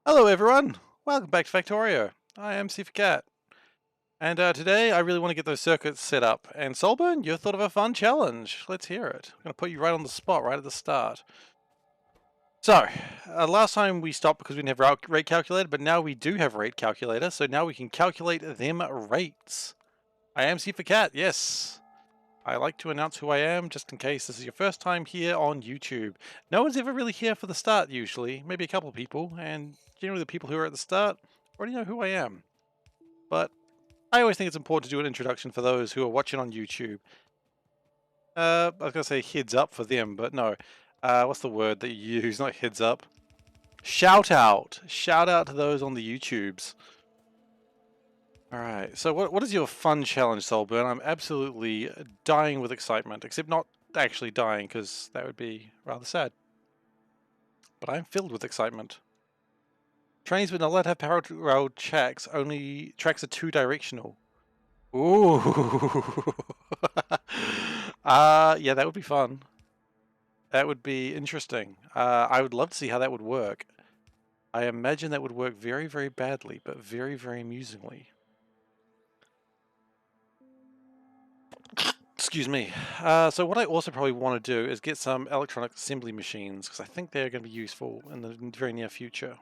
Hello everyone, welcome back to Factorio. I am SeiferKatt, and today I really want to get those circuits set up. And Solburn, you thought of a fun challenge. Let's hear it. I'm going to put you right on the spot, right at the start. So, last time we stopped because we didn't have rate calculator, but now we do have rate calculator, so now we can calculate them rates. I am SeiferKatt, yes. I like to announce who I am, just in case this is your first time here on YouTube. No one's ever really here for the start, usually. Maybe a couple of people, and generally the people who are at the start already know who I am. But I always think it's important to do an introduction for those who are watching on YouTube. I was going to say heads up for them, but no. What's the word that you use? Not heads up. Shout out! Shout out to those on the YouTubes. Alright, so what is your fun challenge, Solburn? I'm absolutely dying with excitement, except not actually dying, because that would be rather sad. But I'm filled with excitement. Trains would not allowed to have parallel tracks, only tracks are two-directional. Ooh! Yeah, that would be fun. That would be interesting. I would love to see how that would work. I imagine that would work very, very badly, but very, very amusingly. Excuse me. So what I also probably want to do is get some electronic assembly machines, because I think they're going to be useful in the very near future.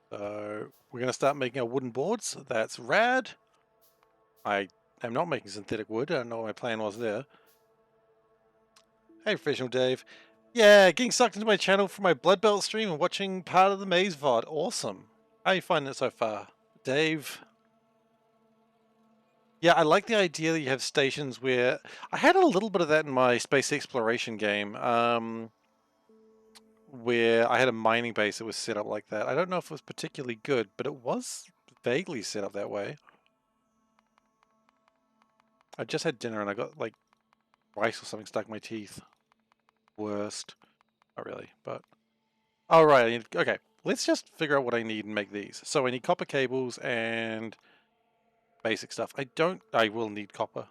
So we're going to start making our wooden boards. That's rad. I am not making synthetic wood. I don't know what my plan was there. Hey, Professional Dave. Yeah, getting sucked into my channel from my Blood Belt stream and watching part of the Maze VOD. Awesome. How are you finding it so far? Dave? Yeah, I like the idea that you have stations where... I had a little bit of that in my space exploration game, where I had a mining base that was set up like that. I don't know if it was particularly good, but it was vaguely set up that way. I just had dinner and I got, like, rice or something stuck in my teeth. Worst. Not really, but... Oh, right, okay. Let's just figure out what I need and make these. So I need copper cables and basic stuff. I will need copper.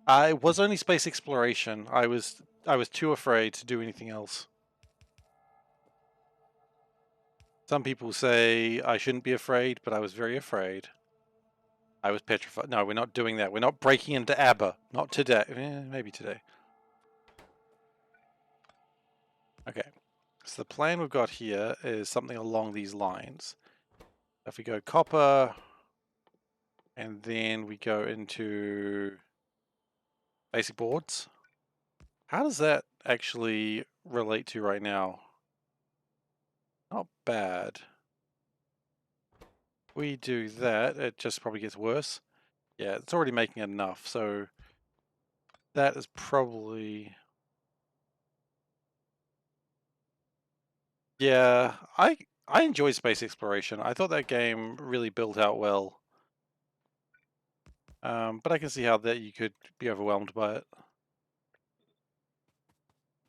It was only space exploration. I was too afraid to do anything else. Some people say I shouldn't be afraid, but I was very afraid. I was petrified. No, we're not doing that. We're not breaking into ABBA. Not today. Maybe today. Okay. So the plan we've got here is something along these lines. If we go copper, and then we go into basic boards. How does that actually relate to right now? Not bad. We do that, it just probably gets worse. Yeah, it's already making enough, so that is probably... Yeah, I enjoy space exploration. I thought that game really built out well. But I can see how that you could be overwhelmed by it.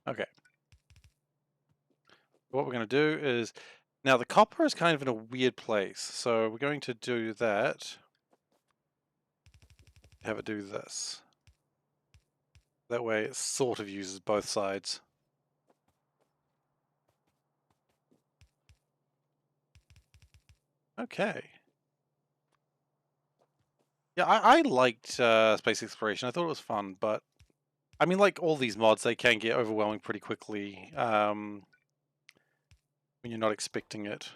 Okay. What we're going to do is... Now, the copper is kind of in a weird place, so we're going to do that. Have it do this. That way it sort of uses both sides. Okay. Yeah, I liked space exploration. I thought it was fun, but I mean, like all these mods, they can get overwhelming pretty quickly when you're not expecting it.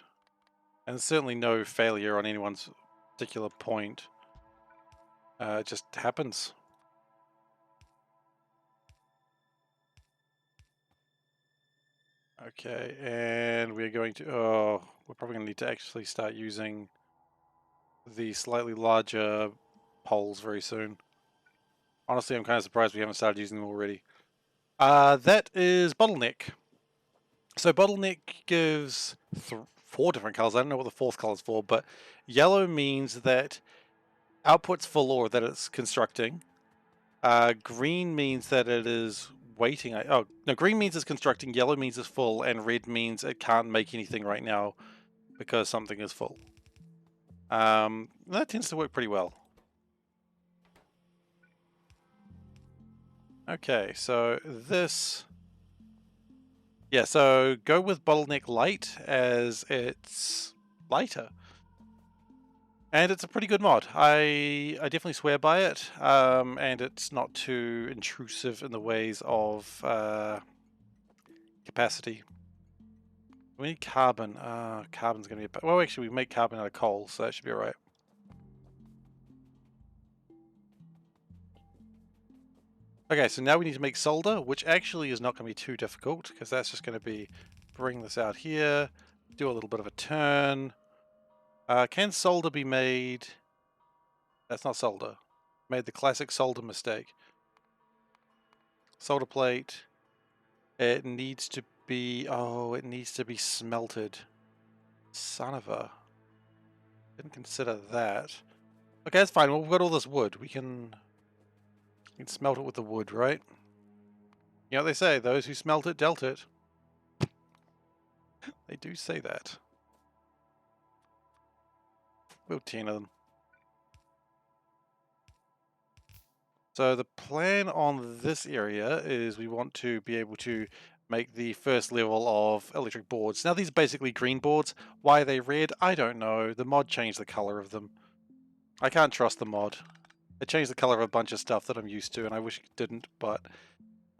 And there's certainly no failure on anyone's particular point. It just happens. Okay, and we're going to... Oh, we're probably going to need to actually start using the slightly larger poles very soon. Honestly, I'm kind of surprised we haven't started using them already. That is bottleneck. So bottleneck gives 4 different colors. I don't know what the fourth color is for, but yellow means that output's full or that it's constructing. Green means that it is waiting. Oh, no, green means it's constructing, yellow means it's full, and red means it can't make anything right now because something is full. That tends to work pretty well. Okay, so this... Yeah, so go with bottleneck light as it's lighter. And it's a pretty good mod. I definitely swear by it, and it's not too intrusive in the ways of capacity. We need carbon. Carbon's going to be... Well, actually, we make carbon out of coal, so that should be alright. Okay, so now we need to make solder, which actually is not going to be too difficult, because that's just going to be bring this out here, do a little bit of a turn. Can solder be made... That's not solder. Made the classic solder mistake. Solder plate. It needs to be... Oh, it needs to be smelted. Son of a... Didn't consider that. Okay, that's fine. Well, we've got all this wood. We can smelt it with the wood, right? You know what they say, those who smelt it, dealt it. They do say that. We'll 10 of them. So the plan on this area is we want to be able to make the first level of electric boards. Now these are basically green boards. Why are they red? I don't know. The mod changed the color of them. I can't trust the mod. It changed the color of a bunch of stuff that I'm used to, and I wish it didn't, but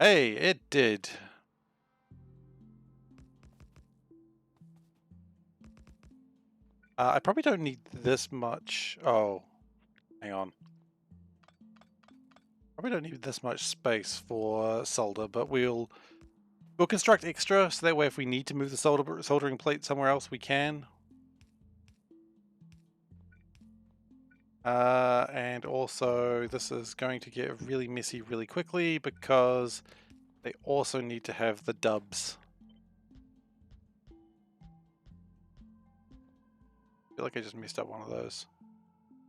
hey, it did. I probably don't need this much. Oh, hang on. Probably don't need this much space for solder, but we'll construct extra, so that way if we need to move the soldering plate somewhere else, we can. And also, this is going to get really messy really quickly because they also need to have the dubs. I feel like I just messed up one of those.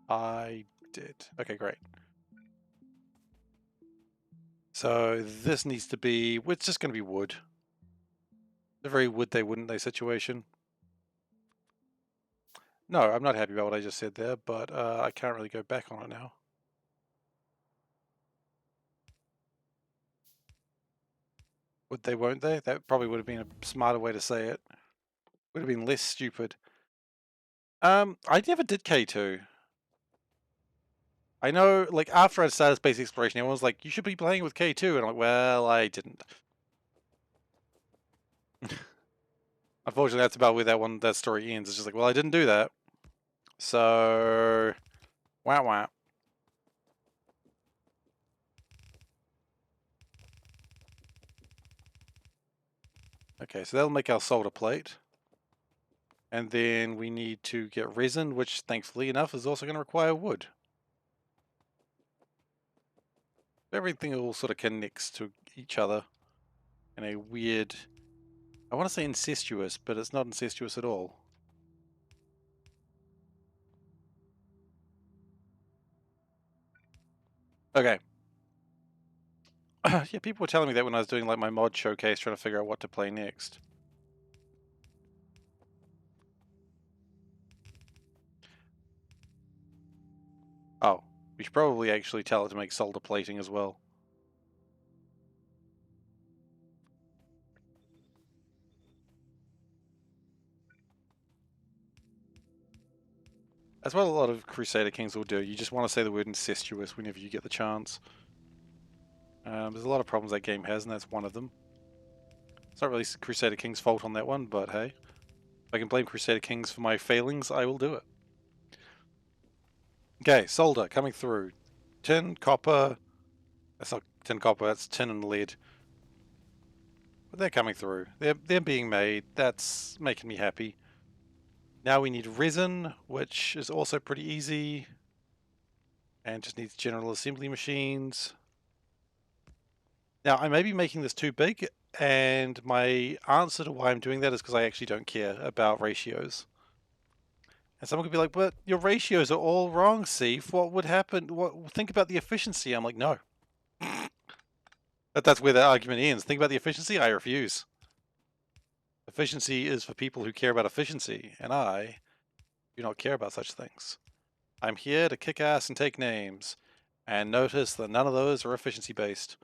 I did. Okay, great. So this needs to be... It's just going to be wood. A very would they wouldn't they situation. No, I'm not happy about what I just said there, but I can't really go back on it now. Would they, won't they? That probably would have been a smarter way to say it. Would have been less stupid. I never did K2. I know, like, after I started space exploration, everyone was like, you should be playing with K2, and I'm like, well, I didn't. Unfortunately, that's about where that story ends. It's just like, well, I didn't do that. So, wow, wow. Okay, so that'll make our solder plate. And then we need to get resin, which, thankfully enough, is also going to require wood. Everything all sort of connects to each other in a weird... I want to say incestuous, but it's not incestuous at all. Okay. Yeah, people were telling me that when I was doing like my mod showcase, trying to figure out what to play next. Oh, we should probably actually tell it to make solder plating as well. That's what a lot of Crusader Kings will do. You just want to say the word incestuous whenever you get the chance. There's a lot of problems that game has, and that's one of them. It's not really Crusader Kings' fault on that one, but hey. If I can blame Crusader Kings for my failings, I will do it. Okay, solder coming through. Tin, copper. That's not tin copper, that's tin and lead. But they're coming through. They're being made. That's making me happy. Now we need resin, which is also pretty easy. And just needs general assembly machines. Now, I may be making this too big, and my answer to why I'm doing that is because I actually don't care about ratios. And someone could be like, but your ratios are all wrong, Seif. What would happen? Think about the efficiency. I'm like, no. That's where the argument ends. Think about the efficiency? I refuse. Efficiency is for people who care about efficiency, and I do not care about such things. I'm here to kick ass and take names, and notice that none of those are efficiency based.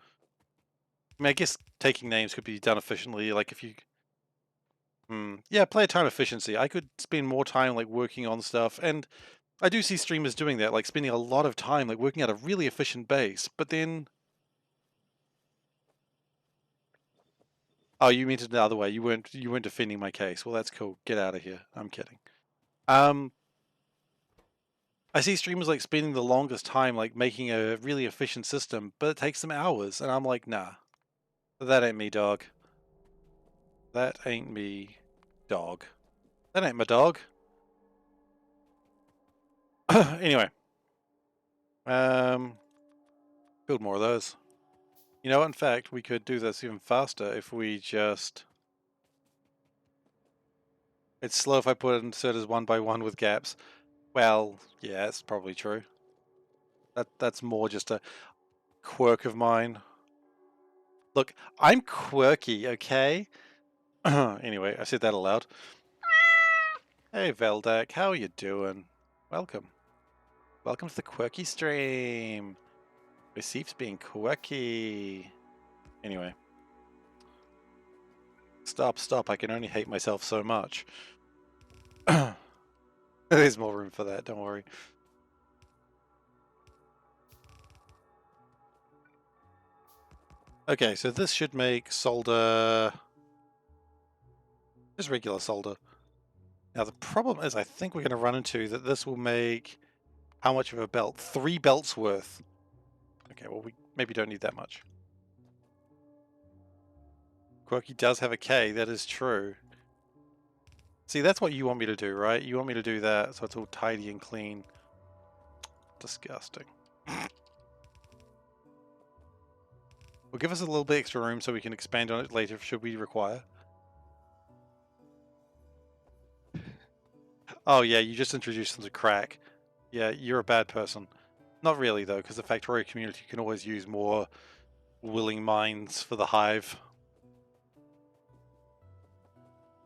I mean, I guess taking names could be done efficiently, like if you... yeah, player time efficiency. I could spend more time, like, working on stuff, and I do see streamers doing that, like, spending a lot of time, like, working at a really efficient base, but then... Oh, you meant it the other way. You weren't defending my case. Well, that's cool. Get out of here. I'm kidding. Um, I see streamers like spending the longest time like making a really efficient system, but it takes them hours, and I'm like, nah, that ain't me, dog. That ain't me, dog. That ain't my dog. Anyway, um, build more of those. You know, in fact, we could do this even faster if we just... It's slow if I put inserters one by one with gaps. Well, yeah, it's probably true. That's more just a quirk of mine. Look, I'm quirky, okay? Anyway, I said that aloud. Hey, Veldak, how are you doing? Welcome. Welcome to the quirky stream. Receipt's being quirky. Anyway. Stop, I can only hate myself so much. There's more room for that, don't worry. Okay, so this should make solder... just regular solder. Now the problem is I think we're going to run into that this will make... how much of a belt? 3 belts worth. Okay, well we maybe don't need that much. Quirky does have a K, that is true. See, that's what you want me to do, right? You want me to do that so it's all tidy and clean. Disgusting. Well, give us a little bit extra room so we can expand on it later should we require. Oh yeah, you just introduced them to crack. Yeah, you're a bad person. Not really though, because the Factorio community can always use more willing minds for the hive.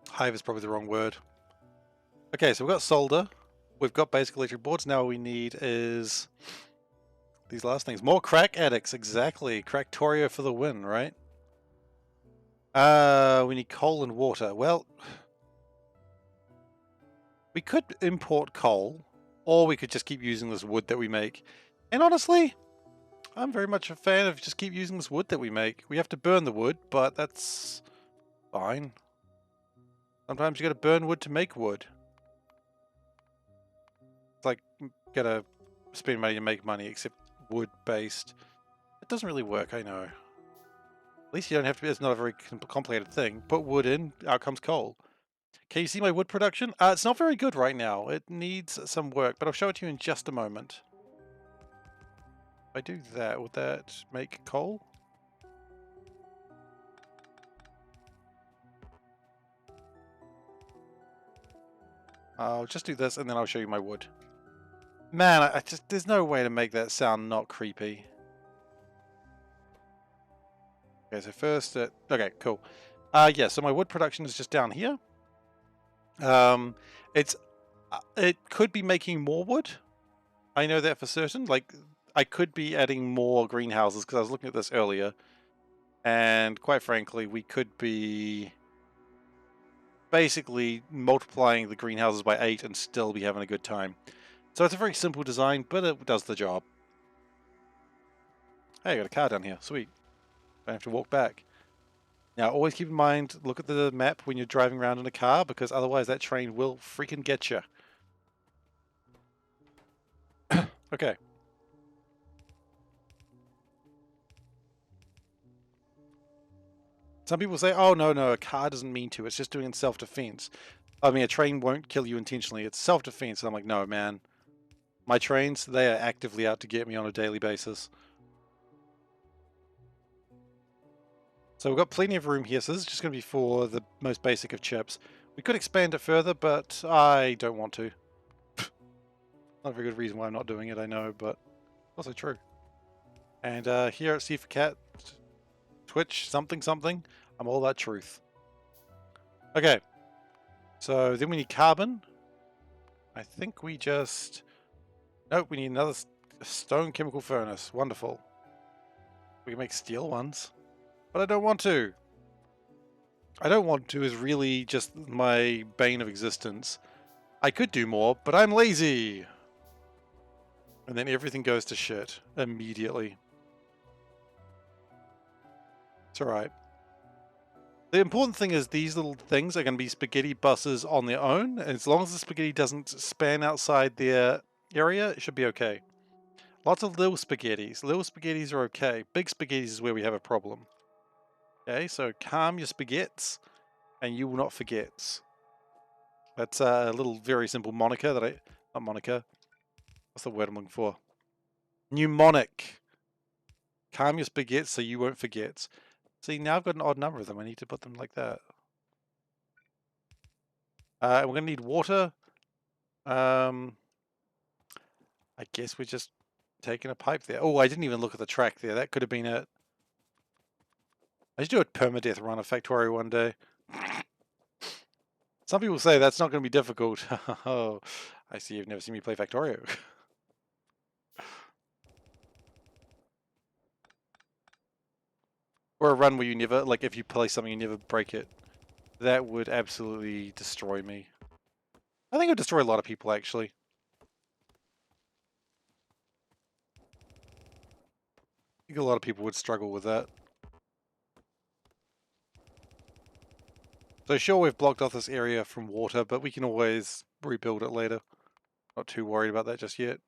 Hive is probably the wrong word. Okay, so we've got solder. We've got basic electric boards. Now all we need is these last things. More crack addicts, exactly. Cracktorio for the win, right? We need coal and water. Well, we could import coal, or we could just keep using this wood that we make. And honestly, I'm very much a fan of just keep using this wood that we make. We have to burn the wood, but that's fine. Sometimes you gotta burn wood to make wood. It's like, gotta spend money to make money, except wood-based. It doesn't really work, I know. At least you don't have to, it's not a very complicated thing. Put wood in, out comes coal. Can you see my wood production? It's not very good right now. It needs some work, but I'll show it to you in just a moment. If I do that, would that make coal? I'll just do this and then I'll show you my wood. Man, I just, there's no way to make that sound not creepy. Okay, so first, okay, cool. Yeah, so my wood production is just down here. It's, it could be making more wood. I know that for certain. Like, I could be adding more greenhouses because I was looking at this earlier. And quite frankly, we could be basically multiplying the greenhouses by 8 and still be having a good time. So it's a very simple design, but it does the job. Hey, I got a car down here. Sweet. Don't have to walk back. Now, always keep in mind, look at the map when you're driving around in a car, because otherwise that train will freaking get you. Okay. Some people say, oh, no, a car doesn't mean to. It's just doing it in self-defense. I mean, a train won't kill you intentionally. It's self-defense. And I'm like, no, man. My trains, they are actively out to get me on a daily basis. So we've got plenty of room here. So this is just going to be for the most basic of chips. We could expand it further, but I don't want to. Not a very good reason why I'm not doing it, I know, but also true. And here at SeiferKatt, Twitch, something, I'm all about truth. Okay. So then we need carbon. I think we just... Nope, we need another stone chemical furnace. Wonderful. We can make steel ones. But I don't want to. I don't want to is really just my bane of existence. I could do more, but I'm lazy. And then everything goes to shit immediately. It's alright. The important thing is these little things are going to be spaghetti buses on their own. And as long as the spaghetti doesn't span outside their area, it should be okay. Lots of little spaghettis. Little spaghettis are okay. Big spaghettis is where we have a problem. Okay, so calm your spaghettis and you will not forget. That's a little very simple moniker that not moniker. What's the word I'm looking for? Mnemonic. Calm your spaghettis so you won't forget. See, now I've got an odd number of them. I need to put them like that. We're going to need water. I guess we're just taking a pipe there. Oh, I didn't even look at the track there. That could have been it. I should do a permadeath run of Factorio one day. Some people say that's not going to be difficult. Oh, I see you've never seen me play Factorio. Or a run where you never, like if you play something you never break it. That would absolutely destroy me. I think it would destroy a lot of people actually. I think a lot of people would struggle with that. So sure, we've blocked off this area from water, but we can always rebuild it later. Not too worried about that just yet.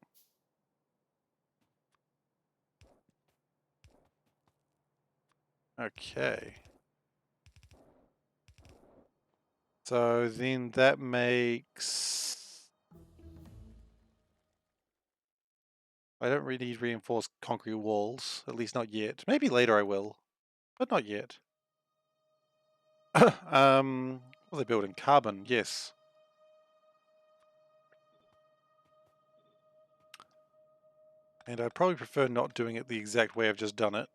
Okay. So then that makes... I don't really need reinforced concrete walls, at least not yet. Maybe later I will, but not yet. What are they building? Carbon, yes. And I'd probably prefer not doing it the exact way I've just done it.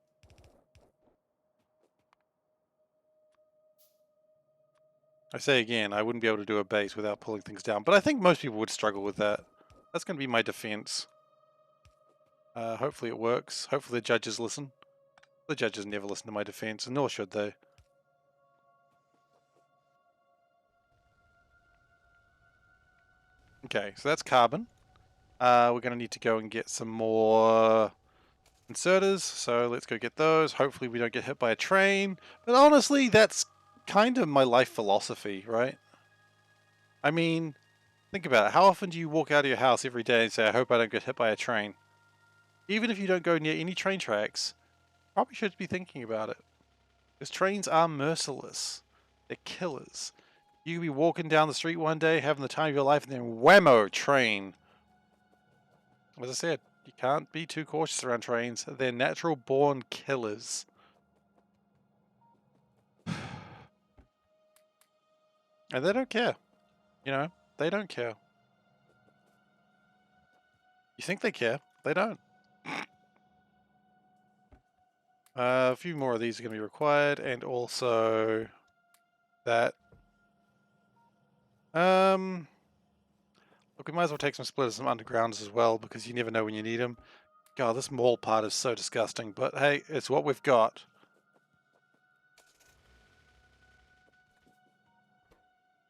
I say again, I wouldn't be able to do a base without pulling things down, but I think most people would struggle with that. That's going to be my defense. Hopefully it works. Hopefully the judges listen. The judges never listen to my defense, and nor should they. Okay, so that's carbon. We're going to need to go and get some more inserters, so let's go get those. Hopefully we don't get hit by a train. But honestly, that's kind of my life philosophy, right? I mean, think about it. How often do you walk out of your house every day and say, I hope I don't get hit by a train? Even if you don't go near any train tracks, probably should be thinking about it. Because trains are merciless. They're killers. You could be walking down the street one day, having the time of your life, and then whammo, train. As I said, you can't be too cautious around trains. They're natural born killers. And they don't care. You know, they don't care. You think they care? They don't. A few more of these are going to be required, and also that. Look, we might as well take some splitters, some undergrounds as well, because you never know when you need them. God, this mall part is so disgusting, but hey, it's what we've got.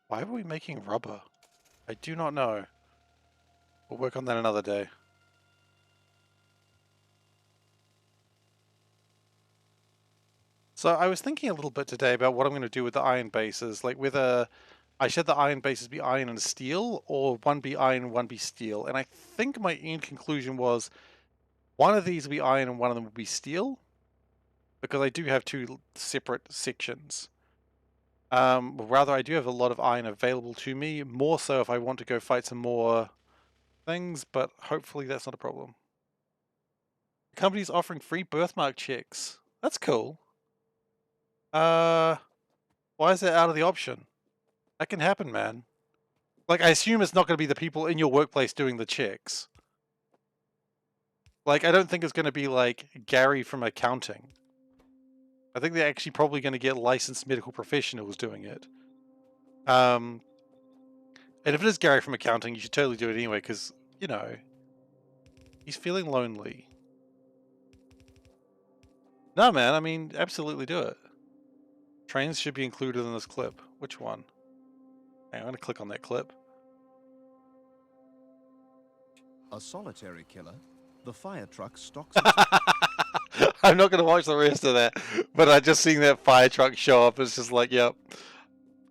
Why are we making rubber? I do not know. We'll work on that another day. So I was thinking a little bit today about what I'm going to do with the iron bases, like whether I should the iron bases be iron and steel, or one be iron and one be steel. And I think my end conclusion was one of these will be iron and one of them will be steel, because I do have two separate sections. Rather, I do have a lot of iron available to me, more so if I want to go fight some more things, but hopefully that's not a problem. The company's offering free birthmark checks. That's cool. Why is that out of the option? That can happen, man. Like, I assume it's not going to be the people in your workplace doing the checks. Like, I don't think it's going to be like Gary from accounting. I think they're actually probably going to get licensed medical professionals doing it. And if it is Gary from accounting, you should totally do it anyway, because, you know, he's feeling lonely. No, man, I mean, absolutely do it. Trains should be included in this clip. Which one? Hey, I'm gonna click on that clip. A solitary killer, the fire truck stalks its... I'm not gonna watch the rest of that, but I just seen that fire truck show up. It's just like, yep,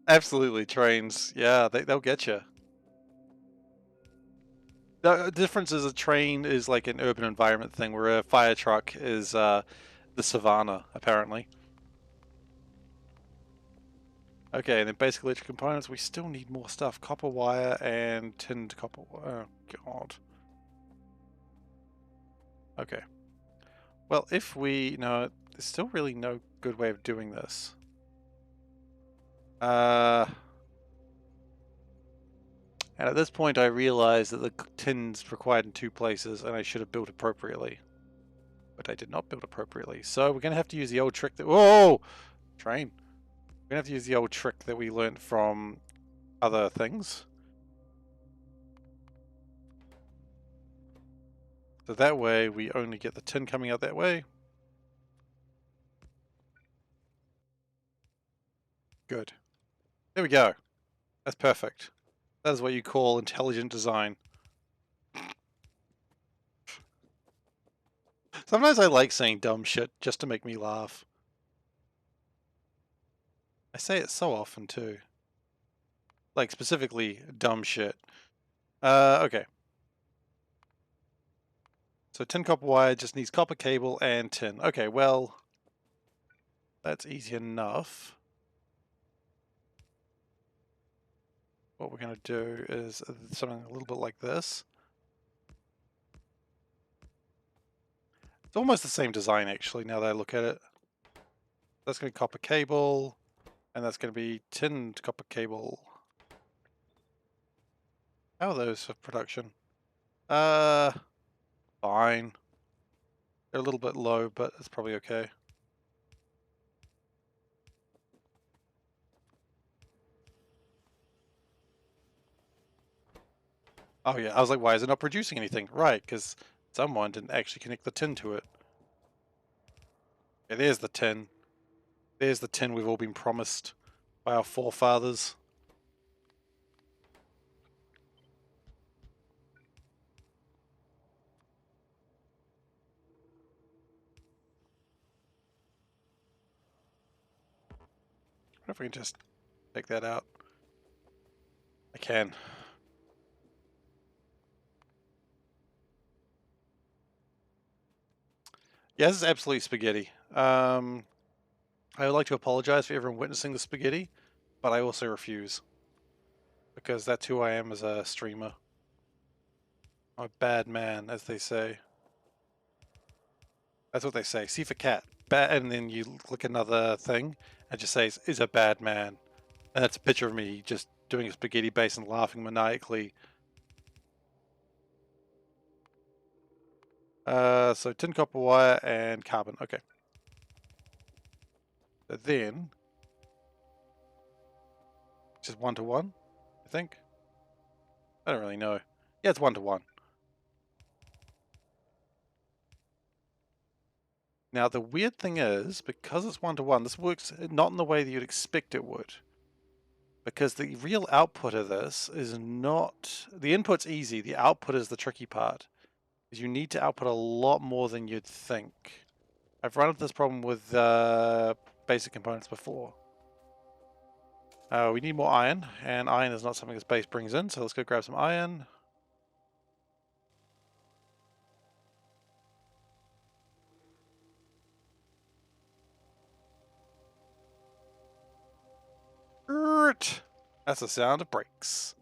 absolutely trains. Yeah, they'll get you. The difference is a train is like an urban environment thing, where a fire truck is the savannah, apparently. Okay, and then basic electric components. We still need more stuff. Copper wire and tinned copper wire. Oh, God. Okay. Well, if we... No, there's still really no good way of doing this. And at this point I realized that the tin's required in 2 places, and I should have built appropriately. But I did not build appropriately. So we're going to have to use the old trick that... Whoa! Train. We're going to have to use the old trick that we learnt from other things. So that way we only get the tin coming out that way. Good. There we go. That's perfect. That is what you call intelligent design. Sometimes I like saying dumb shit just to make me laugh. I say it so often too. Like specifically dumb shit. Okay. So tin copper wire just needs copper cable and tin. Okay, well, that's easy enough. What we're going to do is something a little bit like this. It's almost the same design actually, now that I look at it. That's going to be copper cable, and that's going to be tinned copper cable. How are those for production? Fine. They're a little bit low, but it's probably okay. Oh yeah, I was like, why is it not producing anything? Right, because someone didn't actually connect the tin to it. Okay, there's the tin. There's the tin we've all been promised by our forefathers. I wonder if we can just take that out. I can. Yeah, this is absolutely spaghetti. I would like to apologize for everyone witnessing the spaghetti, but I also refuse. Because that's who I am as a streamer. I'm a bad man, as they say. That's what they say. SeiferKatt. And then you click another thing, and it just says, is a bad man. And that's a picture of me just doing a spaghetti base and laughing maniacally. So tin copper wire and carbon. Okay. So then, just 1-to-1, I think. I don't really know. Yeah, it's 1-to-1. Now the weird thing is, because it's 1-to-1, this works not in the way that you'd expect it would. Because the real output of this is not... The input's easy, the output is the tricky part. Because you need to output a lot more than you'd think. I've run into this problem with basic components before. We need more iron, and iron is not something this base brings in, so let's go grab some iron. That's the sound of brakes.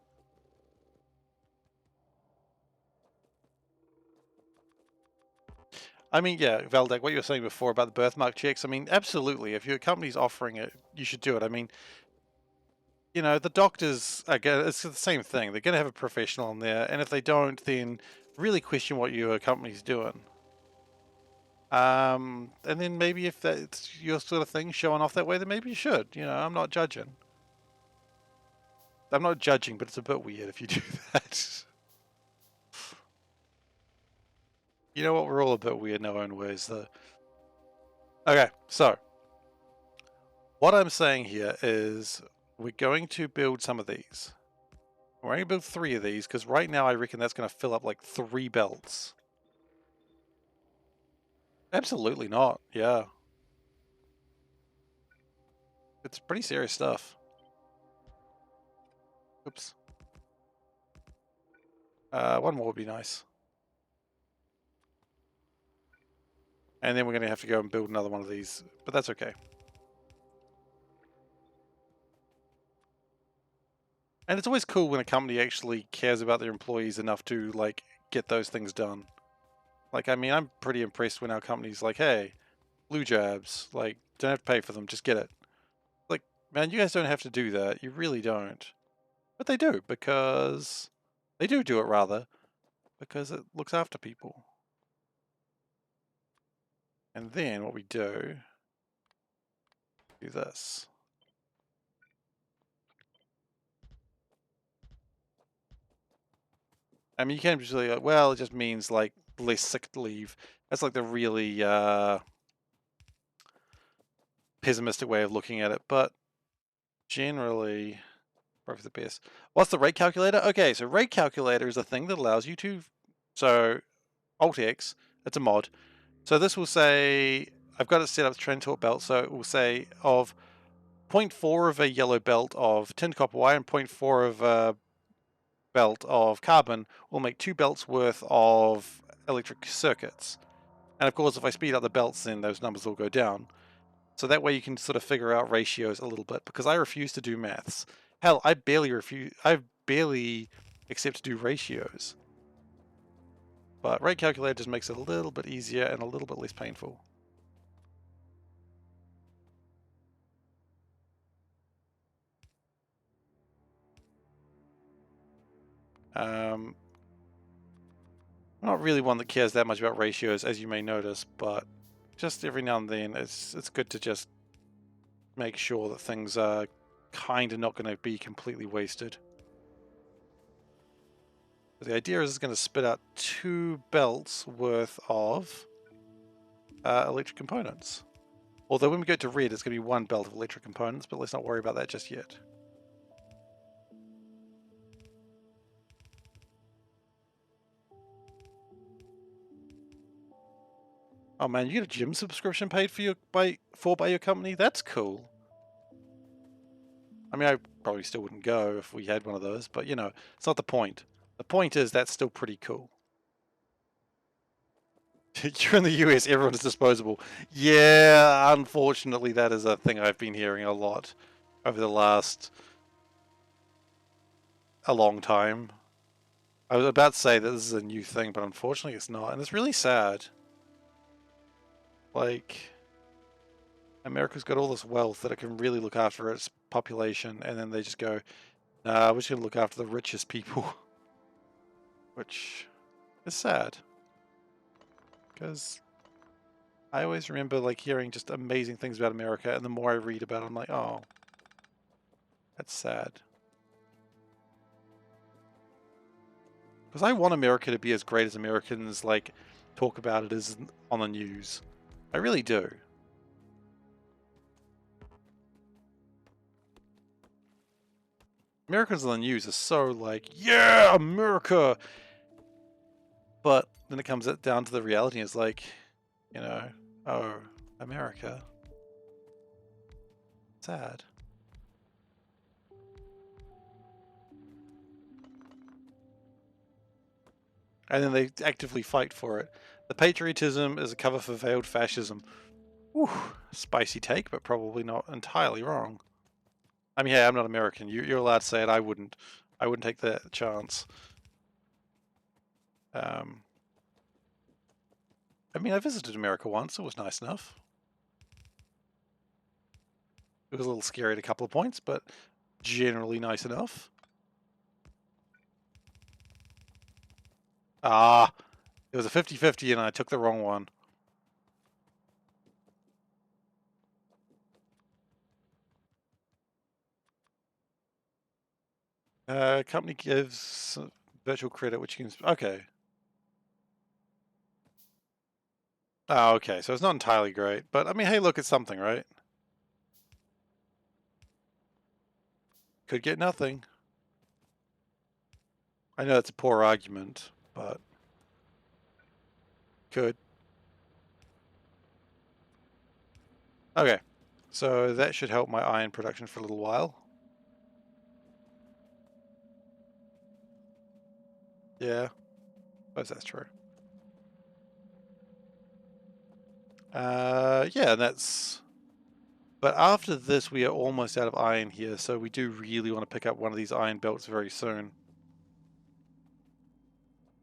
I mean, yeah, Valdek, what you were saying before about the birthmark checks, I mean, absolutely. If your company's offering it, you should do it. I mean, you know, the doctors, again, it's the same thing. They're going to have a professional in there, and if they don't, then really question what your company's doing. And then maybe if that's your sort of thing, showing off that way, then maybe you should. You know, I'm not judging. I'm not judging, but it's a bit weird if you do that. You know what? We're all a bit weird in our own ways, though. Okay, so what I'm saying here is we're going to build some of these. We're going to build 3 of these because right now I reckon that's going to fill up like 3 belts. Absolutely not. Yeah. It's pretty serious stuff. Oops. One more would be nice. And then we're going to have to go and build another one of these, but that's okay. And it's always cool when a company actually cares about their employees enough to, like, get those things done. Like, I mean, I'm pretty impressed when our company's like, hey, blue jabs, like, don't have to pay for them, just get it. Like, man, you guys don't have to do that. You really don't. But they do, because they do it rather, because it looks after people. And then what we do this. I mean, you can't just like, well, it just means like less sick leave. That's like the really pessimistic way of looking at it, but generally, probably the best. What's the rate calculator? Okay, so rate calculator is a thing that allows you to, so Alt X, it's a mod. So this will say, I've got it set up to transport belt, so it will say of 0.4 of a yellow belt of tin copper wire and 0.4 of a belt of carbon will make 2 belts worth of electric circuits. And of course, if I speed up the belts, then those numbers will go down. So that way you can sort of figure out ratios a little bit, because I refuse to do maths. Hell, I barely accept to do ratios. But rate calculator just makes it a little bit easier and a little bit less painful. I'm not really one that cares that much about ratios, as you may notice, but just every now and then it's good to just make sure that things are kind of not going to be completely wasted. The idea is it's going to spit out 2 belts worth of electric components. Although when we go to red, it's going to be 1 belt of electric components, but let's not worry about that just yet. Oh man, you get a gym subscription paid for by your company? That's cool. I mean, I probably still wouldn't go if we had one of those, but you know, it's not the point. The point is that's still pretty cool. You're in the US, everyone is disposable. Yeah, unfortunately, that is a thing I've been hearing a lot over the last a long time. I was about to say that this is a new thing, but unfortunately it's not, and it's really sad. Like, America's got all this wealth that it can really look after its population, and then they just go, nah, we're just gonna look after the richest people. Which is sad. Because I always remember like hearing just amazing things about America, and the more I read about it, I'm like, oh, that's sad. Because I want America to be as great as Americans like talk about it as on the news. I really do. Americans on the news are so like, yeah, America. But then it comes down to the reality. It's like, you know, oh, America. Sad. And then they actively fight for it. The patriotism is a cover for veiled fascism. Whew, spicy take, but probably not entirely wrong. I mean, hey, I'm not American. You're allowed to say it. I wouldn't. I wouldn't take that chance. Um, I mean, I visited America once. It was nice enough. It was a little scary at a couple of points, but generally nice enough. Ah, it was a 50-50 and I took the wrong one. Company gives virtual credit, which you can... Okay. Oh, okay, so it's not entirely great, but I mean, hey, look, it's something, right? Could get nothing. I know it's a poor argument, but could. Okay, so that should help my iron production for a little while. Yeah, I suppose that's true. Yeah, that's... But after this, we are almost out of iron here, so we do really want to pick up one of these iron belts very soon.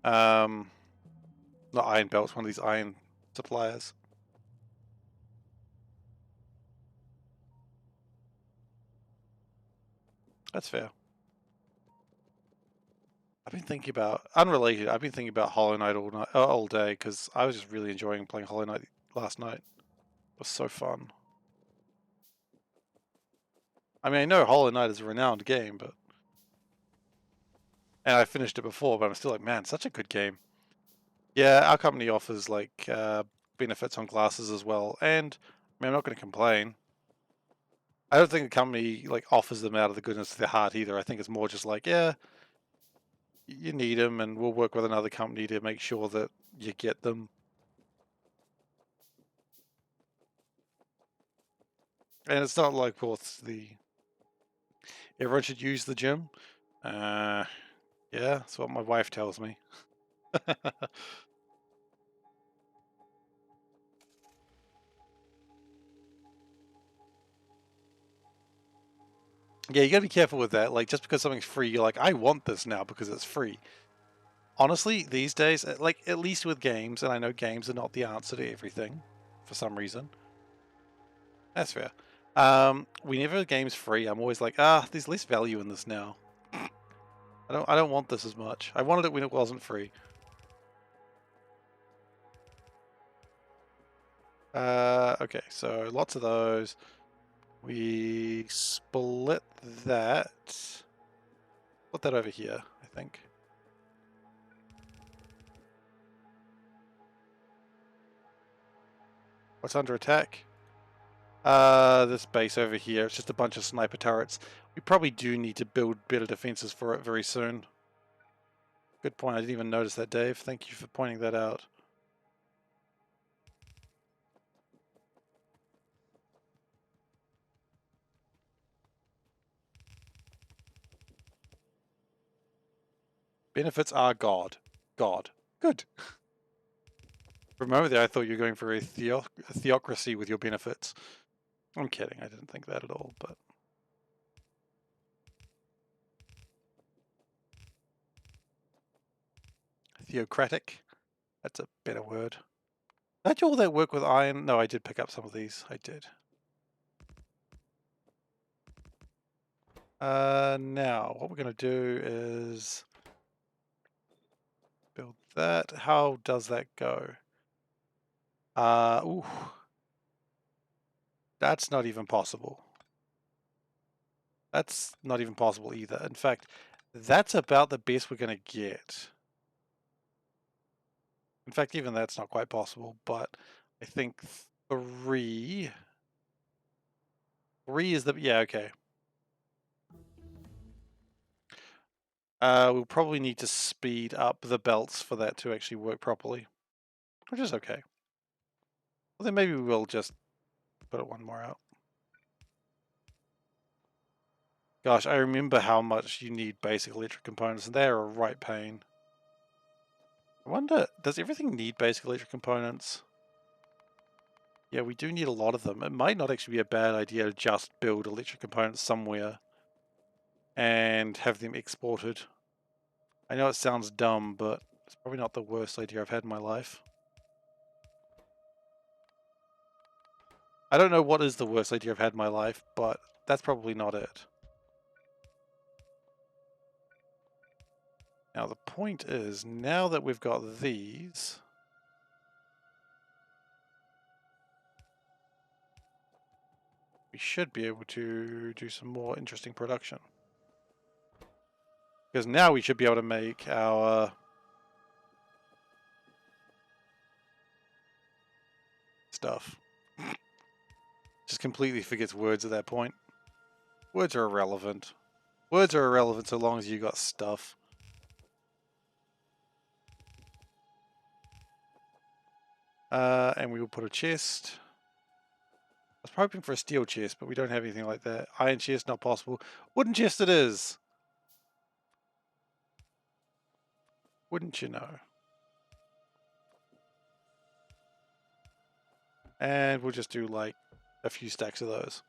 Um, Not iron belts, one of these iron suppliers. That's fair. I've been thinking about, unrelated, I've been thinking about Hollow Knight all day, because I was just really enjoying playing Hollow Knight last night. It was so fun. I mean, I know Hollow Knight is a renowned game, but... And I finished it before, but I'm still like, man, such a good game. Yeah, our company offers, like, benefits on glasses as well, and, I mean, I'm not going to complain. I don't think the company, like, offers them out of the goodness of their heart either. I think it's more just like, yeah, you need them, and we'll work with another company to make sure that you get them. And it's not like, well, it's the... Everyone should use the gym. Uh, yeah, that's what my wife tells me. Yeah, you gotta be careful with that. Like, just because something's free, you're like, I want this now because it's free. Honestly, these days, like, at least with games, and I know games are not the answer to everything, for some reason. That's fair. Whenever a game's free, I'm always like, there's less value in this now. I don't want this as much. I wanted it when it wasn't free. Okay, so lots of those. We split that. Put that over here, I think. What's under attack? This base over here. It's just a bunch of sniper turrets. We probably do need to build better defenses for it very soon. Good point. I didn't even notice that, Dave. Thank you for pointing that out. Benefits are God. God. Good. Remember that I thought you were going for a theocracy with your benefits. I'm kidding. I didn't think that at all, but... Theocratic? That's a better word. Did I do all that work with iron? No, I did pick up some of these. I did. Now, what we're going to do is build that. How does that go? Ooh. That's not even possible. That's not even possible either. In fact, that's about the best we're going to get. In fact, even that's not quite possible, but I think three... Three is the... Yeah, okay. We'll probably need to speed up the belts for that to actually work properly. Which is okay. Well, then maybe we'll just put it one more out. Gosh, I remember how much you need basic electric components, and they are a right pain. I wonder, does everything need basic electric components? Yeah, we do need a lot of them. It might not actually be a bad idea to just build electric components somewhere and have them exported. I know it sounds dumb, but it's probably not the worst idea I've had in my life. I don't know what is the worst idea I've had in my life, but that's probably not it. Now the point is, now that we've got these, we should be able to do some more interesting production. Because now we should be able to make our... stuff. Just completely forgets words at that point. Words are irrelevant. Words are irrelevant so long as you got stuff. And we will put a chest. I was hoping for a steel chest, but we don't have anything like that. Iron chest, not possible. Wooden chest it is! Wouldn't you know? And we'll just do like a few stacks of those.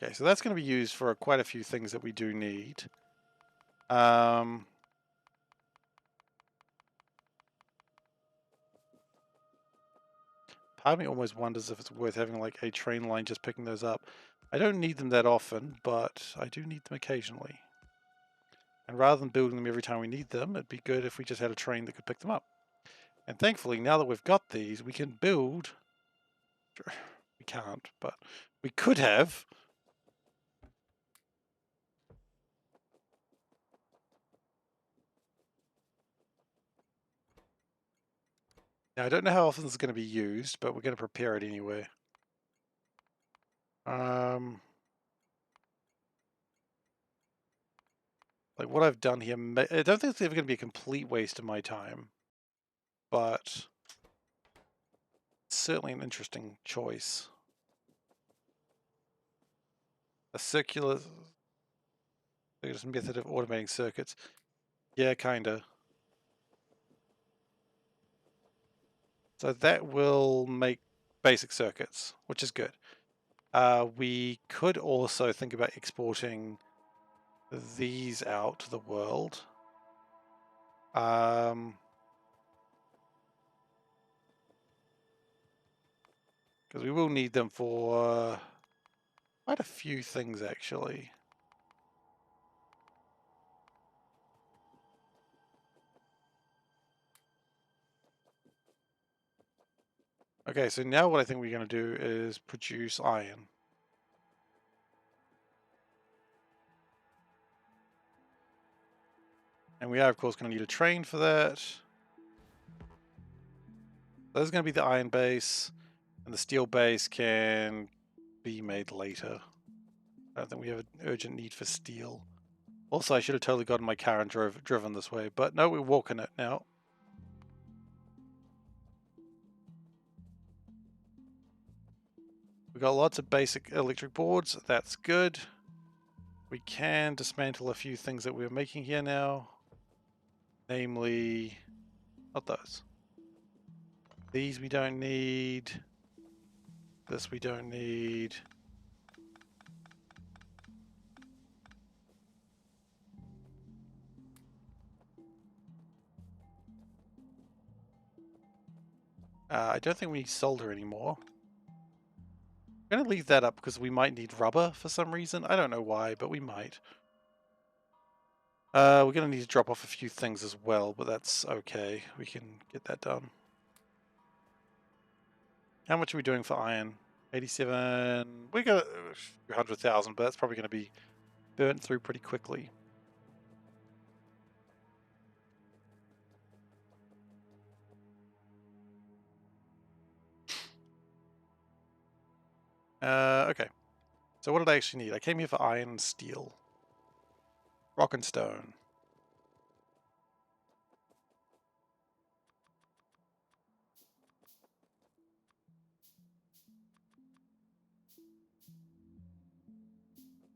Okay, so that's going to be used for quite a few things that we do need. Part of me almost wonders if it's worth having like a train line just picking those up. I don't need them that often, but I do need them occasionally. And rather than building them every time we need them, it'd be good if we just had a train that could pick them up. And thankfully, now that we've got these, we can build... We can't, but we could have... Now, I don't know how often this is going to be used, but we're going to prepare it anyway. Like what I've done here, I don't think it's ever going to be a complete waste of my time, but it's certainly an interesting choice. A circular method of automating circuits. Yeah, kinda. So that will make basic circuits, which is good. We could also think about exporting these out to the world. Because we will need them for quite a few things, actually. Okay, so now what I think we're going to do is produce iron. And we are, of course, going to need a train for that. There's going to be the iron base, and the steel base can be made later. I don't think we have an urgent need for steel. Also, I should have totally gotten my car and driven this way, but no, we're walking it now. We got lots of basic electric boards, that's good. We can dismantle a few things that we're making here now. Namely, not those. These we don't need. This we don't need. I don't think we need solder anymore. I'm going to leave that up because we might need rubber for some reason. I don't know why, but we might. We're going to need to drop off a few things as well, but that's okay. We can get that done. How much are we doing for iron? 87. We got a few 100,000, but that's probably going to be burnt through pretty quickly. Okay. So what did I actually need? I came here for iron and steel. Rock and stone.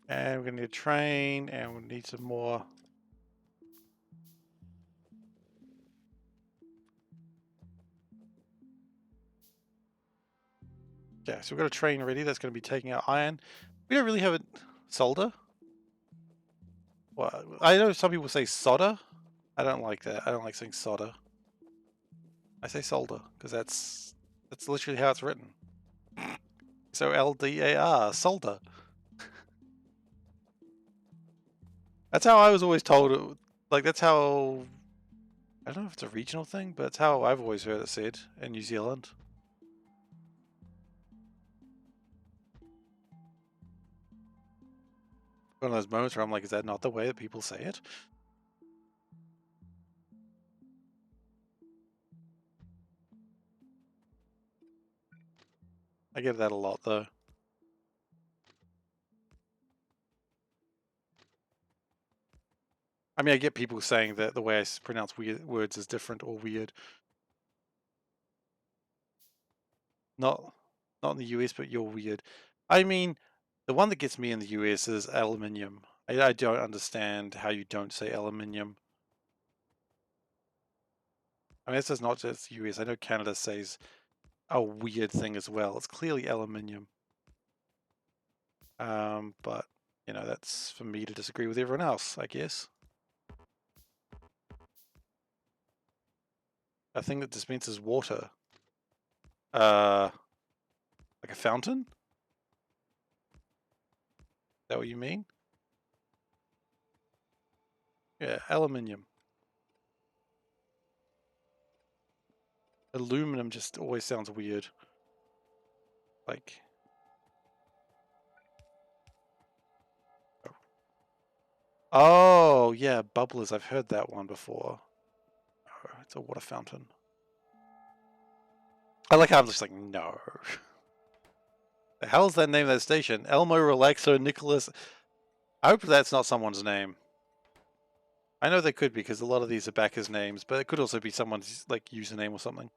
And we're going to need a train, and we need some more. Yeah, so we've got a train ready that's going to be taking out iron. We don't really have a solder. Well, I know some people say solder. I don't like that. I don't like saying solder. I say solder because that's literally how it's written. So LDAR, solder. That's how I was always told it. Like that's how, I don't know if it's a regional thing, but it's how I've always heard it said in New Zealand. One of those moments where I'm like, is that not the way that people say it? I get that a lot, though. I mean, I get people saying that the way I pronounce weird words is different or weird. Not in the US, but you're weird. I mean, the one that gets me in the US is aluminium. I don't understand how you don't say aluminium. I mean, this is not just US. I know Canada says a weird thing as well. It's clearly aluminium. But, you know, that's for me to disagree with everyone else, I guess. A thing that dispenses water. Like a fountain? Is that what you mean? Yeah, aluminium. Aluminum just always sounds weird. Like, oh, yeah, bubblers. I've heard that one before. Oh, it's a water fountain. I like how I'm just like, no. The hell's that name of that station? Elmo Relaxo Nicholas. I hope that's not someone's name. I know they could be because a lot of these are backers' names, but it could also be someone's like username or something.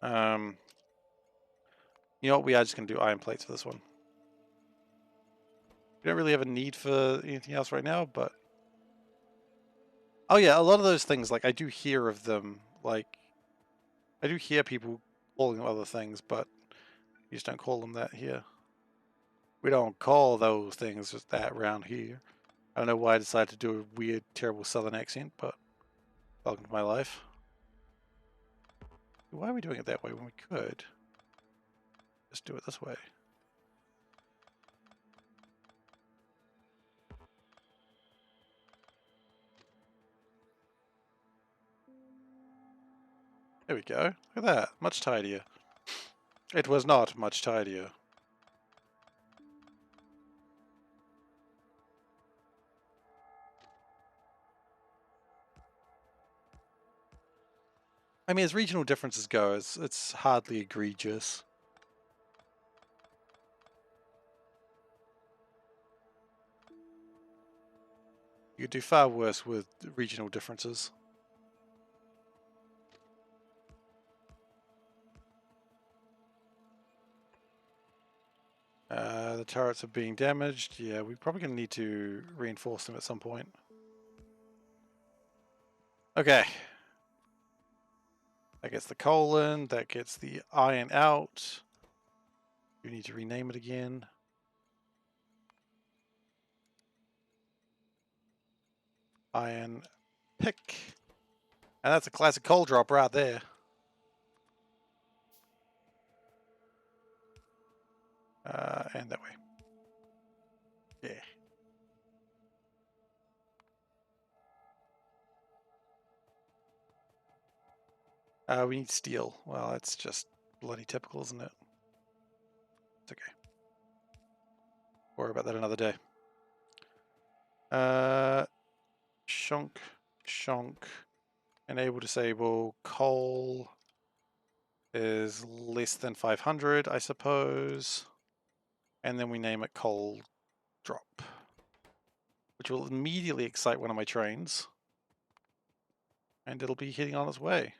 You know what? We are just gonna do iron plates for this one. We don't really have a need for anything else right now, but oh yeah, a lot of those things, like I do hear of them. Like I do hear people calling them other things, but you just don't call them that here. We don't call those things just that around here. I don't know why I decided to do a weird, terrible southern accent, but welcome to my life. Why are we doing it that way when we could just do it this way? There we go. Look at that. Much tidier. It was not much tidier. I mean, as regional differences go, it's hardly egregious. You could do far worse with regional differences. The turrets are being damaged. Yeah, we're probably going to need to reinforce them at some point. Okay. That gets the coal in. That gets the iron out. You need to rename it again. Iron pick. And that's a classic coal drop right there. And that way. Yeah. We need steel. Well, that's just bloody typical, isn't it? It's okay. Worry about that another day. Shonk, shonk. Enable, disable. Coal is less than 500, I suppose. And then we name it coal drop, which will immediately excite one of my trains. And it'll be heading on its way.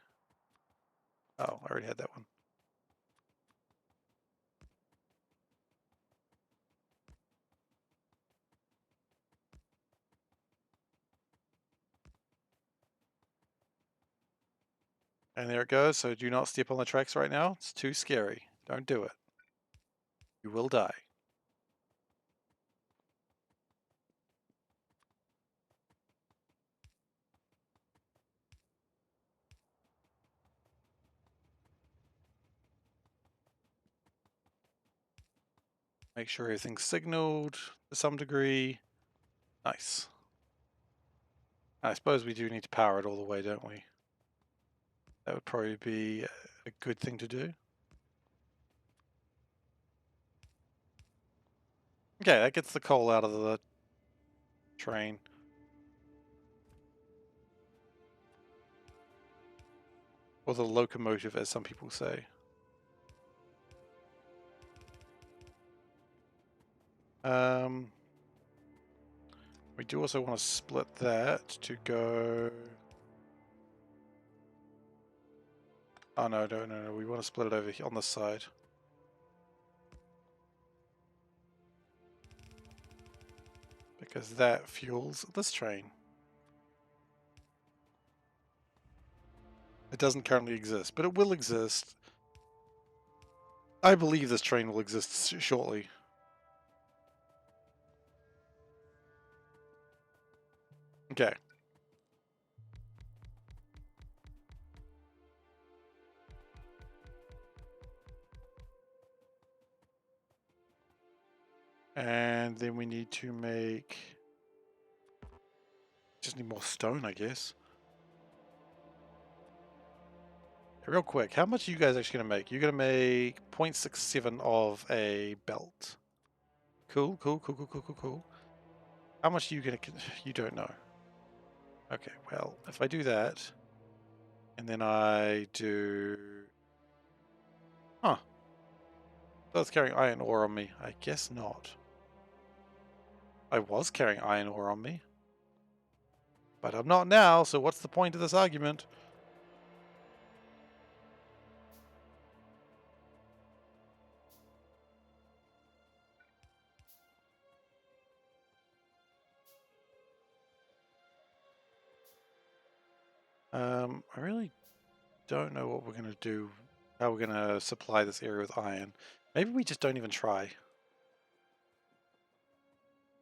Oh, I already had that one. And there it goes. So do not step on the tracks right now. It's too scary. Don't do it. You will die. Make sure everything's signaled to some degree. Nice. I suppose we do need to power it all the way, don't we? That would probably be a good thing to do. Okay, that gets the coal out of the train. Or the locomotive, as some people say. Um, we do also want to split that to go. Oh no, no, no, no. We want to split it over here on this side. Because that fuels this train. It doesn't currently exist, but it will exist. I believe this train will exist shortly. Okay. And then we need to make... Just need more stone, I guess. Real quick, how much are you guys actually going to make? You're going to make 0.67 of a belt. Cool, cool, cool, cool, cool, cool, cool. How much are you going to... You don't know. Okay, well, if I do that, and then I do... Huh. So it's carrying iron ore on me. I guess not. I was carrying iron ore on me. But I'm not now, so what's the point of this argument? I really don't know what we're going to do, how we're going to supply this area with iron. Maybe we just don't even try.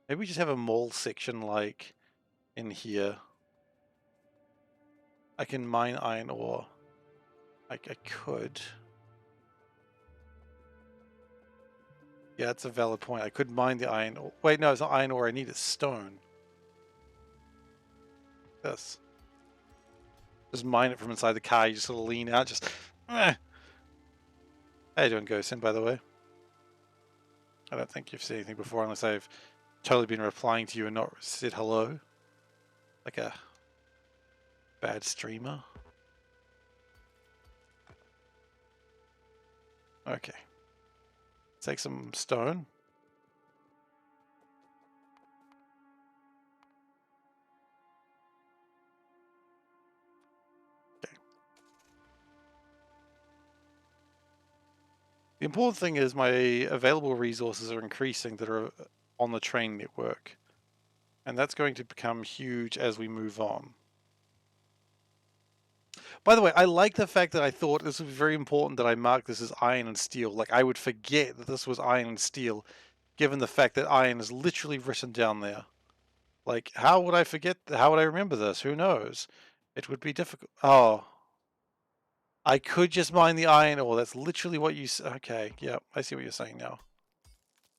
Maybe we just have a mall section like in here. I can mine iron ore. I could. Yeah, that's a valid point. I could mine the iron ore. Wait, no, it's not iron ore. I need is stone. This. Just mine it from inside the car. You just sort of lean out. Just. Eh. How you doing, Ghosten, by the way? I don't think you've said anything before unless I've totally been replying to you and not said hello. Like a bad streamer. Okay. Take some stone. Okay. The important thing is my available resources are increasing that are on the train network. And that's going to become huge as we move on. By the way, I like the fact that I thought this would be very important that I mark this as iron and steel. Like, I would forget that this was iron and steel, given the fact that iron is literally written down there. Like, how would I forget? How would I remember this? Who knows? It would be difficult. Oh, I could just mine the iron ore. That's literally what you... Okay, yeah, I see what you're saying now.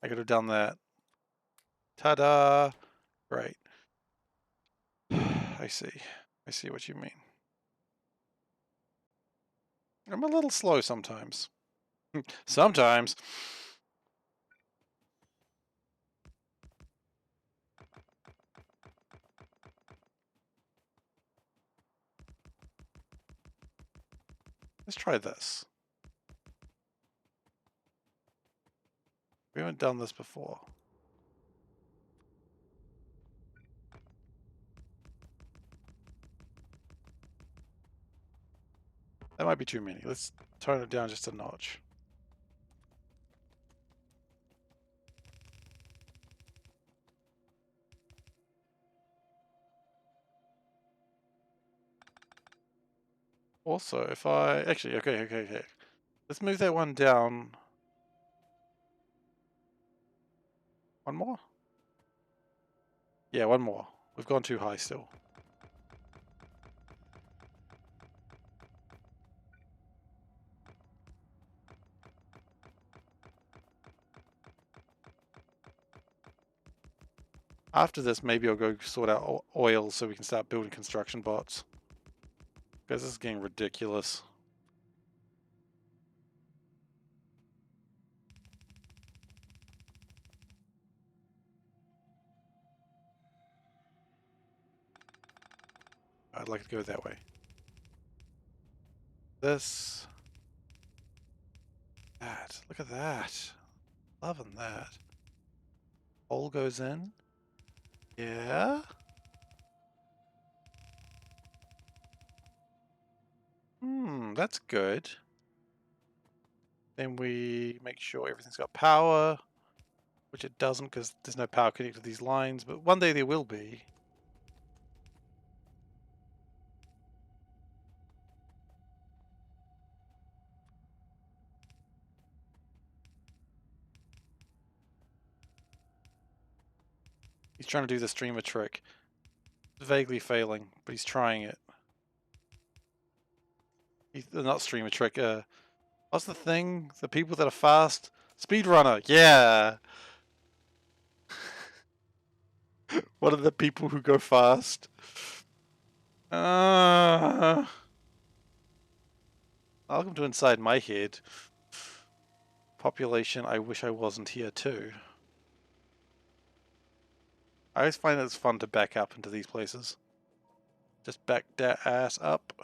I could have done that. Ta-da! Right. I see. I see what you mean. I'm a little slow sometimes. Sometimes. Let's try this. We haven't done this before. That might be too many. Let's tone it down just a notch. Also, if I... Actually, okay. Let's move that one down. One more? Yeah, one more. We've gone too high still. After this, maybe I'll go sort out oil so we can start building construction bots. Because this is getting ridiculous. I'd like to go that way. This. That. Look at that. Loving that. Hole goes in. Yeah. That's good. Then we make sure everything's got power, which it doesn't because there's no power connected to these lines, but one day there will be. He's trying to do the streamer trick. Vaguely failing, but he's trying it. He's not streamer trick, what's the thing? The people that are fast? Speedrunner, yeah! What are the people who go fast? Welcome to inside my head. Population, I wish I wasn't here too. I always find it's fun to back up into these places. Just back that ass up.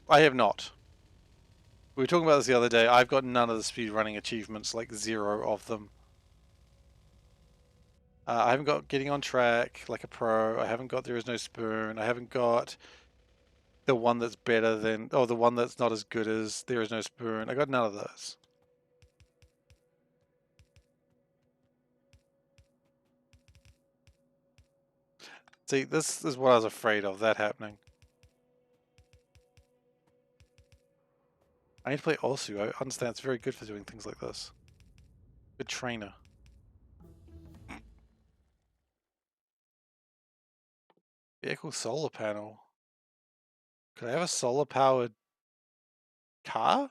I have not. We were talking about this the other day. I've got none of the speedrunning achievements, like 0 of them. I haven't got getting on track like a pro. I haven't got there is no spoon. I haven't got the one that's better than, oh, the one that's not as good as there is no spoon. I got none of those. See, this is what I was afraid of, that happening. I need to play Osu. I understand it's very good for doing things like this. Good trainer. Vehicle solar panel. Could I have a solar powered car?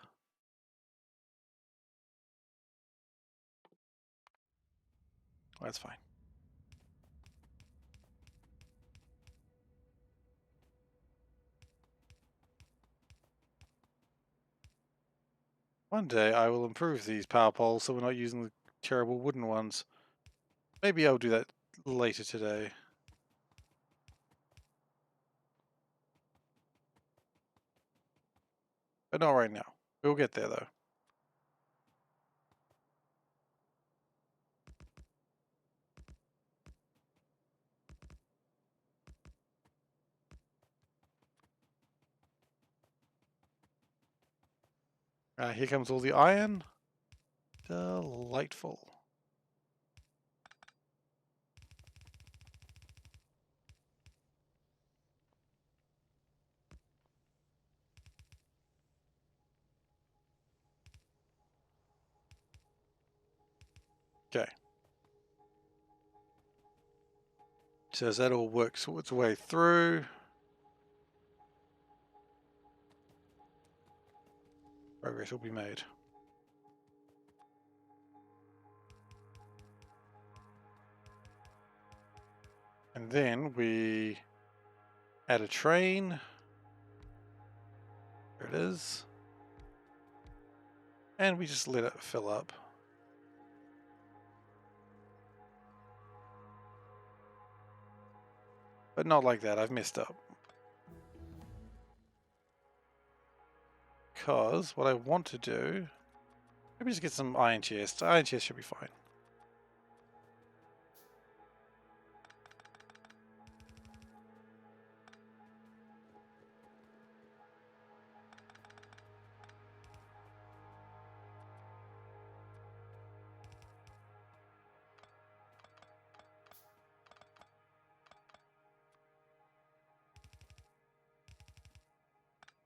Oh, that's fine. One day I will improve these power poles so we're not using the terrible wooden ones. Maybe I'll do that later today. But not right now. We'll get there though. Here comes all the iron. Delightful. Okay. So as that all works its way through, progress will be made. And then we add a train. There it is. And we just let it fill up. But not like that, I've messed up. Because what I want to do, maybe just get some iron chests. Iron chests should be fine.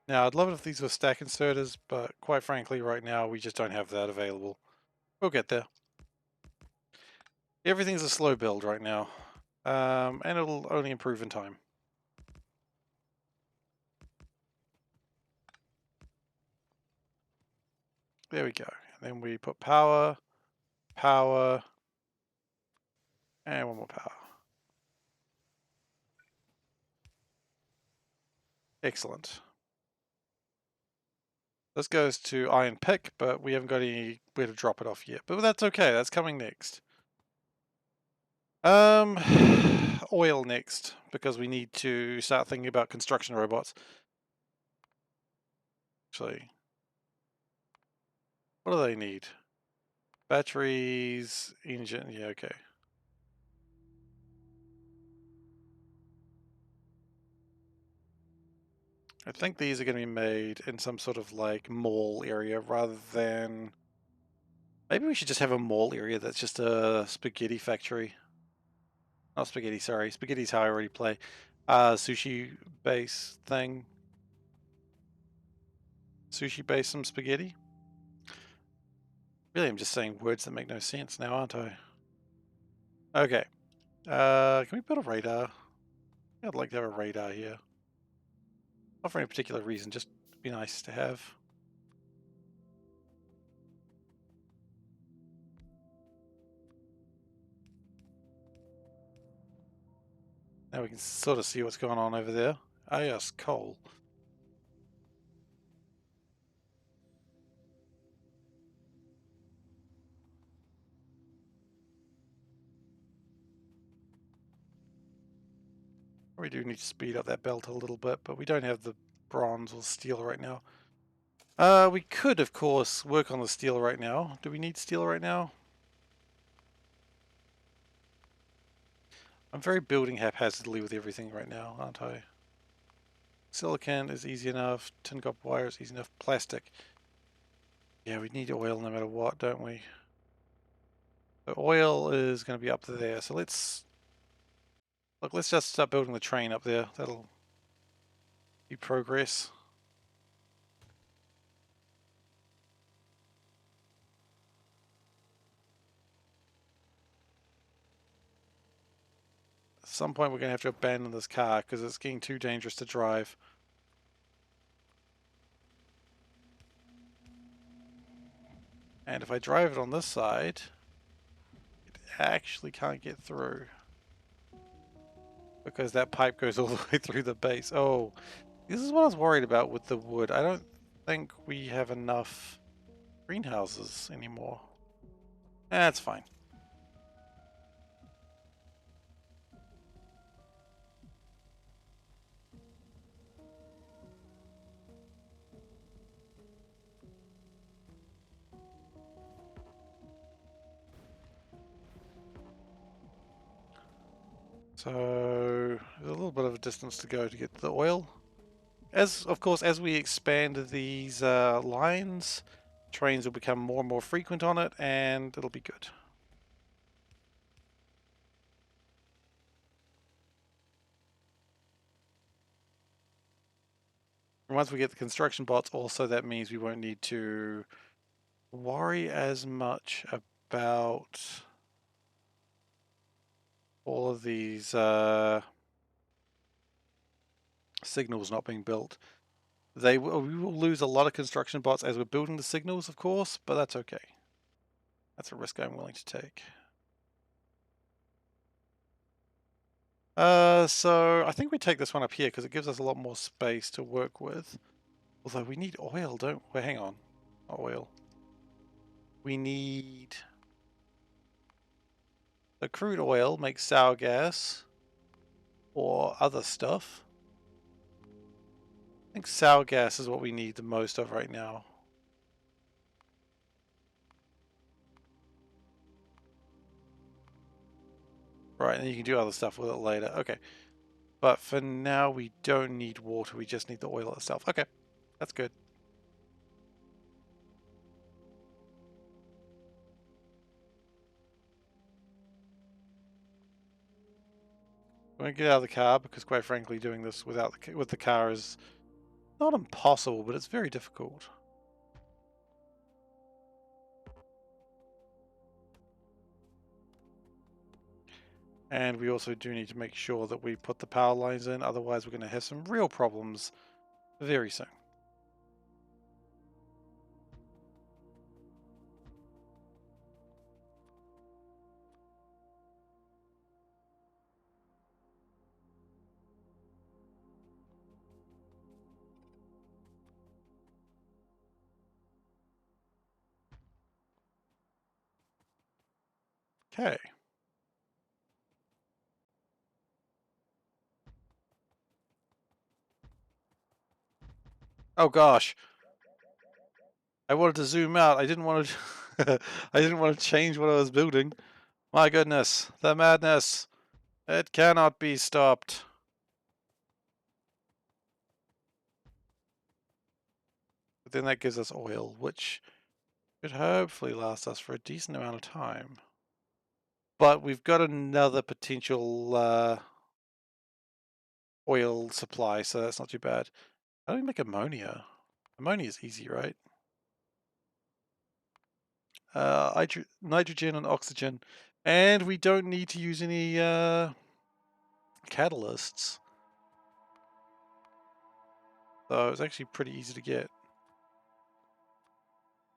Now, I'd love it if these were stack inserters, but quite frankly, right now, we just don't have that available. We'll get there. Everything's a slow build right now, and it'll only improve in time. There we go. And then we put power, power, and one more power. Excellent. This goes to iron pick, but we haven't got anywhere to drop it off yet. But that's okay, that's coming next. oil next, because we need to start thinking about construction robots. Actually, what do they need? Batteries, engine, yeah, okay. I think these are going to be made in some sort of like mall area rather than... Maybe we should just have a mall area that's just a spaghetti factory. Not spaghetti, sorry. Spaghetti's how I already play. Sushi base thing. Sushi base some spaghetti. Really, I'm just saying words that make no sense now, aren't I? Okay. Can we build a radar? I'd like to have a radar here. Not for any particular reason, just be nice to have. Now we can sort of see what's going on over there. Ah, yes, coal. We do need to speed up that belt a little bit, but we don't have the bronze or steel right now. We could, of course, work on the steel right now. Do we need steel right now? I'm very building haphazardly with everything right now, aren't I? Silicon is easy enough. Tin copper wire is easy enough. Plastic. Yeah, we need oil no matter what, don't we? The oil is going to be up to there. So let's just start building the train up there. That'll be progress. At some point we're going to have to abandon this car because it's getting too dangerous to drive. And if I drive it on this side, it actually can't get through. Because that pipe goes all the way through the base. Oh, this is what I was worried about with the wood. I don't think we have enough greenhouses anymore. That's fine. So there's a little bit of a distance to go to get the oil. Of course, as we expand these lines, trains will become more and more frequent on it, and it'll be good. And once we get the construction bots, also that means we won't need to worry as much about all of these signals not being built. We will lose a lot of construction bots as we're building the signals, of course, but that's okay. That's a risk I'm willing to take. So I think we take this one up here because it gives us a lot more space to work with. Although we need oil, don't we? Hang on. Not oil. We need... The crude oil makes sour gas or other stuff. I think sour gas is what we need the most of right now. Right, and you can do other stuff with it later. Okay. But for now, we don't need water. We just need the oil itself. Okay. That's good. I'm going to get out of the car because, quite frankly, doing this with the car is not impossible, but it's very difficult. And we also do need to make sure that we put the power lines in, otherwise we're going to have some real problems very soon. Okay. Oh gosh. I wanted to zoom out. I didn't want to I didn't want to change what I was building. My goodness, the madness. It cannot be stopped. But then that gives us oil, which should hopefully last us for a decent amount of time. But we've got another potential oil supply, so that's not too bad. How do we make ammonia? Ammonia is easy, right? Nitrogen and oxygen. And we don't need to use any catalysts. So it's actually pretty easy to get.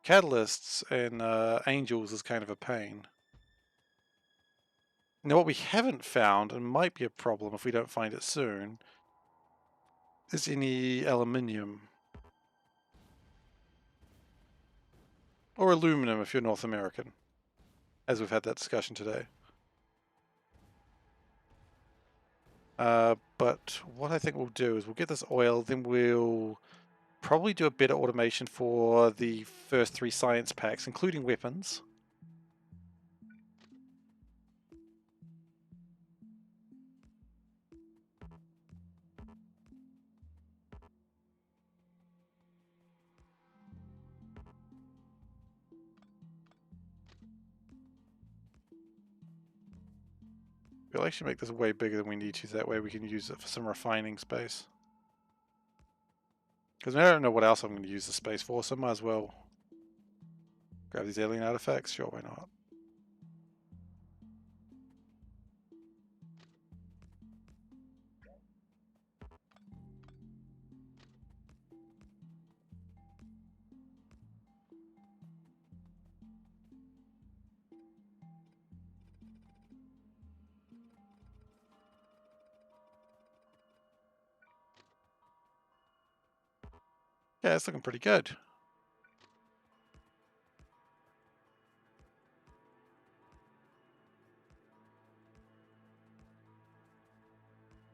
Catalysts and angels is kind of a pain. Now what we haven't found, and might be a problem if we don't find it soon, is any aluminium. Or aluminum if you're North American, as we've had that discussion today. But what I think we'll do is we'll get this oil, then we'll probably do a better automation for the first 3 science packs, including weapons. We'll actually make this way bigger than we need to, so that way we can use it for some refining space. Because I don't know what else I'm going to use the space for, so I might as well grab these alien artifacts. Sure, why not? Yeah, it's looking pretty good.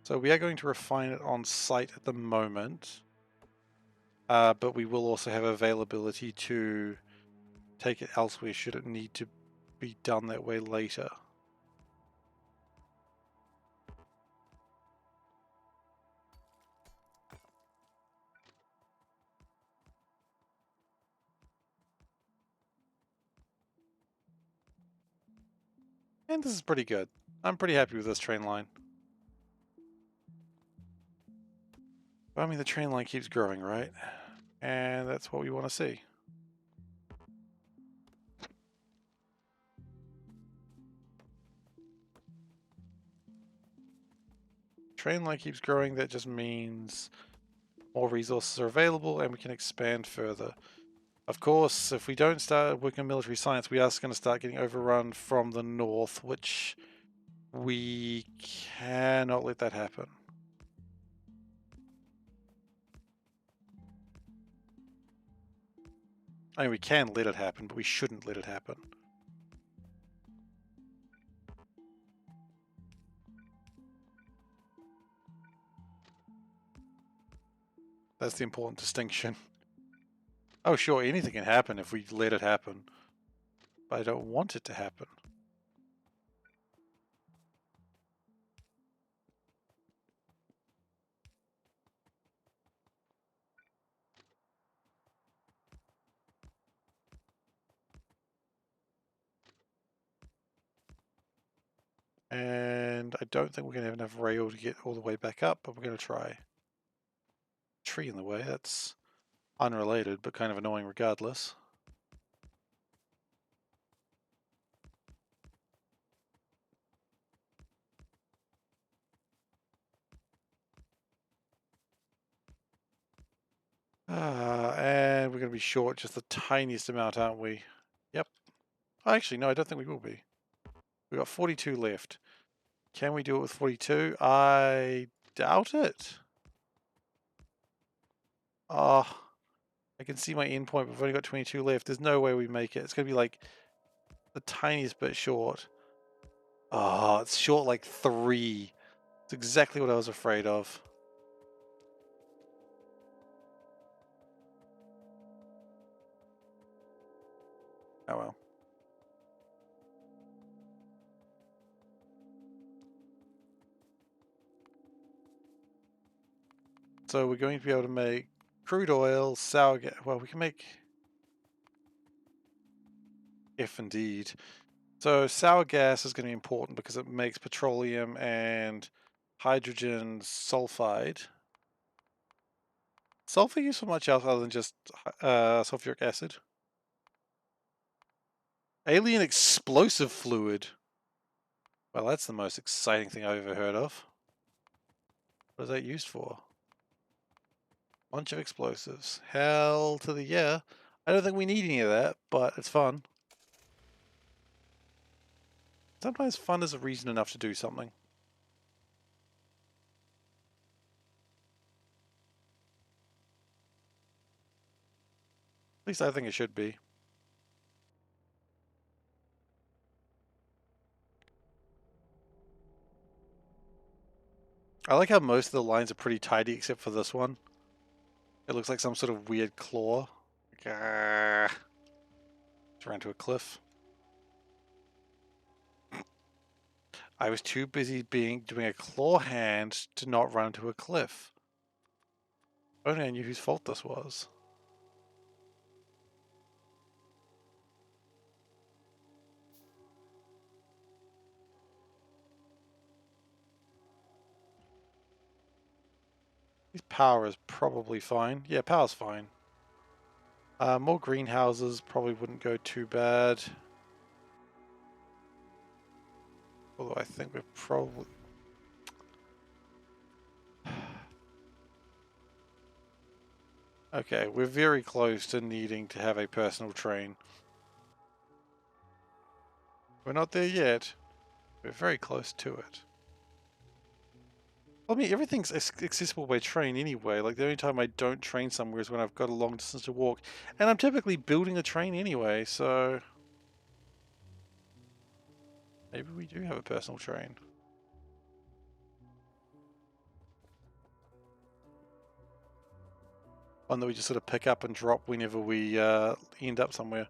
So we are going to refine it on site at the moment, but we will also have availability to take it elsewhere should it need to be done that way later. And this is pretty good. I'm pretty happy with this train line. But I mean, the train line keeps growing, right? And that's what we want to see. Train line keeps growing, that just means more resources are available and we can expand further. Of course, if we don't start working on military science, we are going to start getting overrun from the north, which we cannot let that happen. I mean, we can let it happen, but we shouldn't let it happen. That's the important distinction. Oh, sure, anything can happen if we let it happen, but I don't want it to happen. And I don't think we're going to have enough rail to get all the way back up, but we're going to try. Tree in the way, that's unrelated, but kind of annoying regardless. And we're going to be short just the tiniest amount, aren't we? Yep. Actually, no, I don't think we will be. We've got 42 left. Can we do it with 42? I doubt it. Oh, I can see my endpoint, but we've only got 22 left. There's no way we make it. It's going to be like the tiniest bit short. Oh, it's short like 3. It's exactly what I was afraid of. Oh well. So we're going to be able to make crude oil, sour gas. Well, we can make... If indeed. So sour gas is going to be important because it makes petroleum and hydrogen sulfide. Sulfur used for much else other than just sulfuric acid. Alien explosive fluid. Well, that's the most exciting thing I've ever heard of. What is that used for? Bunch of explosives. Hell to the yeah. I don't think we need any of that, but it's fun. Sometimes fun is a reason enough to do something. At least I think it should be. I like how most of the lines are pretty tidy except for this one. It looks like some sort of weird claw. Just ran to a cliff. I was too busy doing a claw hand to not run into a cliff. Only I knew whose fault this was. His power is probably fine. Yeah, power's fine. More greenhouses probably wouldn't go too bad. Although I think we're probably... Okay, we're very close to needing to have a personal train. We're not there yet. We're very close to it. I mean, everything's accessible by train anyway. Like, the only time I don't train somewhere is when I've got a long distance to walk. And I'm typically building a train anyway, so... Maybe we do have a personal train. One that we just sort of pick up and drop whenever we end up somewhere.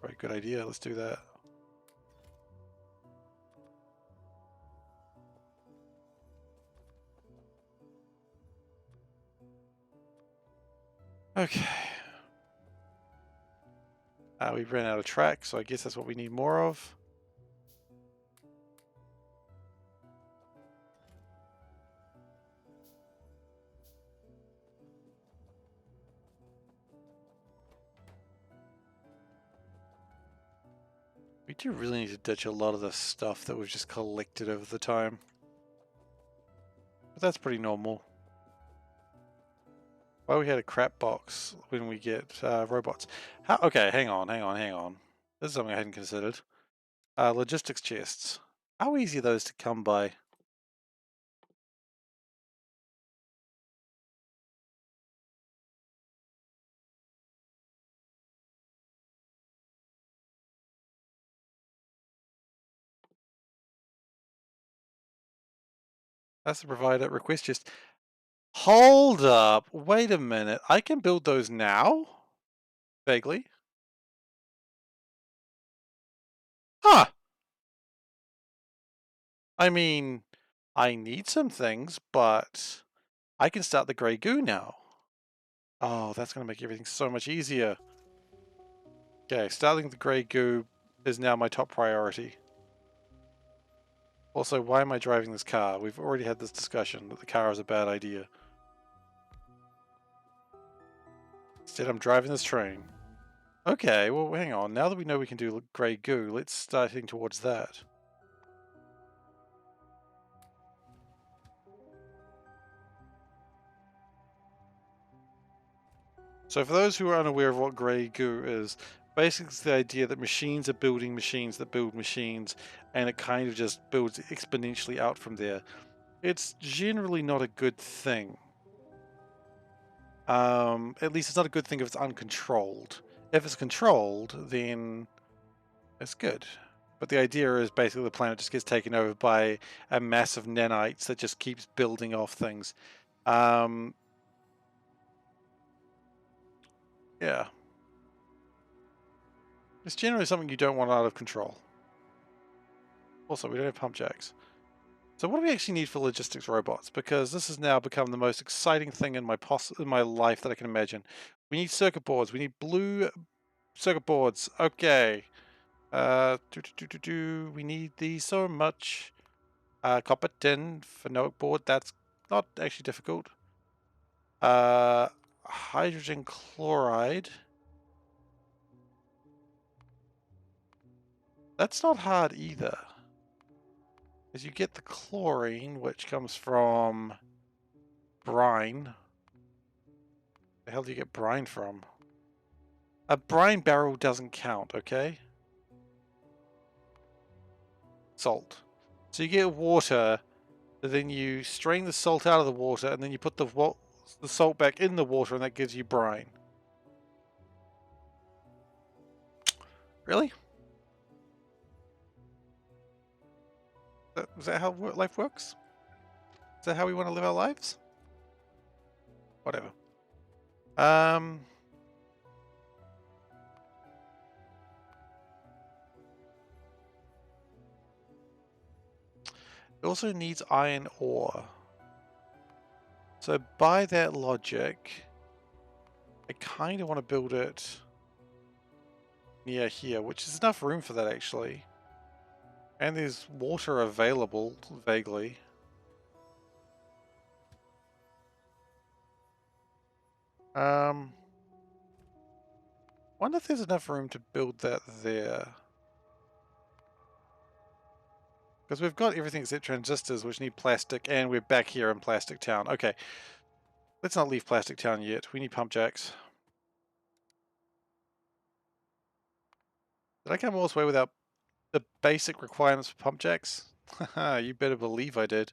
Very good idea, let's do that. Okay. We ran out of track, so I guess that's what we need more of. We do really need to ditch a lot of the stuff that we've just collected over the time. But that's pretty normal. Why we had a crap box when we get robots. Okay, hang on. This is something I hadn't considered. Logistics chests. How easy are those to come by? That's the provider request chest. Hold up. Wait a minute. I can build those now? Vaguely. Huh. I mean, I need some things, but I can start the grey goo now. Oh, that's going to make everything so much easier. Okay, starting the grey goo is now my top priority. Also, why am I driving this car? We've already had this discussion that the car is a bad idea. Instead, I'm driving this train. Okay, well, hang on. Now that we know we can do grey goo, let's start heading towards that. So for those who are unaware of what grey goo is, basically it's the idea that machines are building machines that build machines, and it kind of just builds exponentially out from there. It's generally not a good thing. At least it's not a good thing if it's uncontrolled. If it's controlled, then it's good. But the idea is basically the planet just gets taken over by a mass of nanites that just keeps building off things. Yeah. It's generally something you don't want out of control. Also, we don't have pump jacks. So what do we actually need for logistics robots? Because this has now become the most exciting thing in my life that I can imagine. We need circuit boards. We need blue circuit boards. Okay. We need these so much. Copper tin for notebook board. That's not actually difficult. Hydrogen chloride. That's not hard either. Because you get the chlorine, which comes from brine. The hell do you get brine from? A brine barrel doesn't count, okay? Salt. So you get water, then you strain the salt out of the water, and then you put the salt back in the water, and that gives you brine. Really? Is that how life works? Is that how we want to live our lives? Whatever. It also needs iron ore. So by that logic, I kind of want to build it near here, which is enough room for that actually. And there's water available, vaguely. Wonder if there's enough room to build that there. Because we've got everything except transistors, which need plastic, and we're back here in Plastic Town. Okay, let's not leave Plastic Town yet. We need pump jacks. Did I come all this way without the basic requirements for pump jacks? Haha, you better believe I did.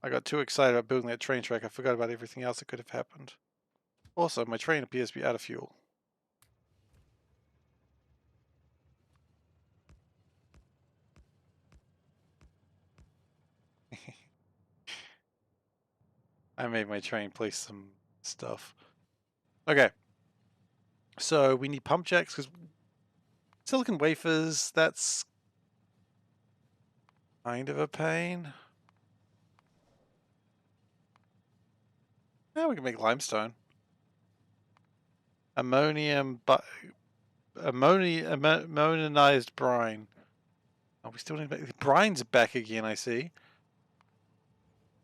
I got too excited about building that train track, I forgot about everything else that could have happened. Also, my train appears to be out of fuel. I made my train place some stuff. Okay. So we need pump jacks because silicon wafers, that's kind of a pain. Yeah, we can make limestone. Ammonionized brine. Oh, we still need to make brine's back again, I see.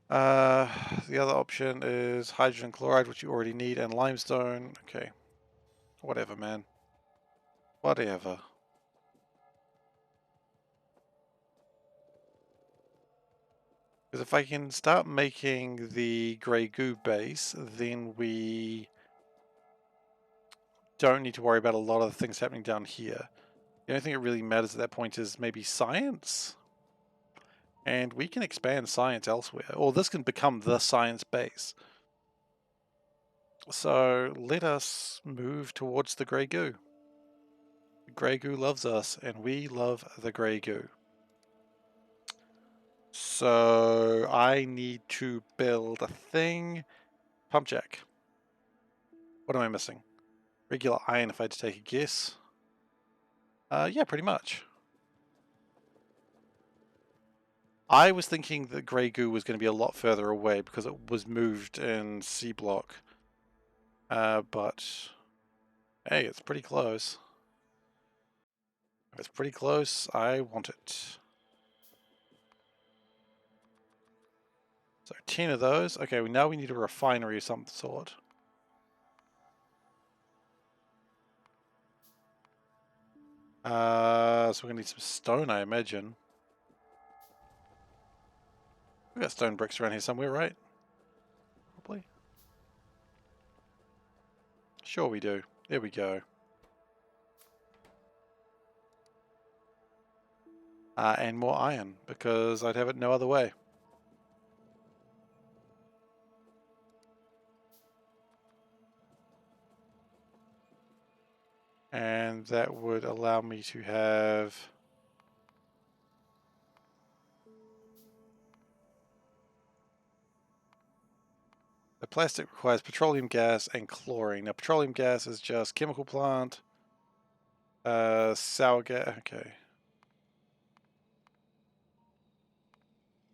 The other option is hydrogen chloride, which you already need, and limestone. Okay. Whatever, man. Whatever. Because if I can start making the grey goo base, then we don't need to worry about a lot of the things happening down here. The only thing that really matters at that point is maybe science. And we can expand science elsewhere. Or this can become the science base. So let us move towards the grey goo. The grey goo loves us, and we love the grey goo. So I need to build a thing. Pump jack. What am I missing? Regular iron, if I had to take a guess. Yeah, pretty much. I was thinking that grey goo was going to be a lot further away because it was moved in C block. But hey, it's pretty close. If it's pretty close, I want it. So 10 of those. Okay, now we need a refinery of some sort. So we're gonna need some stone, I imagine. We got stone bricks around here somewhere, right? Probably. Sure we do. There we go. And more iron, because I'd have it no other way. And that would allow me to have The plastic requires petroleum gas and chlorine. Now, petroleum gas is just chemical plant. Sour gas. Okay.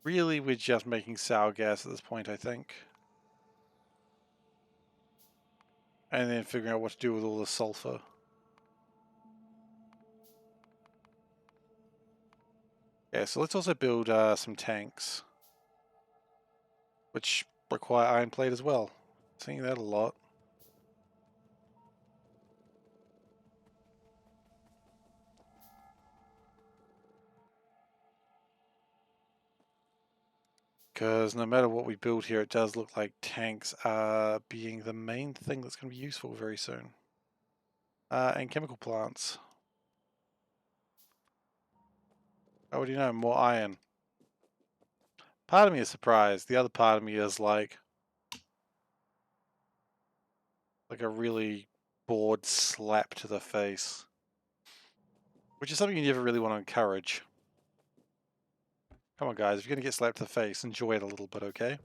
Really, we're just making sour gas at this point, I think. And then figuring out what to do with all the sulfur. Yeah, so let's also build some tanks, which require iron plate as well. Seeing that a lot. Because no matter what we build here, it does look like tanks are being the main thing that's going to be useful very soon. And chemical plants. Oh, what do you know? More iron. Part of me is surprised. The other part of me is like a really bored slap to the face. Which is something you never really want to encourage. Come on, guys. If you're going to get slapped to the face, enjoy it a little bit, okay?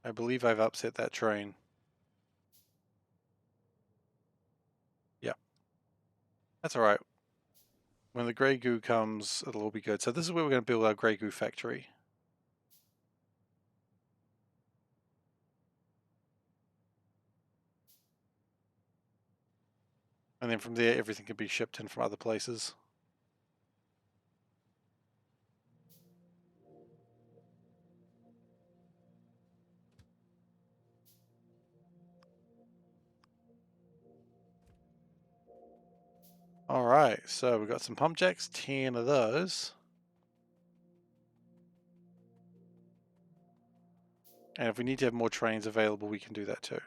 I believe I've upset that train. Yeah. That's alright. When the grey goo comes, it'll all be good. So this is where we're going to build our grey goo factory. And then from there, everything can be shipped in from other places. Alright, so we've got some pump jacks, 10 of those. And if we need to have more trains available, we can do that too.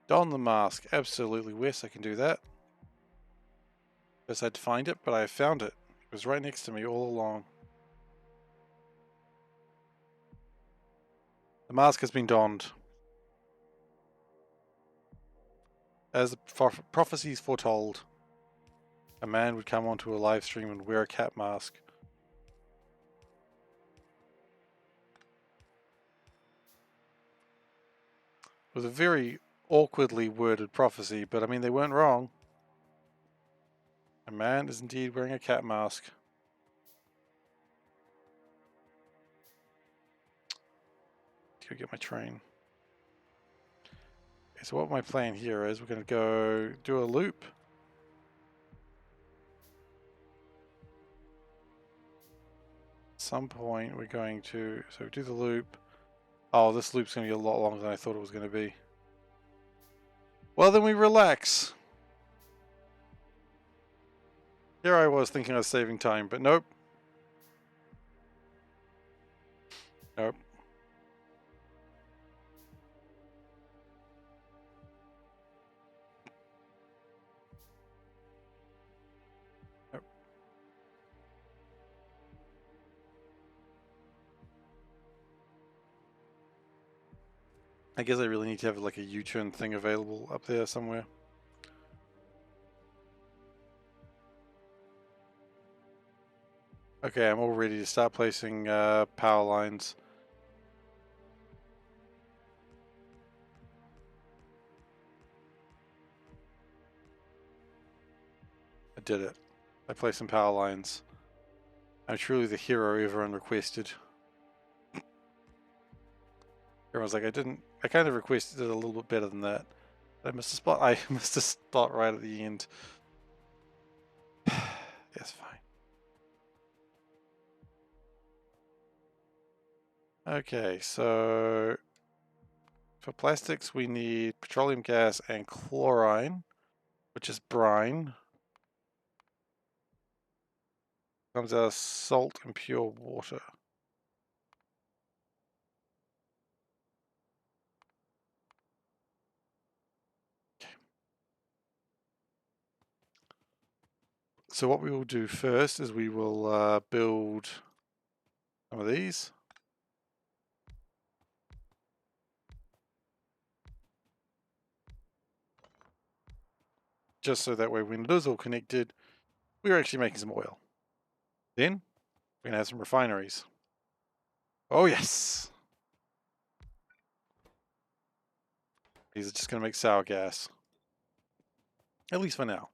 Don the mask, absolutely. Yes, I can do that. Just had to find it, but I found it. It was right next to me all along. The mask has been donned. As the prophecies foretold, a man would come onto a live stream and wear a cat mask. It was a very awkwardly worded prophecy, but I mean, they weren't wrong. A man is indeed wearing a cat mask. To go get my train. Okay, so what my plan here is, we're going to go do a loop. At some point we're going to, so do the loop. Oh, this loop's going to be a lot longer than I thought it was going to be. Well, then we relax. Here I was thinking I was saving time, but nope. Nope. Nope. I guess I really need to have like a U-turn thing available up there somewhere. Okay, I'm all ready to start placing power lines. I did it. I placed some power lines. I'm truly the hero everyone requested. Everyone's like, I kind of requested it a little bit better than that. I missed a spot. I missed a spot right at the end. That's fine. Okay, so for plastics we need petroleum gas and chlorine, which is brine. Comes out of salt and pure water. So what we will do first is we will build some of these. Just so that way when it is all connected, we're actually making some oil. Then we're going to have some refineries. Oh yes! These are just going to make sour gas. At least for now.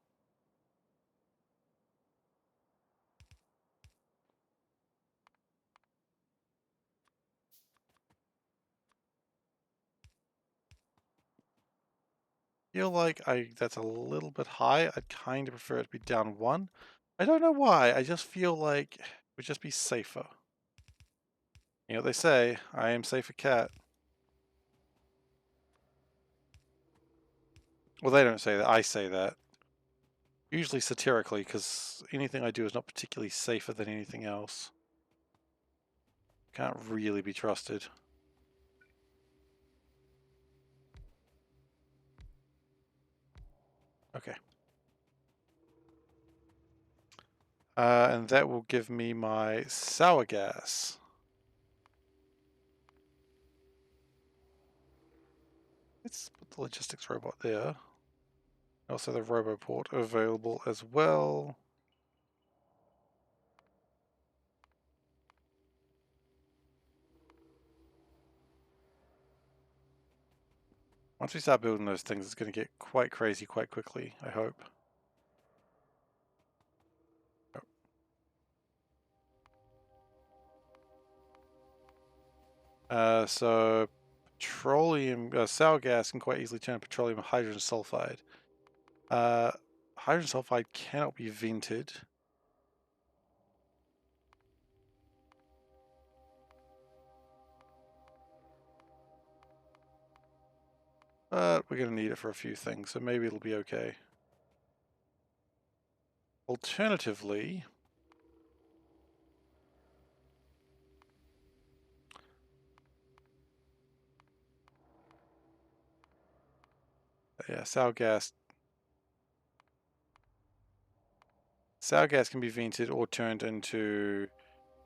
Feel like that's a little bit high. I'd kind of prefer it to be down 1. I don't know why. I just feel like it would just be safer. You know what they say, I am SeiferKatt. Well, they don't say that. I say that. Usually satirically, because anything I do is not particularly safer than anything else. Can't really be trusted. Okay. And that will give me my sour gas. Let's put the logistics robot there. Also the roboport available as well. Once we start building those things, it's going to get quite crazy quite quickly, I hope. So petroleum, sour gas can quite easily turn petroleum hydrogen sulfide. Hydrogen sulfide cannot be vented. But we're going to need it for a few things, so maybe it'll be okay. Alternatively, yeah, sour gas. Sour gas can be vented or turned into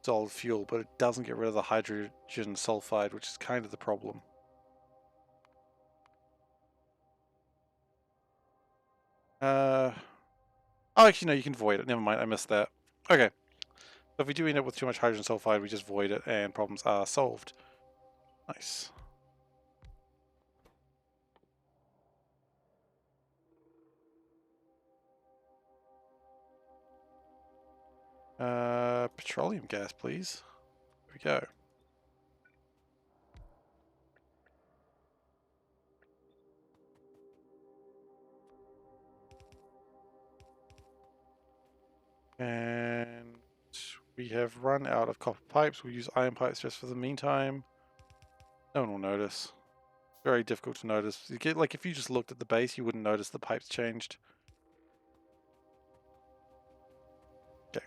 solid fuel, but it doesn't get rid of the hydrogen sulfide, which is kind of the problem. Oh, actually, no, you can void it. Never mind, I missed that. Okay. So if we do end up with too much hydrogen sulfide, we just void it and problems are solved. Nice. Petroleum gas, please. There we go. And we have run out of copper pipes. We'll use iron pipes just for the meantime. No one will notice. Very difficult to notice. You get, like, if you just looked at the base, you wouldn't notice the pipes changed. Okay.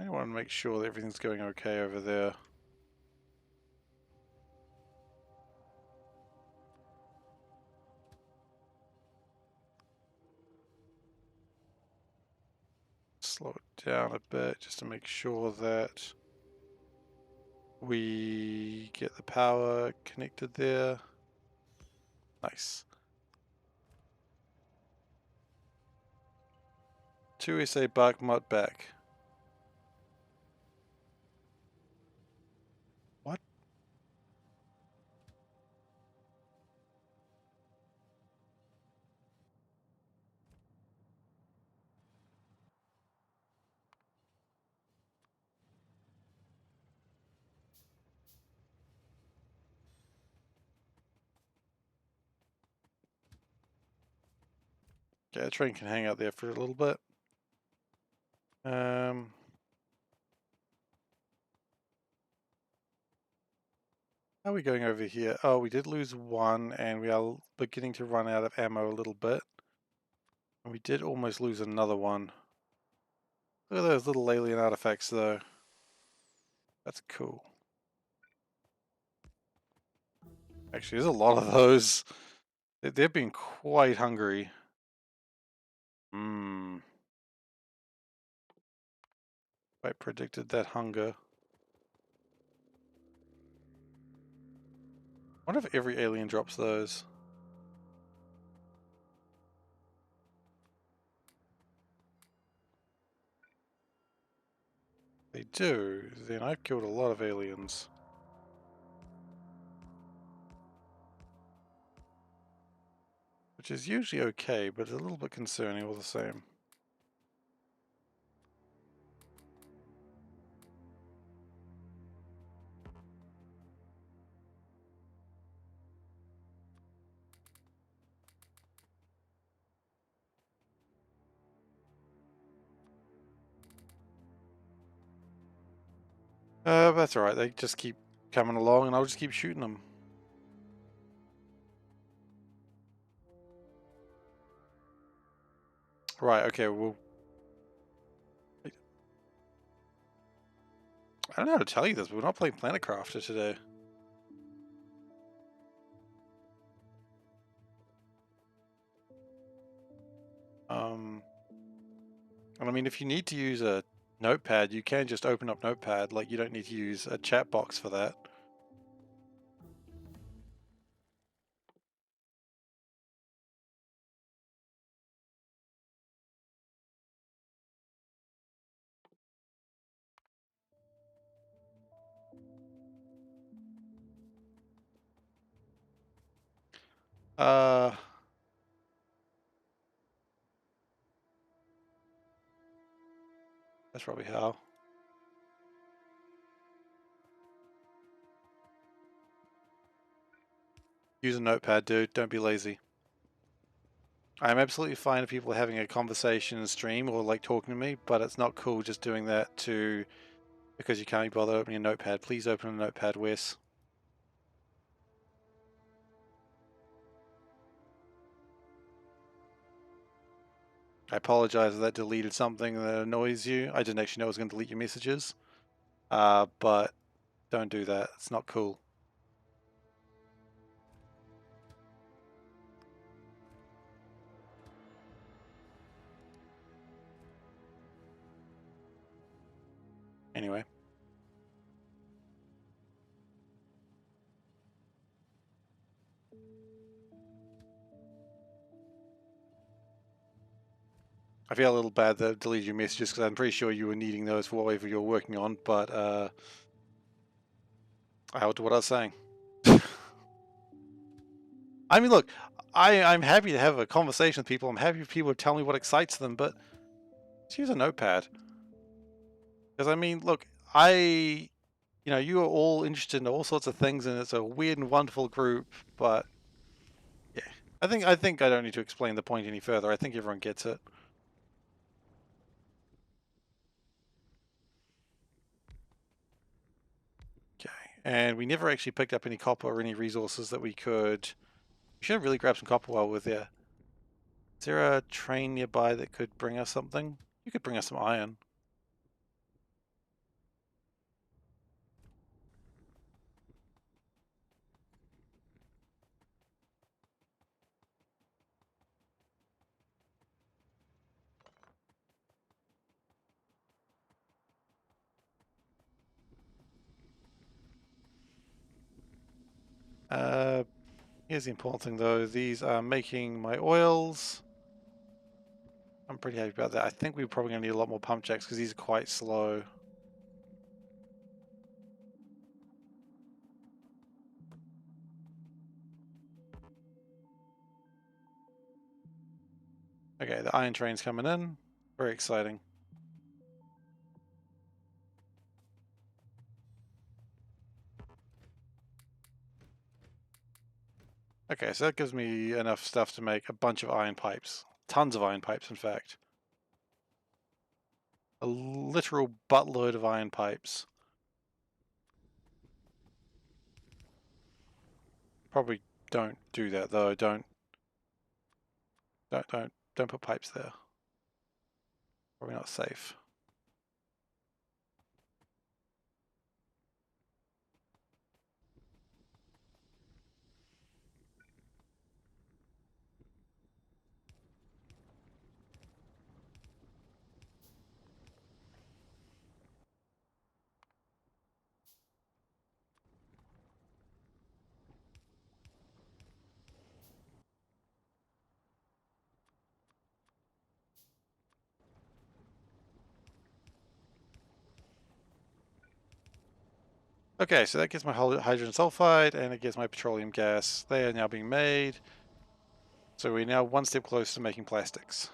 I want to make sure that everything's going okay over there. Slow it down a bit just to make sure that we get the power connected there. Nice. 2 SA bark mud back. What? Okay, the train can hang out there for a little bit. How are we going over here? Oh, we did lose 1 and we are beginning to run out of ammo a little bit. And we did almost lose another one. Look at those little alien artifacts though. That's cool. Actually, there's a lot of those. They've been quite hungry. Hmm. I predicted that hunger. I wonder if every alien drops those. They do, then I've killed a lot of aliens. Which is usually okay, but a little bit concerning all the same. That's alright, they just keep coming along and I'll just keep shooting them. Right, okay, well... I don't know how to tell you this, but we're not playing Planet Crafter today. And I mean, if you need to use a notepad, you can just open up Notepad, like you don't need to use a chat box for that. Uh... That's probably how. Use a notepad, dude. Don't be lazy. I'm absolutely fine if people are having a conversation in stream or like talking to me, but it's not cool just doing that because you can't be bothered opening a notepad. Please open a notepad, Wes. I apologize if that deleted something that annoys you. I didn't actually know I was going to delete your messages. But don't do that. It's not cool. Anyway. I feel a little bad that I deleted your messages because I'm pretty sure you were needing those for whatever you're working on, but I will do what I was saying. I mean, look, I'm happy to have a conversation with people. I'm happy if people tell me what excites them, but just use a notepad. Because I mean, look, you are all interested in all sorts of things, and it's a weird and wonderful group. But yeah, I think I don't need to explain the point any further. I think everyone gets it. Okay, and we never actually picked up any copper or any resources that we could. We should have really grabbed some copper while we're there. Is there a train nearby that could bring us something? You could bring us some iron. Uh, Here's the important thing though. These are making my oils. I'm pretty happy about that. I think we're probably going to need a lot more pump jacks because these are quite slow. Okay, the iron train's coming in. Very exciting. Okay, so that gives me enough stuff to make a bunch of iron pipes. Tons of iron pipes, in fact. A literal buttload of iron pipes. Probably don't do that though. Don't put pipes there. Probably not safe. Okay, so that gets my hydrogen sulfide and it gets my petroleum gas. They are now being made. So we're now one step closer to making plastics.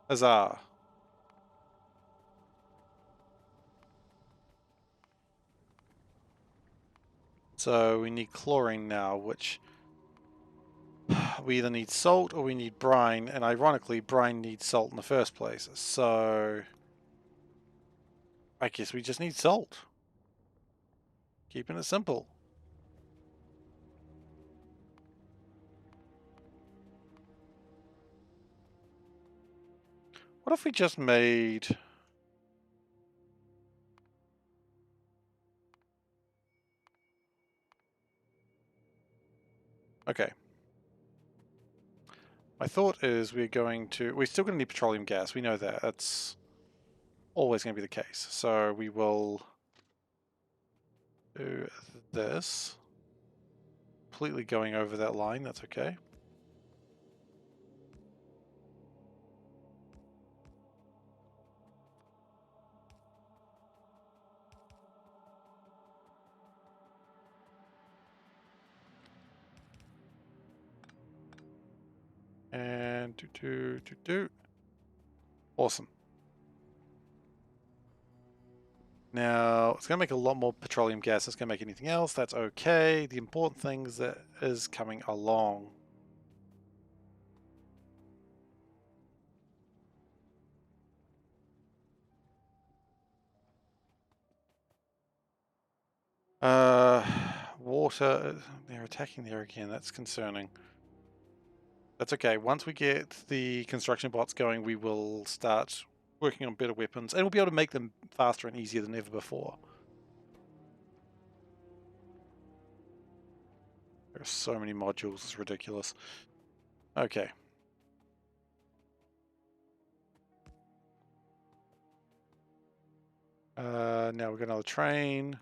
Huzzah! So we need chlorine now, which we either need salt or we need brine, and ironically, brine needs salt in the first place. So I guess we just need salt. Keeping it simple. What if we just made... Okay. My thought is we're still going to need petroleum gas. We know that. That's always going to be the case. So we will do this. Completely going over that line. That's okay. And do. Awesome. Now, it's going to make a lot more petroleum gas. It's going to make anything else. That's okay. The important thing is that is coming along. Uh, water. They're attacking there again. That's concerning. That's okay. Once we get the construction bots going, we will start working on better weapons, and we'll be able to make them faster and easier than ever before. There are so many modules, it's ridiculous. Okay. Now we've got another train.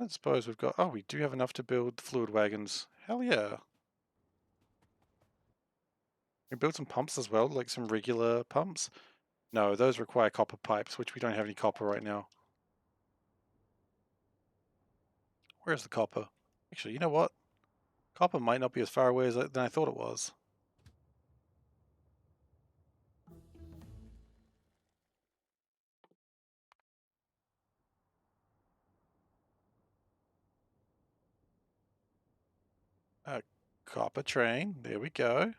I suppose we've got... Oh, we do have enough to build fluid wagons. Hell yeah. We build some pumps as well, like some regular pumps. No, those require copper pipes, which we don't have any copper right now. Where's the copper? Actually, you know what? Copper might not be as far away than I thought it was. A copper train. There we go.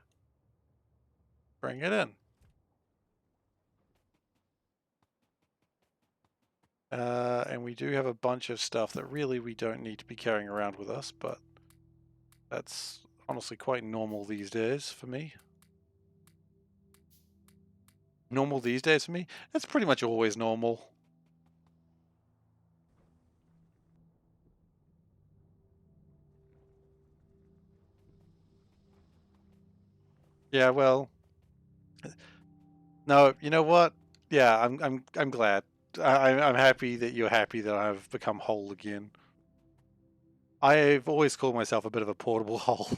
Bring it in. And we do have a bunch of stuff that really we don't need to be carrying around with us, but that's honestly quite normal these days for me. Normal these days for me? It's pretty much always normal. Yeah, well, no, you know what? Yeah, I'm glad. I'm happy that you're happy that I've become whole again. I've always called myself a bit of a portable whole.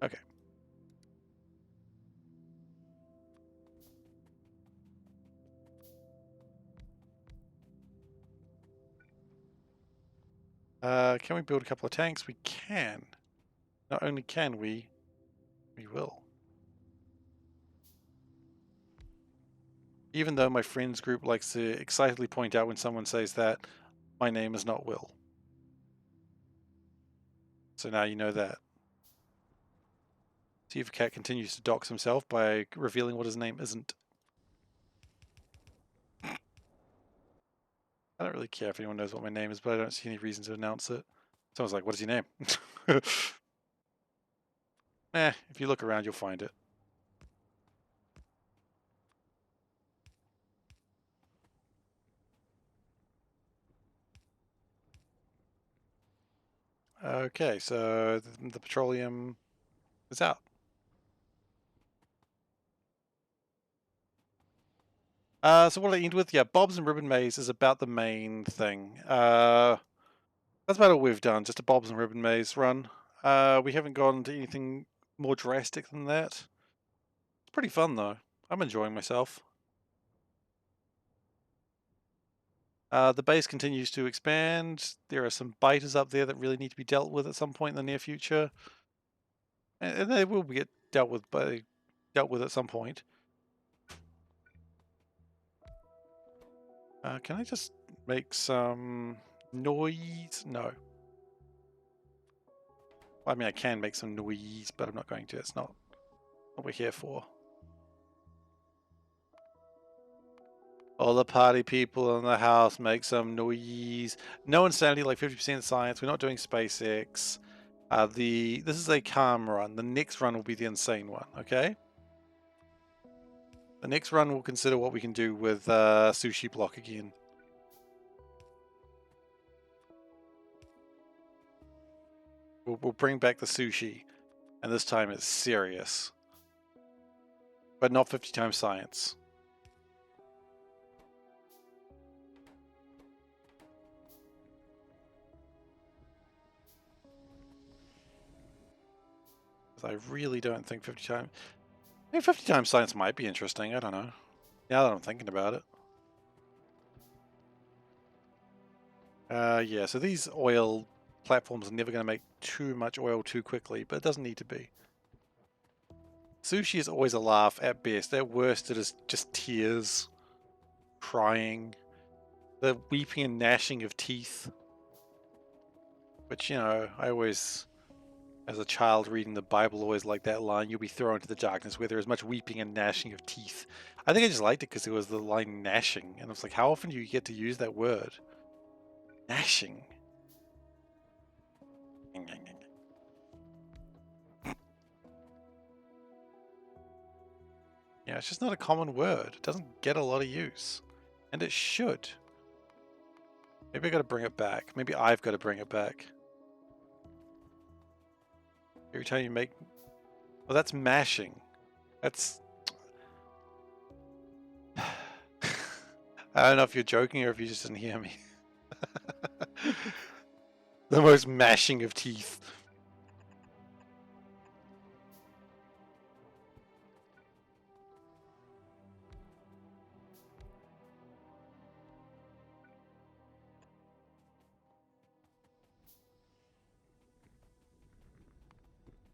Okay. Can we build a couple of tanks? We can. Not only can we will. Even though my friends group likes to excitedly point out when someone says that, my name is not Will. So now you know that. SeiferKatt continues to dox himself by revealing what his name isn't. I don't really care if anyone knows what my name is, but I don't see any reason to announce it. Someone's like, what is your name? If you look around, you'll find it. Okay, so the petroleum is out. So what did I end with? Yeah, Bob's and Ribbon Maze is about the main thing. That's about all we've done, just a Bob's and Ribbon Maze run. We haven't gone into anything more drastic than that. It's pretty fun though. I'm enjoying myself. The base continues to expand. There are some biters up there that really need to be dealt with at some point in the near future, and they will get dealt with at some point. Can I just make some noise? No. I mean, I can make some noise, but I'm not going to. It's not what we're here for. All the party people in the house make some noise. No insanity, like 50% science. We're not doing SpaceX. This is a calm run. The next run will be the insane one, okay? The next run we'll consider what we can do with Sushi Block again. We'll bring back the sushi, and this time it's serious. But not 50 times science. I really don't think 50 times... I mean, 50 times science might be interesting, I don't know. Now that I'm thinking about it. Yeah, so these oil platforms are never going to make too much oil too quickly, but it doesn't need to be. Sushi is always a laugh at best. At worst, it is just tears, crying, the weeping and gnashing of teeth. Which, you know, I always, as a child reading the Bible, always liked that line, you'll be thrown into the darkness where there is much weeping and gnashing of teeth. I think I just liked it because it was the line gnashing. And I was like, how often do you get to use that word? Gnashing. Yeah, it's just not a common word. It doesn't get a lot of use. And it should. Maybe I gotta bring it back. Maybe I've got to bring it back. Every time you make... Well, that's mashing. That's... I don't know if you're joking or if you just didn't hear me. The most mashing of teeth.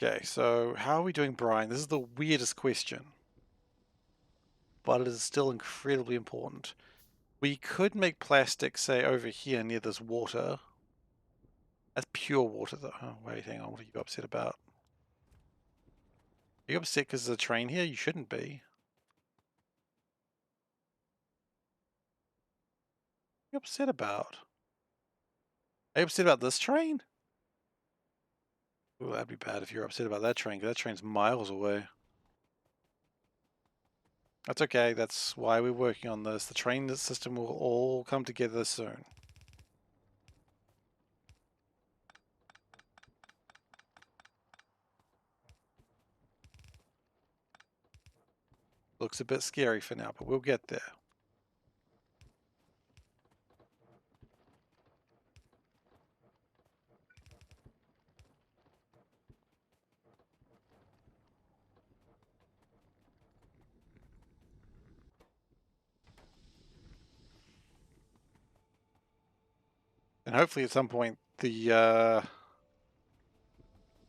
Okay, so how are we doing brine? This is the weirdest question. But it is still incredibly important. We could make plastic, say, over here near this water. That's pure water, though. Oh, wait, hang on. What are you upset about? Are you upset because there's a train here? You shouldn't be. What are you upset about? Are you upset about this train? Ooh, that'd be bad if you're upset about that train, because that train's miles away. That's okay. That's why we're working on this. The train system will all come together soon. Looks a bit scary for now, but we'll get there. And hopefully at some point the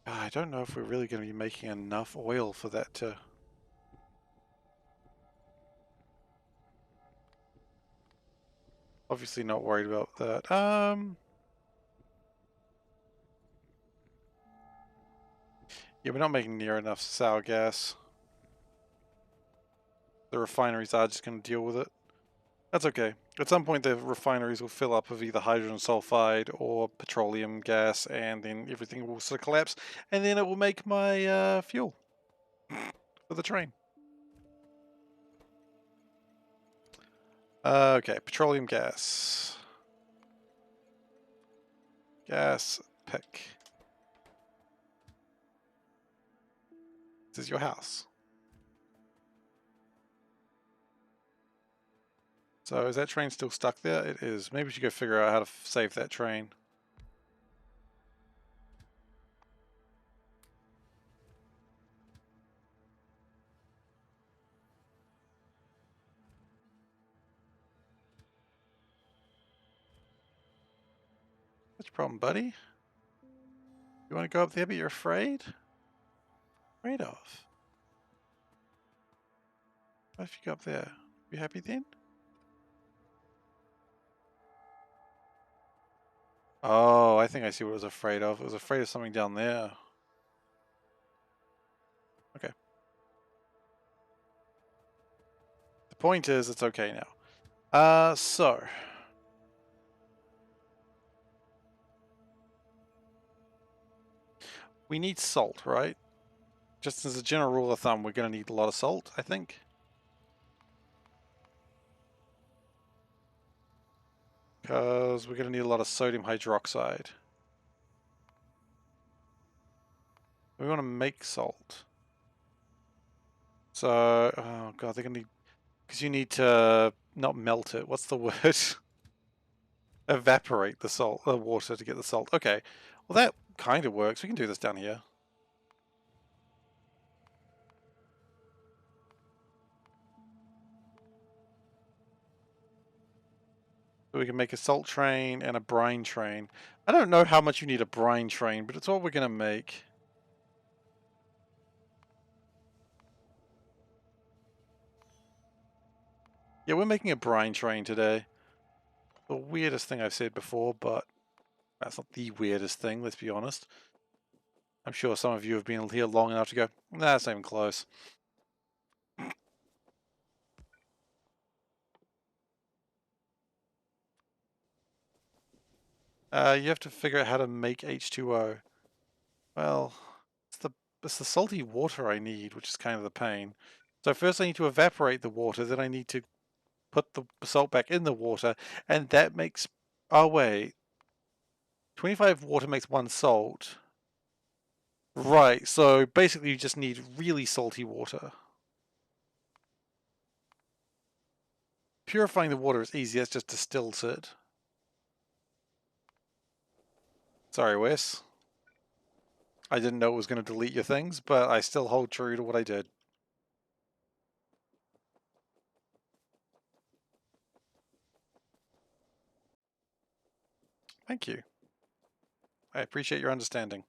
I don't know if we're really going to be making enough oil for that to... Obviously not worried about that. Yeah, we're not making near enough sour gas. The refineries are just going to deal with it. That's okay. At some point the refineries will fill up with either hydrogen sulfide or petroleum gas, and then everything will sort of collapse, and then it will make my fuel for the train. Okay, petroleum gas. Gas pick. This is your house. So is that train still stuck there? It is. Maybe we should go figure out how to save that train. What's your problem, buddy? You want to go up there, but you're afraid? Afraid of? What if you go up there? You happy then? Oh, I think I see what it was afraid of. It was afraid of something down there. Okay. The point is, it's okay now. So. We need salt, right? Just as a general rule of thumb, we're going to need a lot of salt, I think. Because we're going to need a lot of sodium hydroxide. We want to make salt. So, oh god, they're going to need... Because you need to not melt it. What's the word? Evaporate the salt, the water to get the salt. Okay, well that kind of works. We can do this down here. So we can make a salt train and a brine train. I don't know how much you need a brine train, but it's what we're going to make. Yeah, we're making a brine train today. The weirdest thing I've said before, but that's not the weirdest thing, let's be honest. I'm sure some of you have been here long enough to go, nah, that's not even close. You have to figure out how to make H2O. Well, it's the salty water I need, which is kind of the pain. So first I need to evaporate the water, then I need to put the salt back in the water, and that makes... Oh wait, 25 water makes 1 salt. Right, so basically you just need really salty water. Purifying the water is easy, that's just distills it. Sorry, Wes. I didn't know it was going to delete your things, but I still hold true to what I did. Thank you. I appreciate your understanding.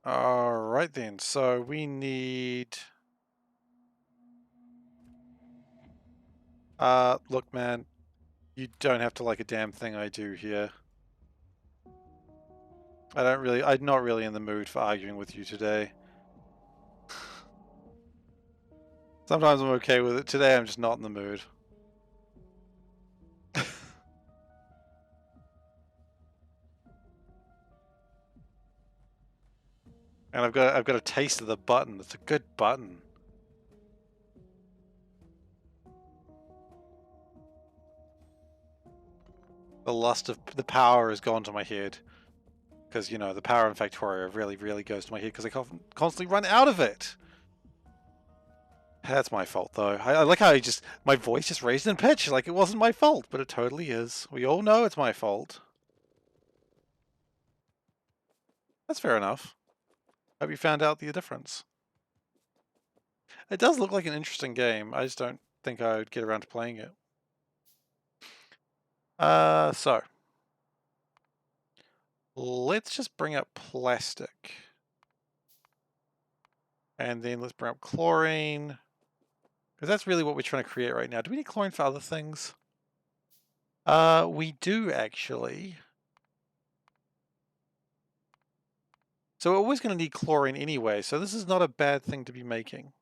Alright then, so we need... look man, you don't have to like a damn thing I do here. I'm not really in the mood for arguing with you today. Sometimes I'm okay with it, today I'm just not in the mood. And I've got a taste of the button, it's a good button. The lust of the power has gone to my head. Because, you know, the power in Factorio really, really goes to my head because I constantly run out of it. That's my fault, though. I like how my voice just raised in pitch, like it wasn't my fault, but it totally is. We all know it's my fault. That's fair enough. Hope you found out the difference. It does look like an interesting game. I just don't think I would get around to playing it. So let's just bring up plastic. And then let's bring up chlorine. Because that's really what we're trying to create right now. Do we need chlorine for other things? We do actually. So we're always going to need chlorine anyway, so this is not a bad thing to be making.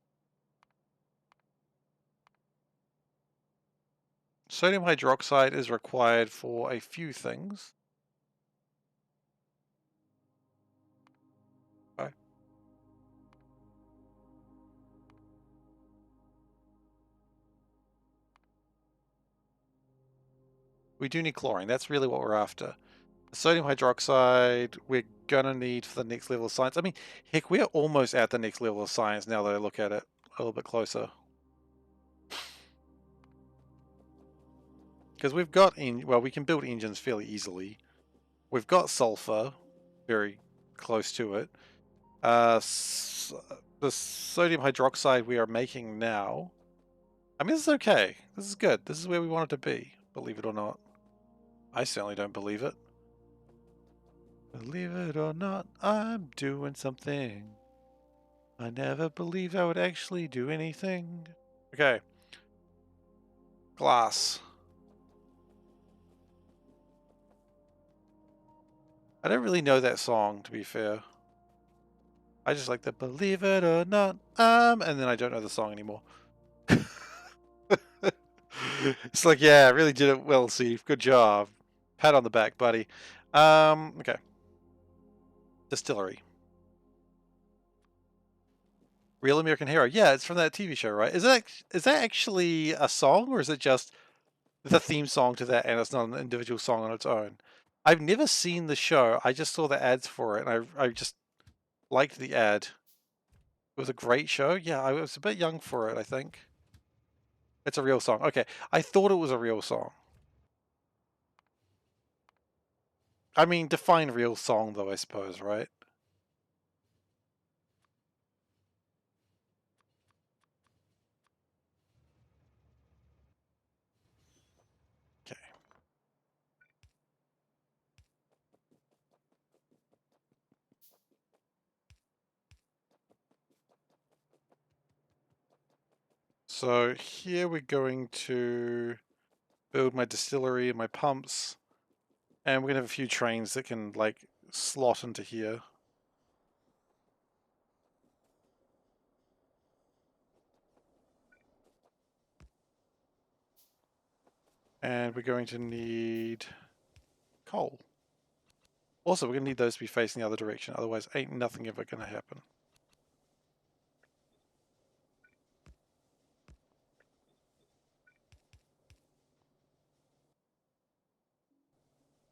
Sodium hydroxide is required for a few things. Okay. We do need chlorine, that's really what we're after. Sodium hydroxide, we're gonna need for the next level of science. I mean, heck, we're almost at the next level of science now that I look at it a little bit closer. Because we've got, well, we can build engines fairly easily. We've got sulfur, very close to it. The sodium hydroxide we are making now. I mean, this is okay. This is good. This is where we want it to be, believe it or not. I certainly don't believe it. Believe it or not, I'm doing something. I never believed I would actually do anything. Okay. Glass. I don't really know that song, to be fair. I just like the believe it or not, and then I don't know the song anymore. It's like, yeah, really did it well, Steve. Good job. Pat on the back, buddy. Okay. Distillery. Real American Hero. Yeah, it's from that TV show, right? Is that actually a song, or is it just the theme song to that, and it's not an individual song on its own? I've never seen the show. I just saw the ads for it, and I just liked the ad. It was a great show. Yeah, I was a bit young for it, I think. It's a real song. Okay, I thought it was a real song. I mean, define real song, though, I suppose, right? Okay. So here we're going to build my distillery and my pumps. And we're going to have a few trains that can, like, slot into here. And we're going to need coal. Also, we're going to need those to be facing the other direction. Otherwise, ain't nothing ever going to happen.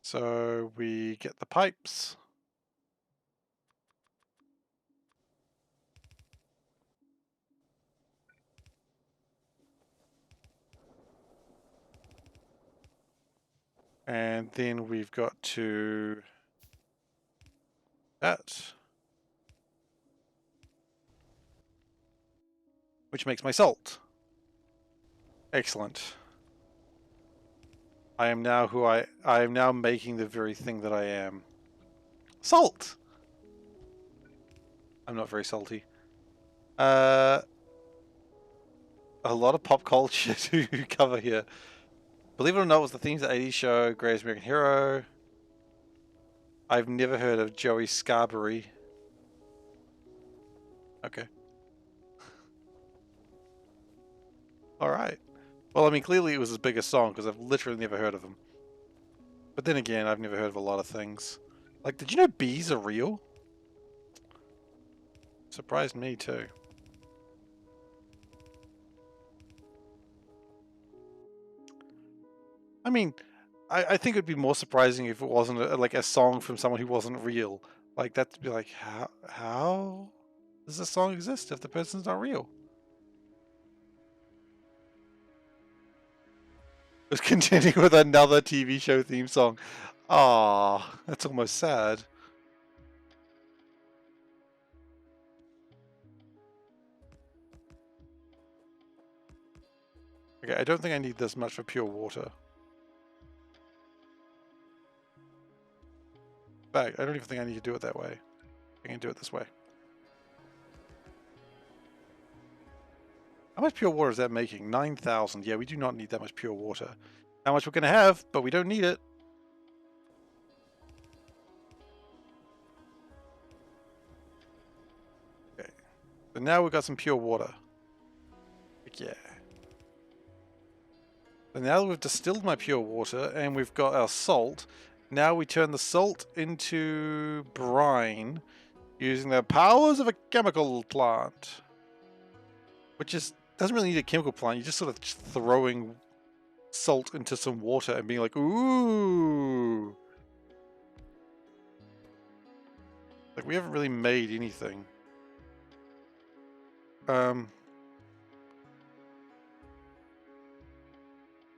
So we get the pipes. And then we've got to that, which makes my salt. Excellent. I am now I am now making the very thing that I am. Salt! I'm not very salty. A lot of pop culture to cover here. Believe it or not, it was the themes of the 80s show, Greatest American Hero. I've never heard of Joey Scarberry. Okay. Alright. Well, I mean, clearly it was his biggest song, because I've literally never heard of him. But then again, I've never heard of a lot of things. Like, did you know bees are real? Surprised me, too. I mean, I think it would be more surprising if it wasn't like a song from someone who wasn't real. Like, that'd be like, how does this song exist if the person's not real? Just continuing with another TV show theme song. Ah, that's almost sad. Okay, I don't think I need this much for pure water. But I don't even think I need to do it that way. I can do it this way. How much pure water is that making? 9,000. Yeah, we do not need that much pure water. How much we're going to have, but we don't need it. Okay. So now we've got some pure water. Heck yeah. So now that we've distilled my pure water and we've got our salt, now we turn the salt into brine using the powers of a chemical plant. Which is doesn't really need a chemical plant, you're just sort of just throwing salt into some water and being like, ooh. Like, we haven't really made anything.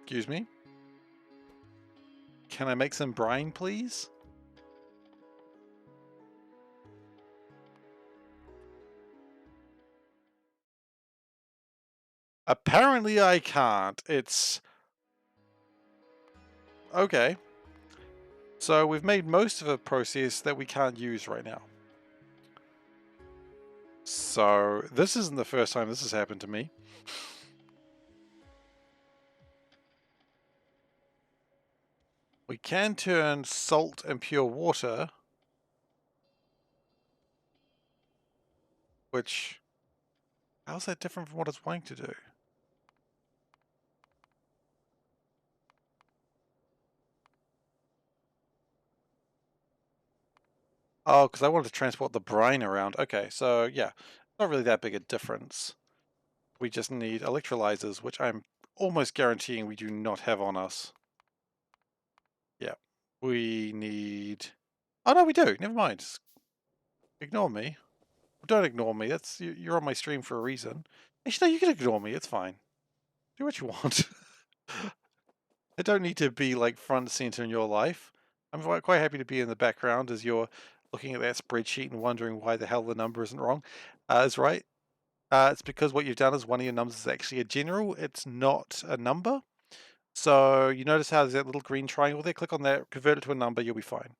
Excuse me? Can I make some brine, please? Apparently I can't. It's... Okay. So we've made most of a process that we can't use right now. So this isn't the first time this has happened to me. We can turn salt and pure water, which... How's that different from what it's wanting to do? Oh, because I wanted to transport the brine around. Okay, so yeah, not really that big a difference. We just need electrolyzers, which I'm almost guaranteeing we do not have on us. Yeah, we need... Oh no, we do. Never mind. Just ignore me. Don't ignore me. That's you're on my stream for a reason. Actually, no, you can ignore me. It's fine. Do what you want. I don't need to be like front and center in your life. I'm quite happy to be in the background as you're looking at that spreadsheet and wondering why the hell the number isn't wrong. Is right. It's because what you've done is one of your numbers is actually a general. It's not a number. So you notice how there's that little green triangle there? Click on that, convert it to a number, you'll be fine.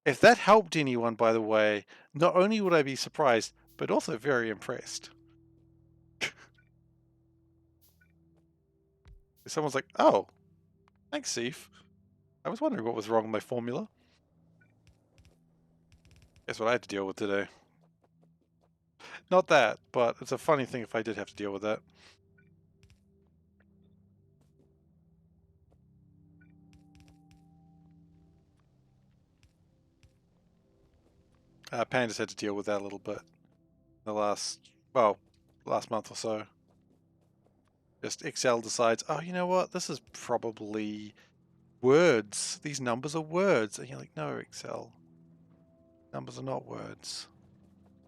If that helped anyone, by the way, not only would I be surprised, but also very impressed. Someone's like, oh, thanks, Seif. I was wondering what was wrong with my formula. Guess what I had to deal with today. Not that, but it's a funny thing if I did have to deal with that. Panda's had to deal with that a little bit in the last month or so. Just Excel decides, oh, you know what? This is probably words. These numbers are words. And you're like, no, Excel. Numbers are not words.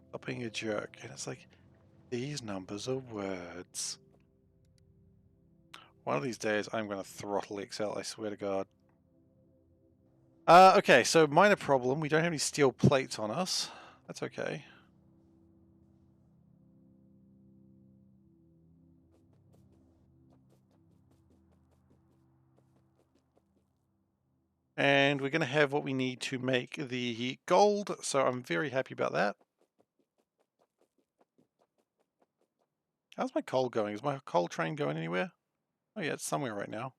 Stop being a jerk. And it's like, these numbers are words. One of these days, I'm going to throttle Excel, I swear to God. Okay, so minor problem. We don't have any steel plates on us. That's okay. And we're going to have what we need to make the gold, so I'm very happy about that. How's my coal going? Is my coal train going anywhere? Oh yeah, it's somewhere right now.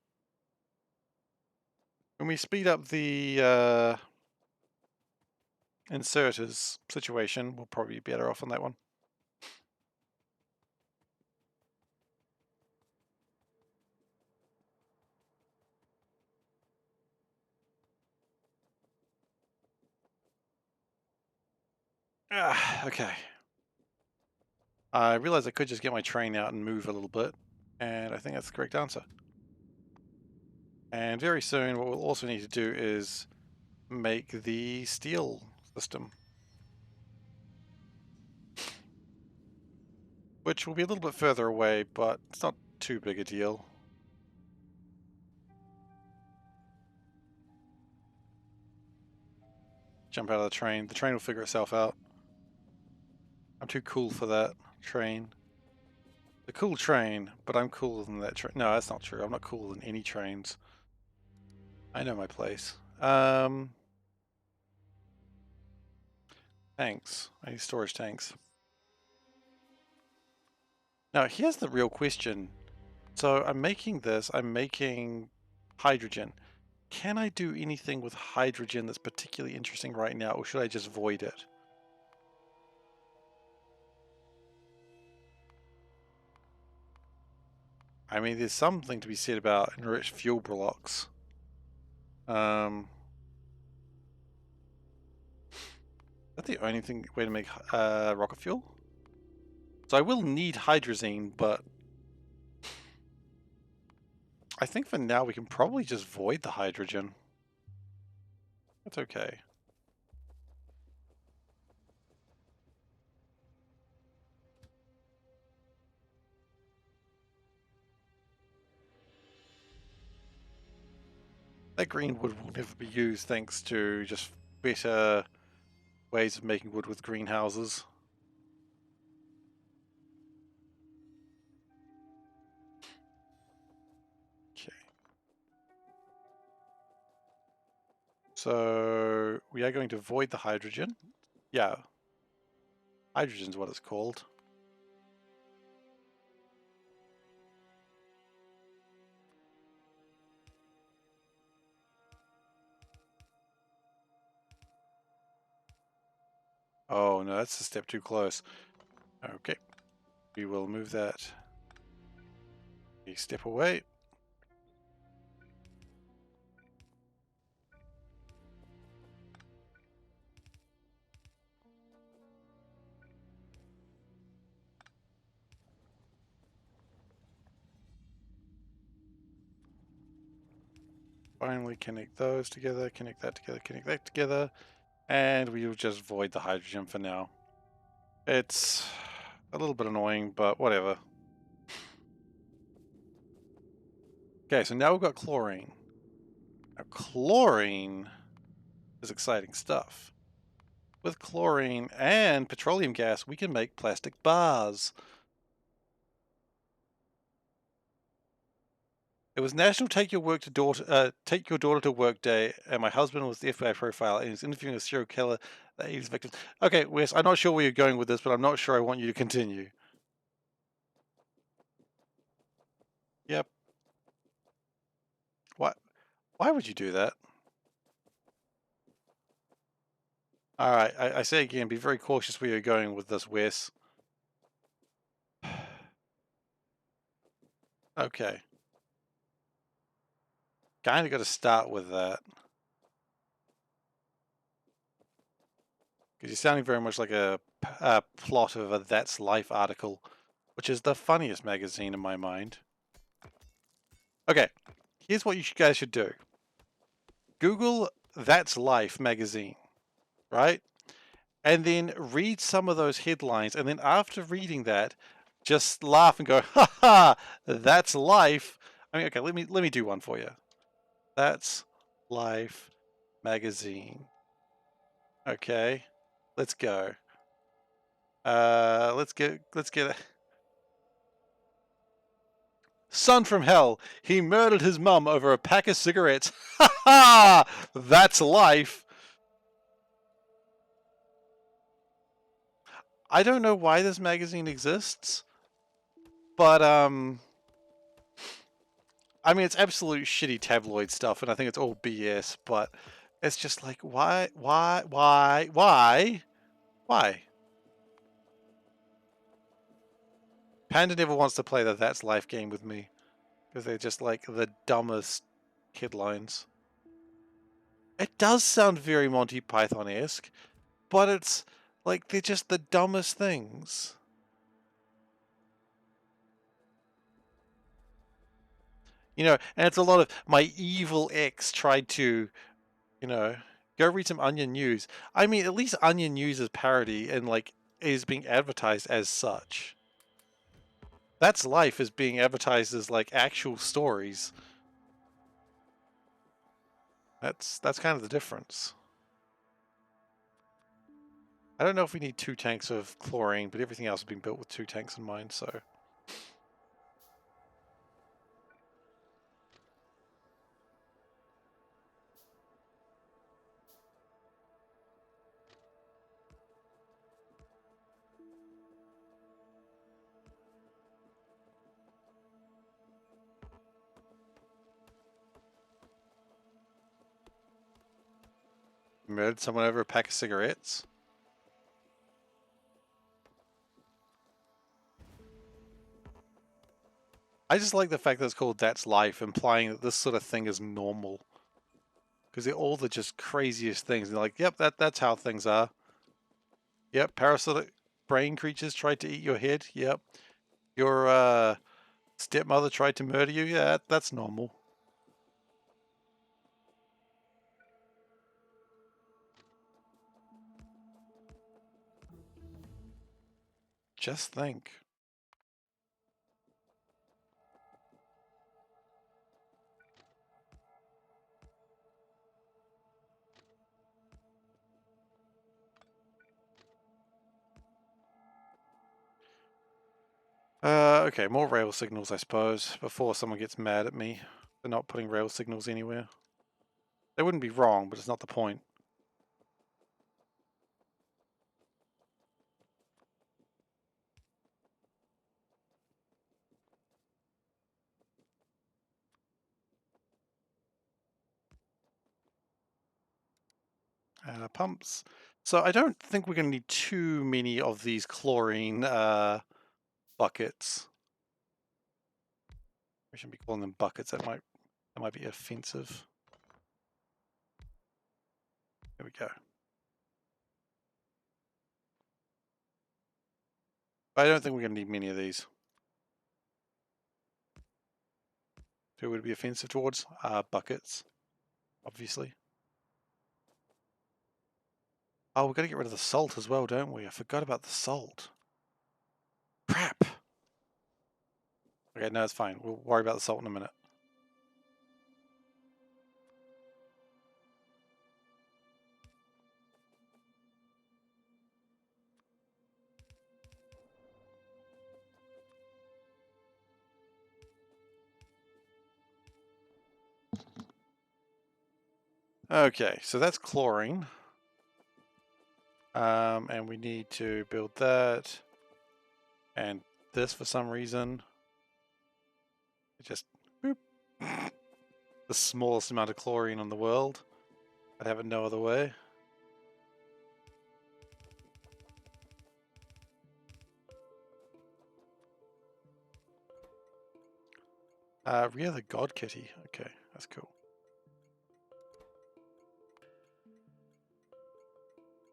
When we speed up the inserters situation, we'll probably be better off on that one. Okay. I realized I could just get my train out and move a little bit, and I think that's the correct answer. And very soon, what we'll also need to do is make the steel system, which will be a little bit further away, but it's not too big a deal. Jump out of the train. The train will figure itself out. I'm too cool for that train. The cool train, but I'm cooler than that train. No, that's not true. I'm not cooler than any trains. I know my place. Tanks. I need storage tanks. Now, here's the real question. So I'm making this. I'm making hydrogen. Can I do anything with hydrogen that's particularly interesting right now, or should I just void it? I mean, there's something to be said about enriched fuel blocks. Is that the only way to make rocket fuel? So I will need hydrazine, but I think for now we can probably just void the hydrogen. That's okay. That green wood will never be used thanks to just better ways of making wood with greenhouses. So we are going to void the hydrogen. Yeah, hydrogen's what it's called. Oh no, that's a step too close. Okay, we will move that a step away. Finally connect those together, connect that together, connect that together, and we will just void the hydrogen for now. It's a little bit annoying, but whatever. Okay, so now we've got chlorine. Now chlorine is exciting stuff. With chlorine and petroleum gas, we can make plastic bars. It was National Take Your Daughter to Work Day, and my husband was the FBI profile, and he was interviewing a serial killer that eats victims. Okay, Wes, I'm not sure where you're going with this, but I'm not sure I want you to continue. Yep. What? Why would you do that? All right, I say again, be very cautious where you're going with this, Wes. Okay. Kind of got to start with that. Because you're sounding very much like a plot of a That's Life article, which is the funniest magazine in my mind. Okay, here's what you guys should do. Google That's Life magazine, right? And then read some of those headlines, and then after reading that, just laugh and go, "Ha ha, that's life." I mean, okay, let me do one for you. That's Life magazine. Okay, let's go. Let's get a son from hell. He murdered his mum over a pack of cigarettes. Ha ha, that's life. I don't know why this magazine exists, but I mean, it's absolute shitty tabloid stuff, and I think it's all BS, but it's just like, why? Panda never wants to play the That's Life game with me, because they're just like the dumbest headlines. It does sound very Monty Python-esque, but it's like, they're just the dumbest things. You know, and it's a lot of, my evil ex tried to, you know, go read some Onion News. I mean, at least Onion News is parody and like is being advertised as such. That's Life is being advertised as like actual stories. That's kind of the difference. I don't know if we need 2 tanks of chlorine, but everything else has been built with 2 tanks in mind, so. Murdered someone over a pack of cigarettes. I just like the fact that it's called That's Life, implying that this sort of thing is normal. Because they're all the just craziest things. They're like, yep, that's how things are. Yep, parasitic brain creatures tried to eat your head. Yep. Your stepmother tried to murder you. Yeah, that's normal. Just think. Okay, more rail signals, I suppose, before someone gets mad at me for not putting rail signals anywhere. They wouldn't be wrong, but it's not the point. Pumps. So I don't think we're going to need too many of these chlorine buckets. We shouldn't be calling them buckets. That might be offensive. There we go. But I don't think we're going to need many of these. Who would it be offensive towards? Buckets, obviously. Oh, we've got to get rid of the salt as well, don't we? I forgot about the salt. Crap. Okay, no, it's fine. We'll worry about the salt in a minute. Okay, so that's chlorine. And we need to build that. And this for some reason. It just boop. The smallest amount of chlorine in the world. I'd have it no other way. Rhea the God Kitty. Okay, that's cool.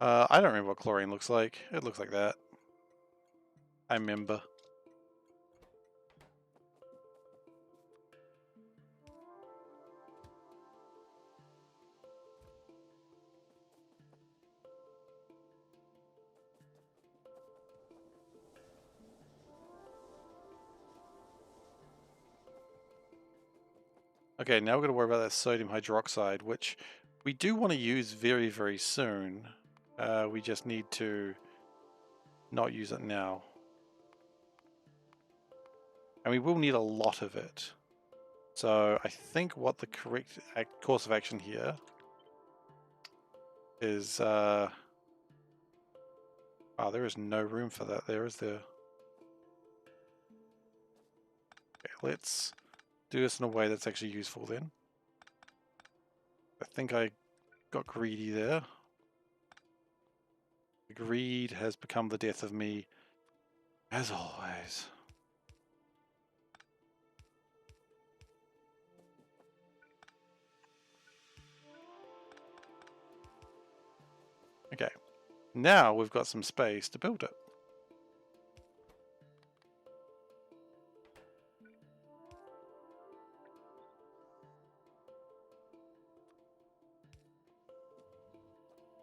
I don't remember what chlorine looks like. It looks like that. I remember. Okay, now we're going to worry about that sodium hydroxide, which we do want to use very, very soon. We just need to not use it now. And we will need a lot of it. So I think what the correct course of action here is... oh, there is no room for that there, is there? Okay, let's do this in a way that's actually useful then. I think I got greedy there. Greed has become the death of me, as always. Okay, now we've got some space to build it.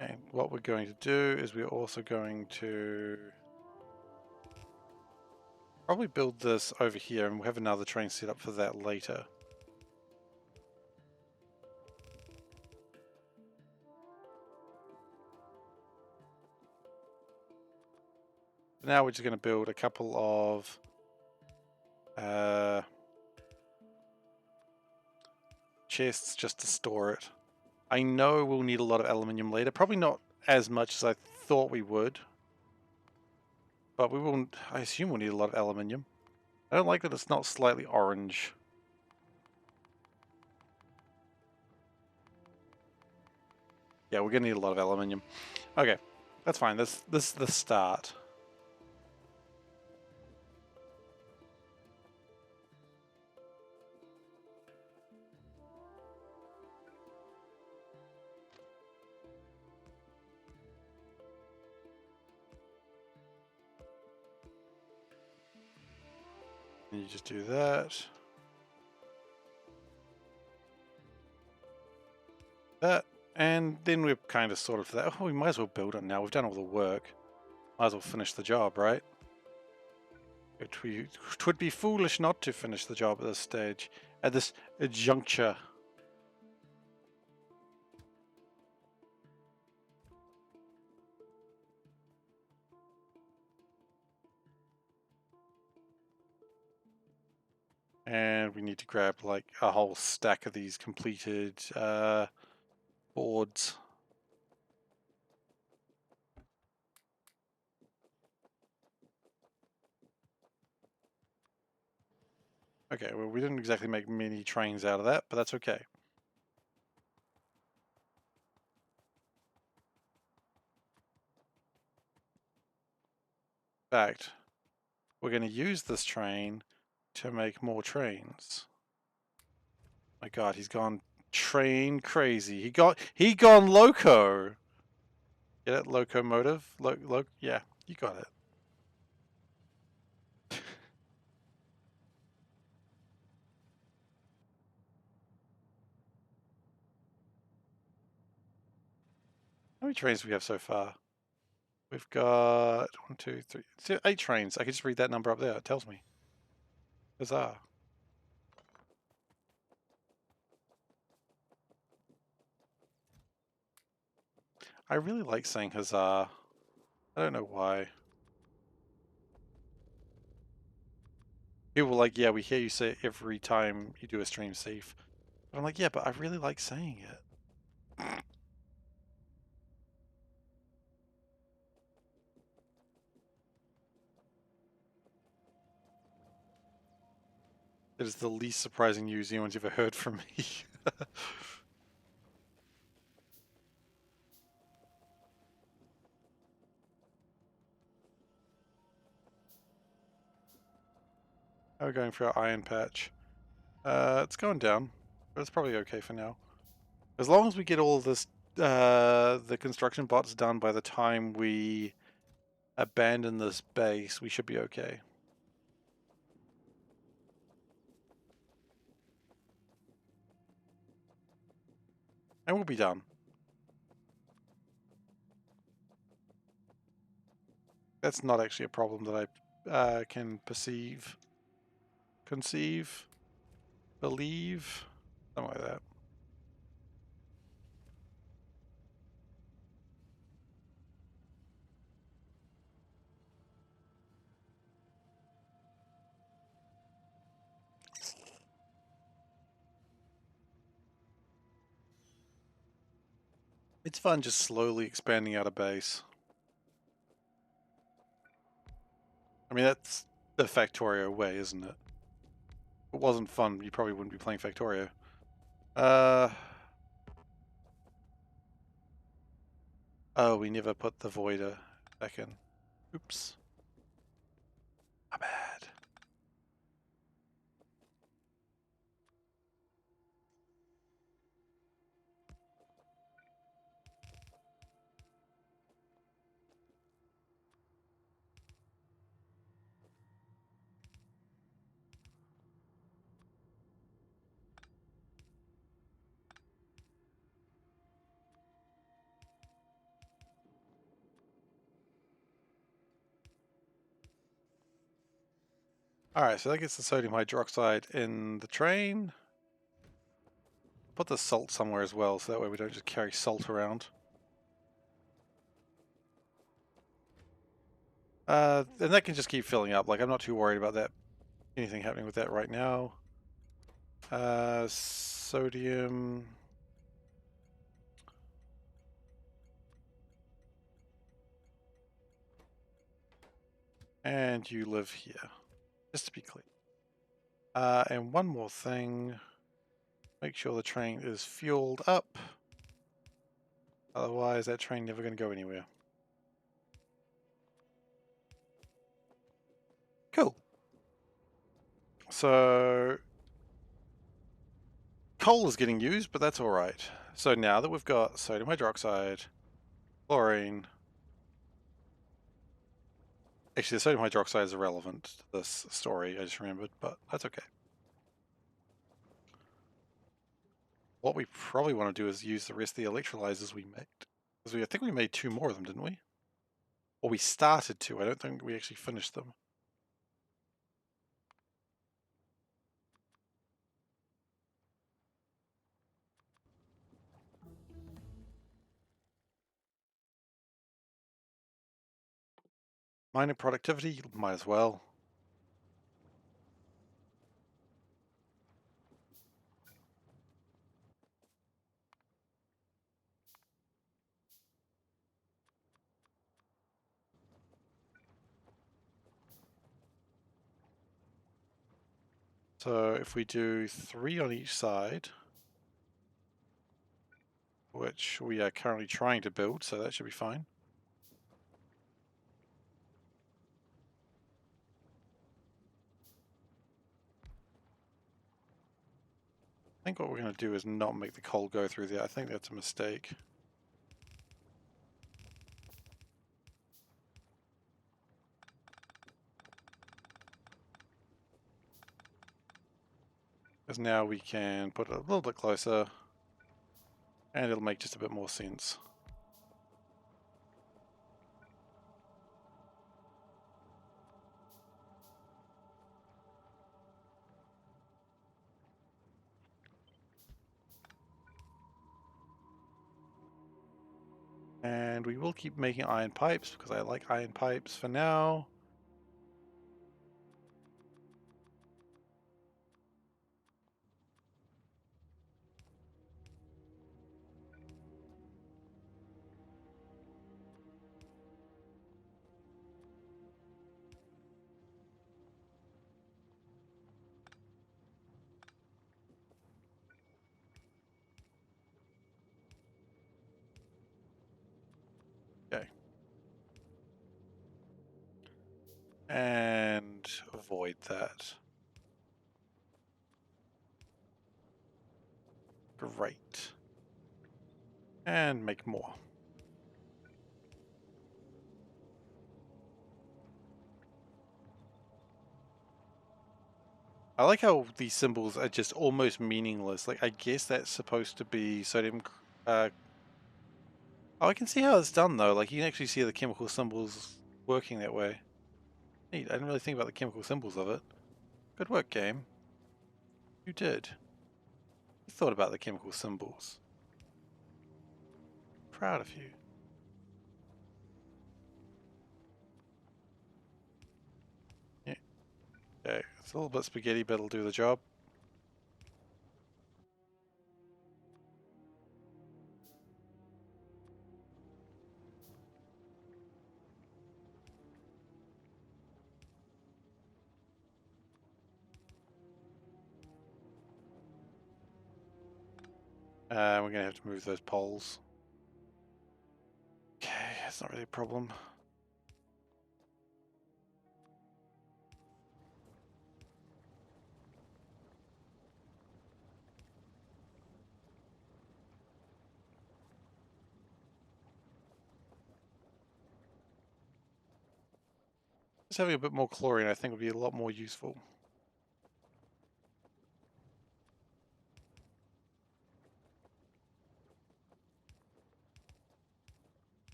And what we're going to do is we're also going to probably build this over here, and we'll have another train set up for that later. Now we're just going to build a couple of chests just to store it. I know we'll need a lot of aluminium later, probably not as much as I thought we would, but we will. I assume we'll need a lot of aluminium. I don't like that it's not slightly orange. Yeah, we're gonna need a lot of aluminium. Okay, that's fine. This is the start. And you just do that. That, and then we're kind of sort of that. Oh, we might as well build it now. We've done all the work. Might as well finish the job, right? It would be foolish not to finish the job at this stage, at this juncture. And we need to grab like a whole stack of these completed boards. Okay, well, we didn't exactly make many trains out of that, but that's okay. In fact, we're going to use this train to make more trains. My God, he's gone train crazy. He gone loco. Get it? Locomotive? Yeah, you got it. How many trains do we have so far? We've got 1, 2, 3, 8 trains. I can just read that number up there. It tells me. Bizarre. I really like saying huzzah. I don't know why. People are like, yeah, we hear you say it every time you do a stream, Seif. But I'm like, yeah, but I really like saying it. It is the least surprising news anyone's ever heard from me. How are we going for our iron patch? It's going down, but it's probably okay for now. As long as we get all of this, the construction bots done by the time we abandon this base, we should be okay. And we'll be done. That's not actually a problem that I can conceive, believe, something like that. It's fun just slowly expanding out a base. I mean, that's the Factorio way, isn't it? If it wasn't fun, you probably wouldn't be playing Factorio. Oh, we never put the Voider back in. Oops. My bad. Alright, so that gets the sodium hydroxide in the train. Put the salt somewhere as well, so that way we don't just carry salt around. And that can just keep filling up. Like, I'm not too worried about that. Anything happening with that right now. Sodium. And you live here, just to be clear. And one more thing. Make sure the train is fueled up. Otherwise, that train never going to go anywhere. Cool. So, coal is getting used, but that's alright. So now that we've got sodium hydroxide, chlorine... Actually, the sodium hydroxide is irrelevant to this story, I just remembered, but that's okay. What we probably want to do is use the rest of the electrolyzers we made. Because I think we made 2 more of them, didn't we? Or we started to, I don't think we actually finished them. Mining productivity, might as well. So if we do 3 on each side, which we are currently trying to build, so that should be fine. I think what we're going to do is not make the coal go through there. I think that's a mistake. Because now we can put it a little bit closer and it'll make just a bit more sense. And we will keep making iron pipes because I like iron pipes for now. Okay. And avoid that. Great. And make more. I like how these symbols are just almost meaningless. Like, I guess that's supposed to be sodium. Oh, I can see how it's done though. Like, you can actually see the chemical symbols working that way. Neat. I didn't really think about the chemical symbols of it. Good work, game. You did. You thought about the chemical symbols. Proud of you. Yeah. Okay. It's a little bit spaghetti, but it'll do the job. We're gonna have to move those poles. Okay, that's not really a problem. Just having a bit more chlorine, I think, would be a lot more useful.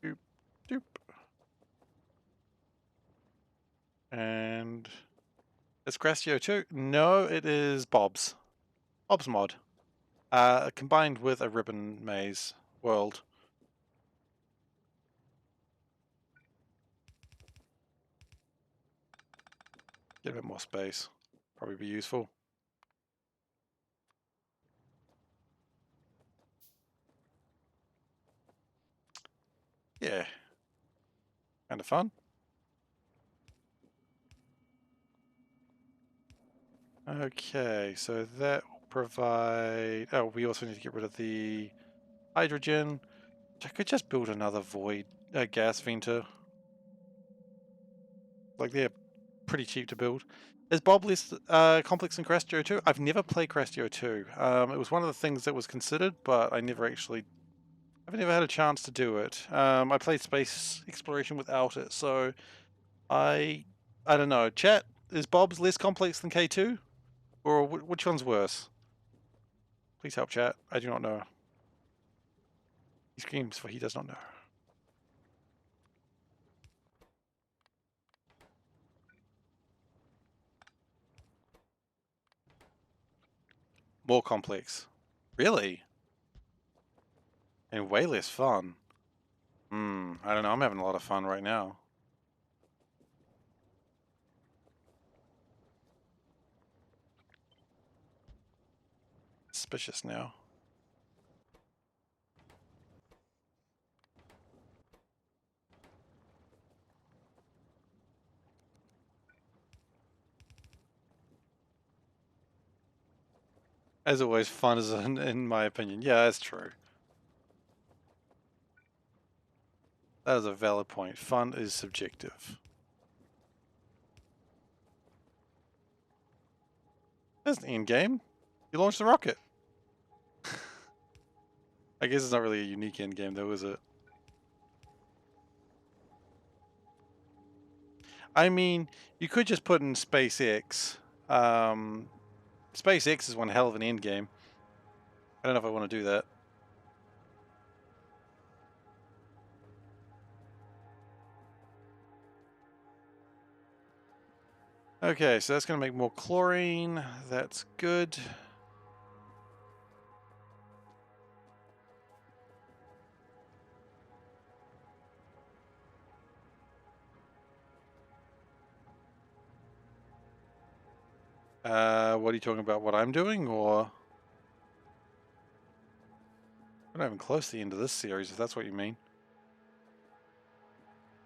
Doop, doop. And it's Gracio too. No, it is Bob's. Bob's mod. Combined with a ribbon maze world. Get a bit more space. Probably be useful. Yeah. Kind of fun. Okay, so that will provide... Oh, we also need to get rid of the hydrogen. I could just build another void gas venter. Like, they're pretty cheap to build. Is Bob less complex than Crastio 2? I've never played Crastio 2. It was one of the things that was considered, but I never actually... I've never had a chance to do it. I played space exploration without it, so I don't know. Chat, is Bob's less complex than K2? Or which one's worse? Please help chat. I do not know. He screams for he does not know. More complex. Really? And way less fun. I don't know. I'm having a lot of fun right now. Suspicious now. As always, fun is in my opinion. Yeah, that's true. That is a valid point. Fun is subjective. That's the end game. You launched the rocket. I guess it's not really a unique end game though, is it? I mean, you could just put in SpaceX. SpaceX is one hell of an end game. I don't know if I want to do that. Okay, so that's going to make more chlorine. That's good. What are you talking about? What I'm doing, or we're not even close to the end of this series, if that's what you mean.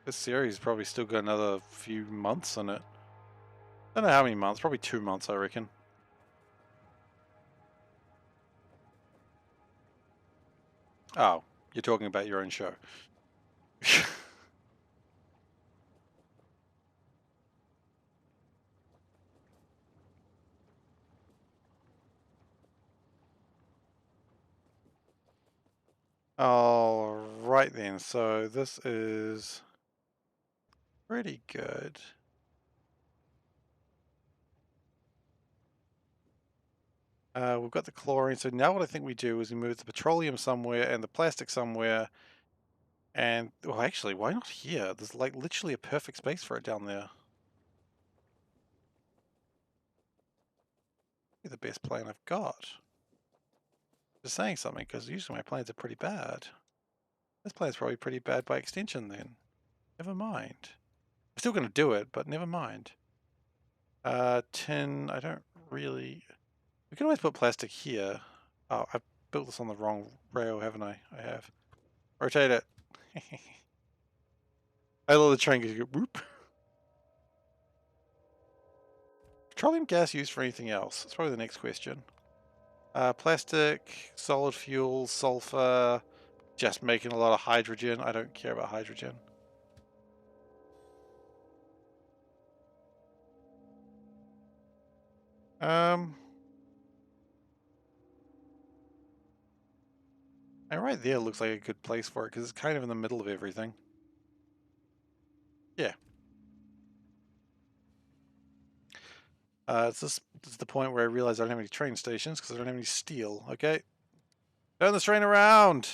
This series probably still got another few months on it. I don't know how many months. Probably 2 months, I reckon. Oh, you're talking about your own show. All right then. So this is pretty good. We've got the chlorine. So now what I think we do is we move the petroleum somewhere and the plastic somewhere. And, well, actually, why not here? There's like literally a perfect space for it down there. The best plan I've got. Just saying something, because usually my plans are pretty bad. This plan's probably pretty bad by extension then. Never mind. I'm still going to do it, but never mind. Tin, I don't really... We can always put plastic here. Oh, I've built this on the wrong rail, haven't I? I have. Rotate it. I love the train go whoop. Petroleum gas used for anything else? That's probably the next question. Plastic, solid fuel, sulfur, just making a lot of hydrogen. I don't care about hydrogen. And right there looks like a good place for it because it's kind of in the middle of everything. Yeah. This is the point where I realize I don't have any train stations because I don't have any steel. Okay. Turn this train around!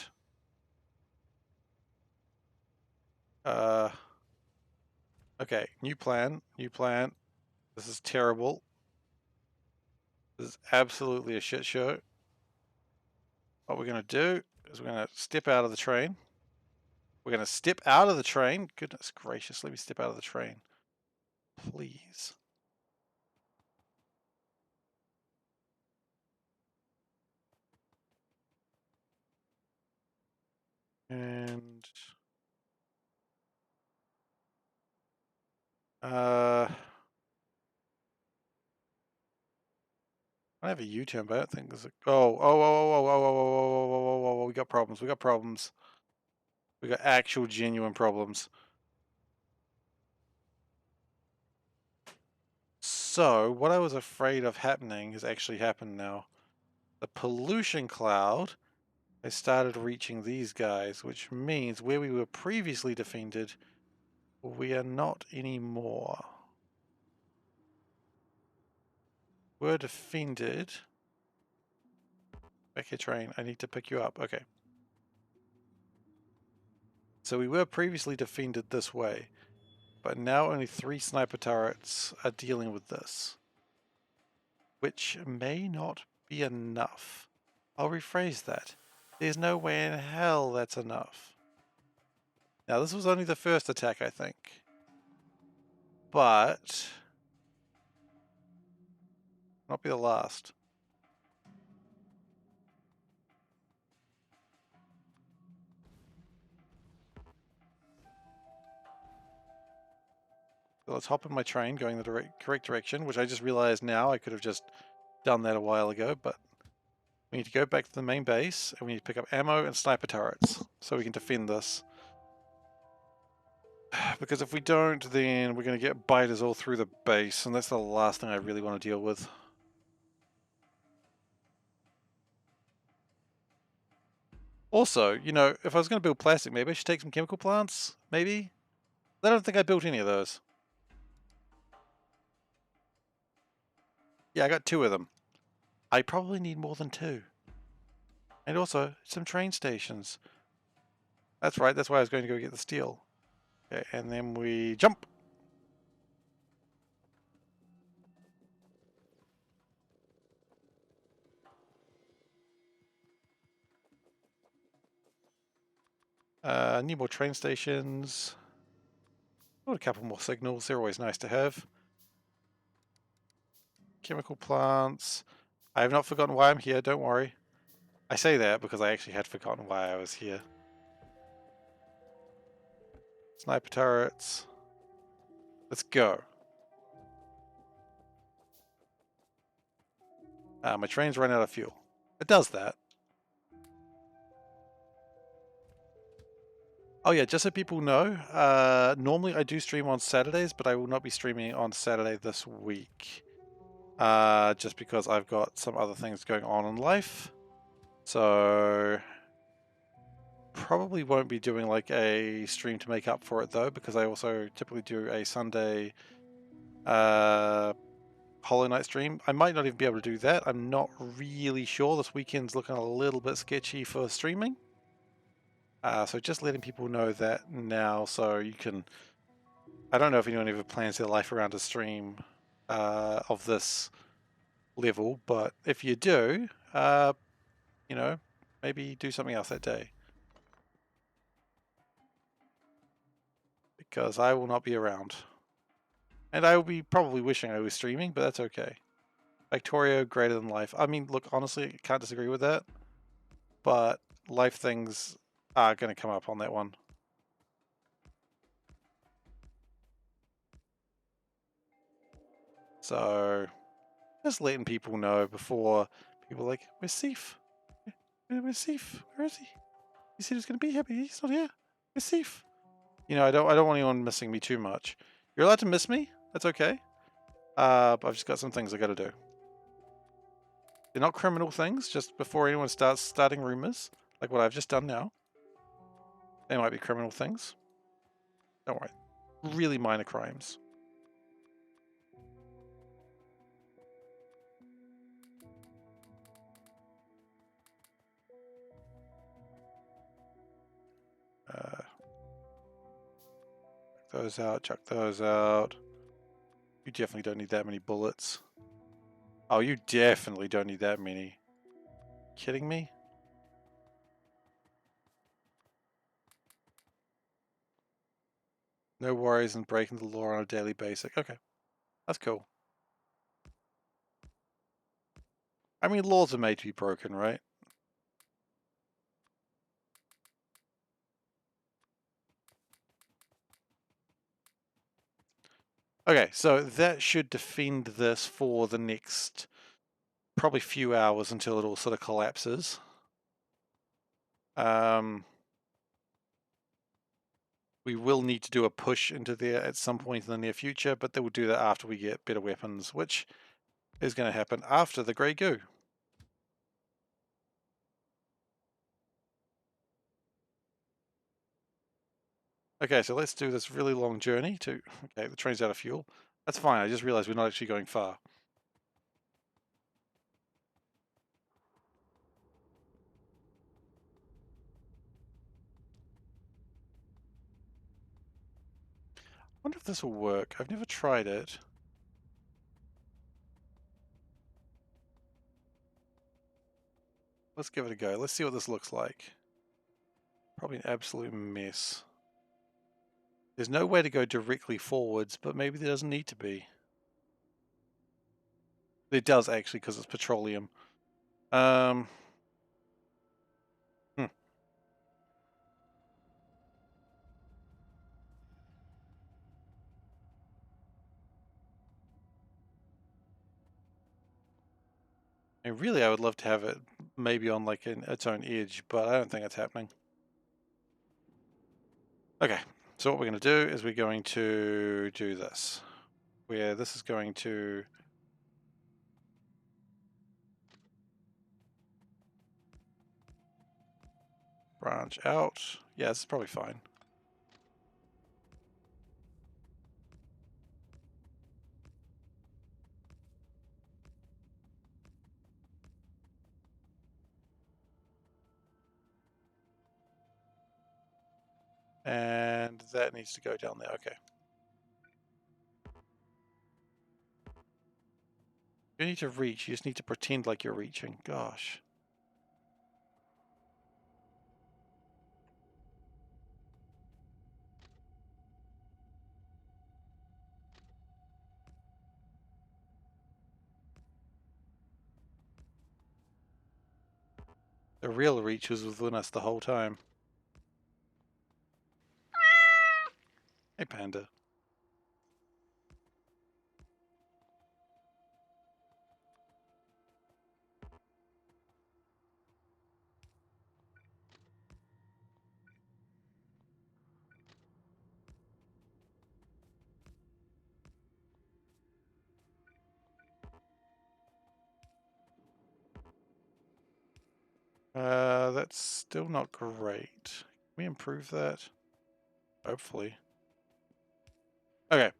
Okay, new plan, new plan. This is terrible. This is absolutely a shit show. What we're going to do is we're going to step out of the train. We're going to step out of the train. Goodness gracious, let me step out of the train. Please. And... I have a U-turn, but I don't think there's a... Oh, we got problems, we got problems. We got actual genuine problems. So, what I was afraid of happening has actually happened now. The pollution cloud has started reaching these guys, which means where we were previously defended, we are not anymore. We're defended. Back here, train. I need to pick you up. Okay. So we were previously defended this way, but now only 3 sniper turrets are dealing with this, which may not be enough. I'll rephrase that. There's no way in hell that's enough. Now, this was only the first attack, I think. But... not be the last. So let's hop in my train going the correct direction, which I just realized now I could have just done that a while ago, but We need to go back to the main base, and we need to pick up ammo and sniper turrets, so we can defend this. Because if we don't, then we're going to get biters all through the base, and that's the last thing I really want to deal with. Also, you know, if I was going to build plastic, maybe I should take some chemical plants, maybe? I don't think I built any of those. Yeah, I got 2 of them. I probably need more than 2. And also, some train stations. That's right, that's why I was going to go get the steel. Okay, and then we jump! Need more train stations. Oh, a couple more signals, they're always nice to have. Chemical plants. I have not forgotten why I'm here, don't worry. I say that because I actually had forgotten why I was here. Sniper turrets. Let's go. My train's run out of fuel. It does that. Oh yeah, just so people know, normally I do stream on Saturdays, but I will not be streaming on Saturday this week. Just because I've got some other things going on in life. So probably won't be doing like a stream to make up for it though, because I also typically do a Sunday Hollow Knight stream. I might not even be able to do that. I'm not really sure. This weekend's looking a little bit sketchy for streaming. So just letting people know that now, so you can... I don't know if anyone ever plans their life around a stream of this level, but if you do, you know, maybe do something else that day. Because I will not be around. And I will be probably wishing I was streaming, but that's okay. Victoria, greater than life. I mean, look, honestly, can't disagree with that. But life things are going to come up on that one. So, just letting people know before people are like, where's Seif? Where's Seif? Where is he? He said he's going to be here, but he's not here. Where's Seif? You know, I don't want anyone missing me too much. You're allowed to miss me. That's okay. But I've just got some things I got to do. They're not criminal things. Just before anyone starts starting rumors, like what I've just done now, they might be criminal things. Don't worry. Really minor crimes. Chuck those out. Chuck those out. You definitely don't need that many bullets. Oh, you definitely don't need that many. Kidding me? No worries in breaking the law on a daily basis. Okay, that's cool. I mean, laws are made to be broken, right? Okay, so that should defend this for the next probably few hours until it all sort of collapses. We will need to do a push into there at some point in the near future, but they will do that after we get better weapons, which is going to happen after the Grey Goo. Okay, so let's do this really long journey to... Okay, the train's out of fuel. That's fine, I just realized we're not actually going far. I wonder if this will work. I've never tried it. Let's give it a go. Let's see what this looks like. Probably an absolute mess. There's no way to go directly forwards, but maybe there doesn't need to be. There does actually, because it's petroleum. Hmm. And really, I would love to have it maybe on like its own edge, but I don't think it's happening. Okay, so what we're going to do is we're going to do this, where this is going to branch out. Yeah, this is probably fine. And that needs to go down there. Okay. You need to reach. You just need to pretend like you're reaching. Gosh. The real reach was within us the whole time. Hey, Panda. That's still not great. Can we improve that? Hopefully. Okay.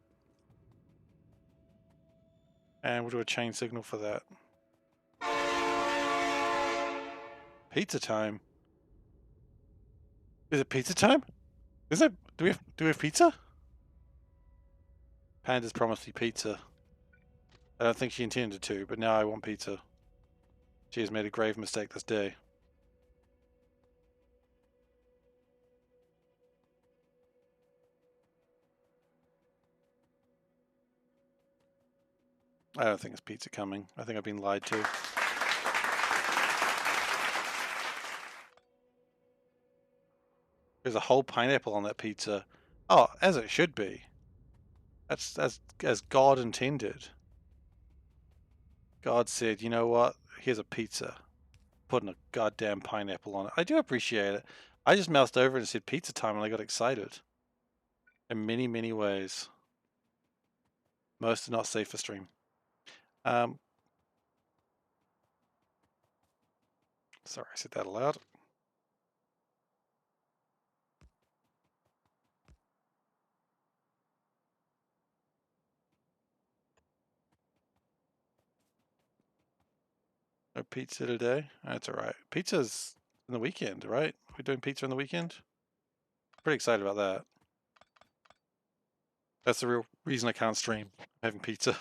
And we'll do a chain signal for that. Pizza time. Is it pizza time? Is it? Do we have pizza? Panda's promised me pizza. I don't think she intended to, but now I want pizza. She has made a grave mistake this day. I don't think it's pizza coming. I think I've been lied to. There's a whole pineapple on that pizza. Oh, as it should be. That's as God intended. God said, you know what? Here's a pizza. Putting a goddamn pineapple on it. I do appreciate it. I just moused over and said pizza time and I got excited. In many, many ways. Most are not safe for stream. Sorry, I said that aloud. No pizza today? That's alright. Pizza's in the weekend, right? We're doing pizza in the weekend? Pretty excited about that. That's the real reason I can't stream. I'm having pizza.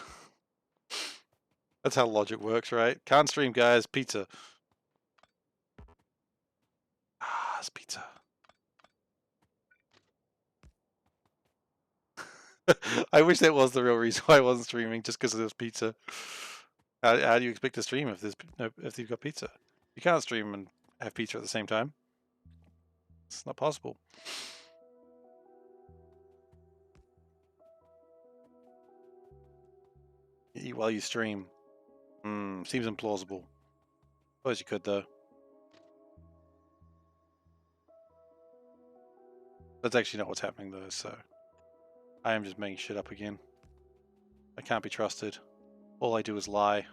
That's how logic works, right? Can't stream, guys. Pizza. Ah, it's pizza. I wish that was the real reason why I wasn't streaming, just because there's pizza. How do you expect to stream if if you've got pizza? You can't stream and have pizza at the same time. It's not possible. You eat while you stream. Seems implausible. Suppose you could though. That's actually not what's happening though, so I am just making shit up again. I can't be trusted. All I do is lie.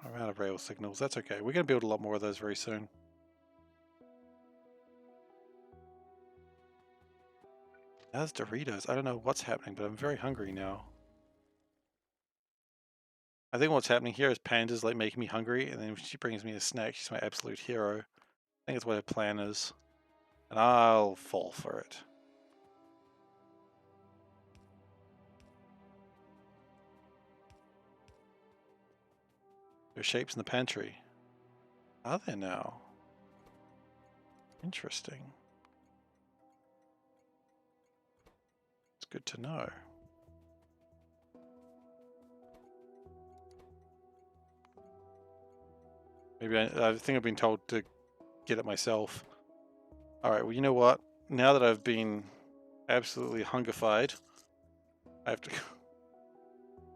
I'm out of rail signals. That's okay. We're going to build a lot more of those very soon. That's Doritos. I don't know what's happening, but I'm very hungry now. I think what's happening here is Panda's like making me hungry, and then when she brings me a snack, she's my absolute hero. I think that's what her plan is. And I'll fall for it. There's shapes in the pantry. Are there now? Interesting. It's good to know. Maybe I think I've been told to get it myself. Alright, well, you know what? Now that I've been absolutely hungerfied, I have to...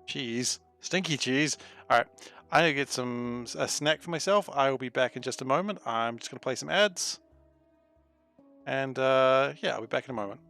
cheese. Stinky cheese. Alright, I need to get a snack for myself. I will be back in just a moment. I'm just going to play some ads. And, yeah, I'll be back in a moment.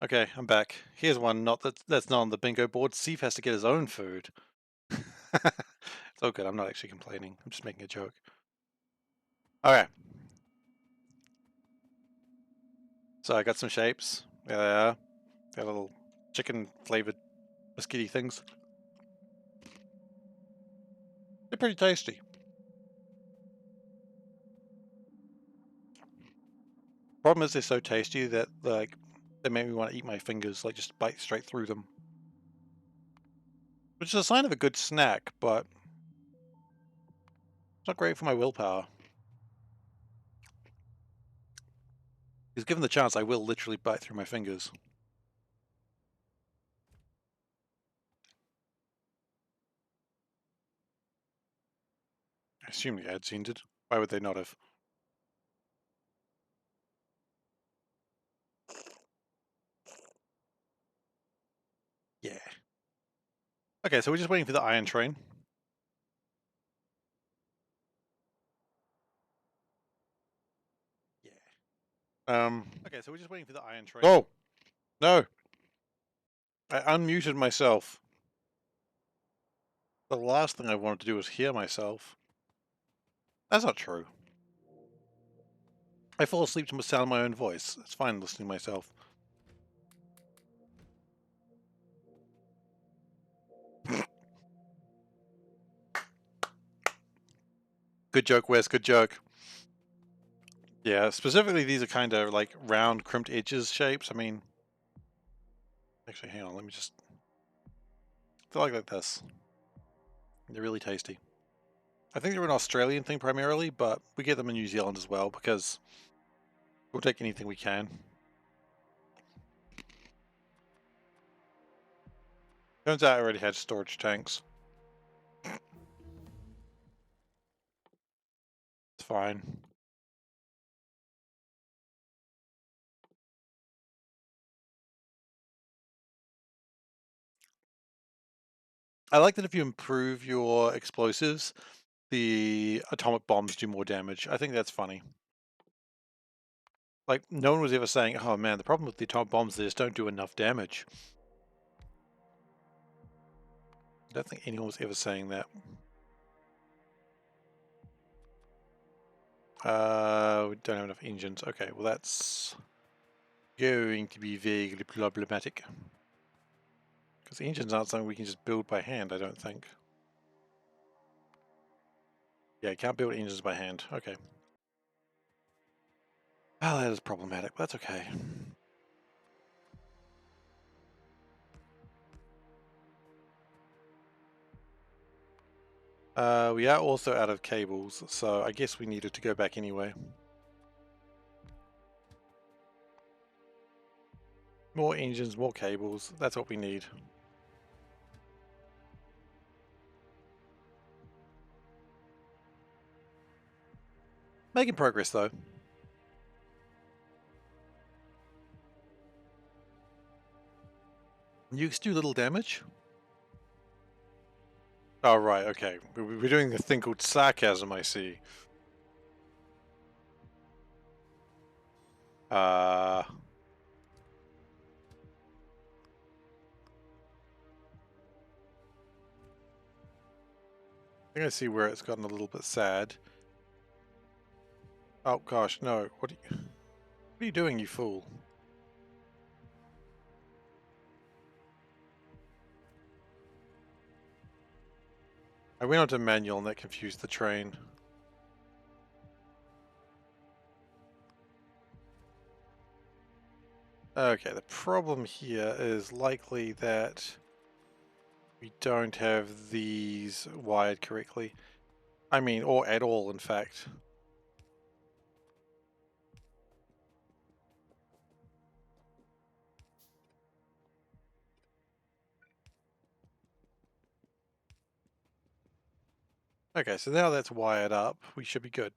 Okay, I'm back. Here's one not that's not on the bingo board. Steve has to get his own food. It's all good. I'm not actually complaining. I'm just making a joke. Okay. So I got some shapes. Yeah, got little chicken flavored biscuity things. They're pretty tasty. Problem is they're so tasty that like they make me want to eat my fingers, like just bite straight through them. Which is a sign of a good snack, but it's not great for my willpower. Because given the chance, I will literally bite through my fingers. I assume the ads ended. Why would they not have? Yeah. Okay, so we're just waiting for the iron train. Yeah. Okay, so we're just waiting for the iron train. Oh! No! I unmuted myself. The last thing I wanted to do was hear myself. That's not true. I fall asleep to the sound of my own voice. It's fine listening to myself. Good joke, Wes. Good joke. Yeah, specifically these are kind of like round, crimped edges shapes. I mean, actually, hang on. Let me just... They're like this. They're really tasty. I think they're an Australian thing primarily, but we get them in New Zealand as well because we'll take anything we can. Turns out I already had storage tanks. It's fine. I like that if you improve your explosives, the atomic bombs do more damage. I think that's funny. Like, no one was ever saying, oh man, the problem with the atomic bombs is they just don't do enough damage. I don't think anyone was ever saying that. We don't have enough engines. Okay, well that's going to be vaguely problematic. Because engines aren't something we can just build by hand, I don't think. Yeah, you can't build engines by hand. Okay. Well, that is problematic, but that's okay. We are also out of cables, so I guess we needed to go back anyway. More engines, more cables. That's what we need. Making progress, though. Nukes do little damage? Oh, right, okay. We're doing a thing called sarcasm, I see. I think I see where it's gotten a little bit sad. Oh gosh, no. What are you doing, you fool? I went onto manual and that confused the train. Okay, the problem here is likely that we don't have these wired correctly. I mean, or at all, in fact. Okay, so now that's wired up, we should be good.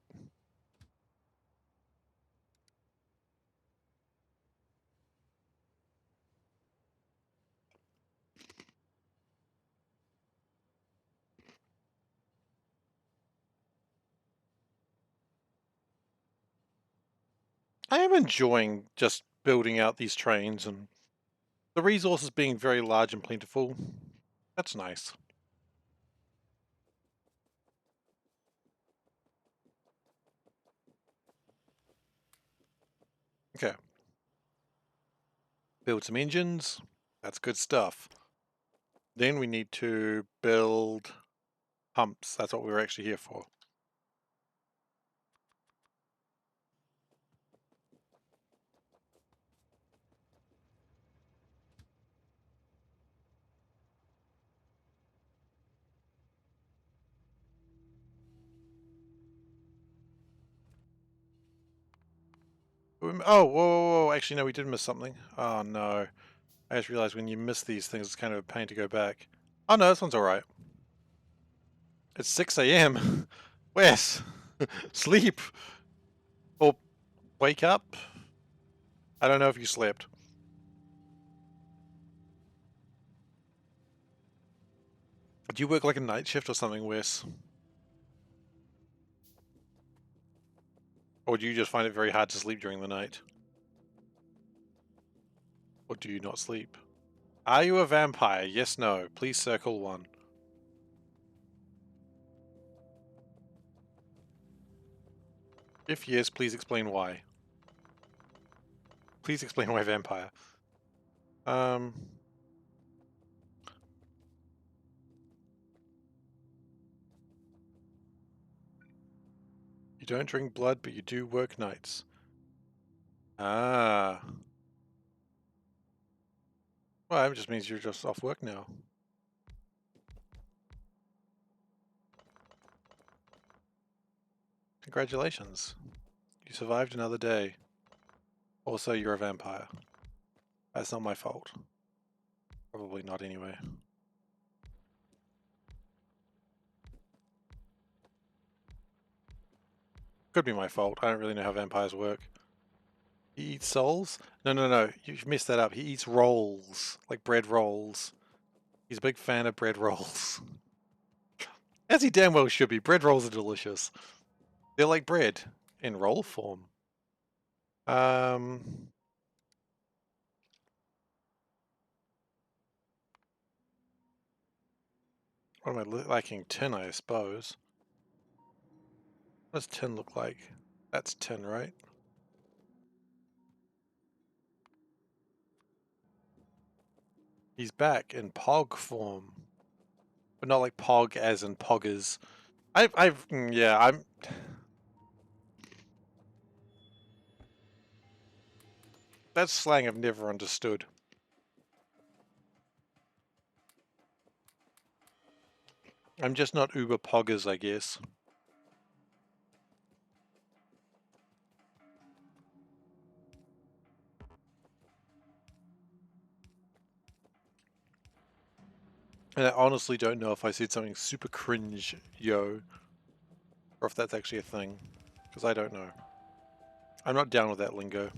I am enjoying just building out these trains and the resources being very large and plentiful. That's nice. Okay. Build some engines. That's good stuff. Then we need to build pumps. That's what we were actually here for. Oh, whoa. Actually, no, we did miss something. Oh, no. I just realized when you miss these things, it's kind of a pain to go back. Oh, no, this one's alright. It's 6 a.m. Wes, sleep. Or wake up. I don't know if you slept. Do you work like a night shift or something, Wes? Or do you just find it very hard to sleep during the night? Or do you not sleep? Are you a vampire? Yes, no. Please circle 1. If yes, please explain why. Please explain why vampire. You don't drink blood, but you do work nights. Ah. Well, that just means you're just off work now. Congratulations. You survived another day. Also, you're a vampire. That's not my fault. Probably not anyway. Could be my fault. I don't really know how vampires work. He eats souls? No. You've messed that up. He eats rolls, like bread rolls. He's a big fan of bread rolls. As he damn well should be. Bread rolls are delicious. They're like bread in roll form. Um, what am I lacking? Tin, I suppose. What does tin look like? That's tin, right? He's back in pog form. But not like pog as in poggers. Yeah, that's slang I've never understood. I'm just not uber poggers, I guess. And I honestly don't know if I said something super cringe, yo, or if that's actually a thing. Because I don't know. I'm not down with that lingo.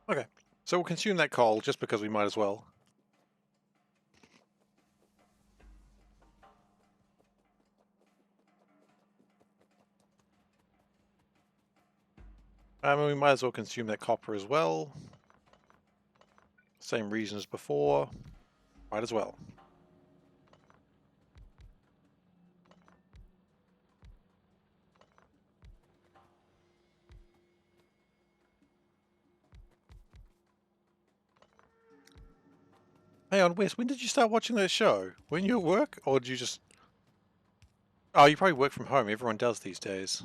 Okay, so we'll consume that coal just because we might as well. And we might as well consume that copper as well. Same reason as before. Might as well. Hey on Wes, when did you start watching that show? When you at work? Or did you just... Oh, you probably work from home. Everyone does these days.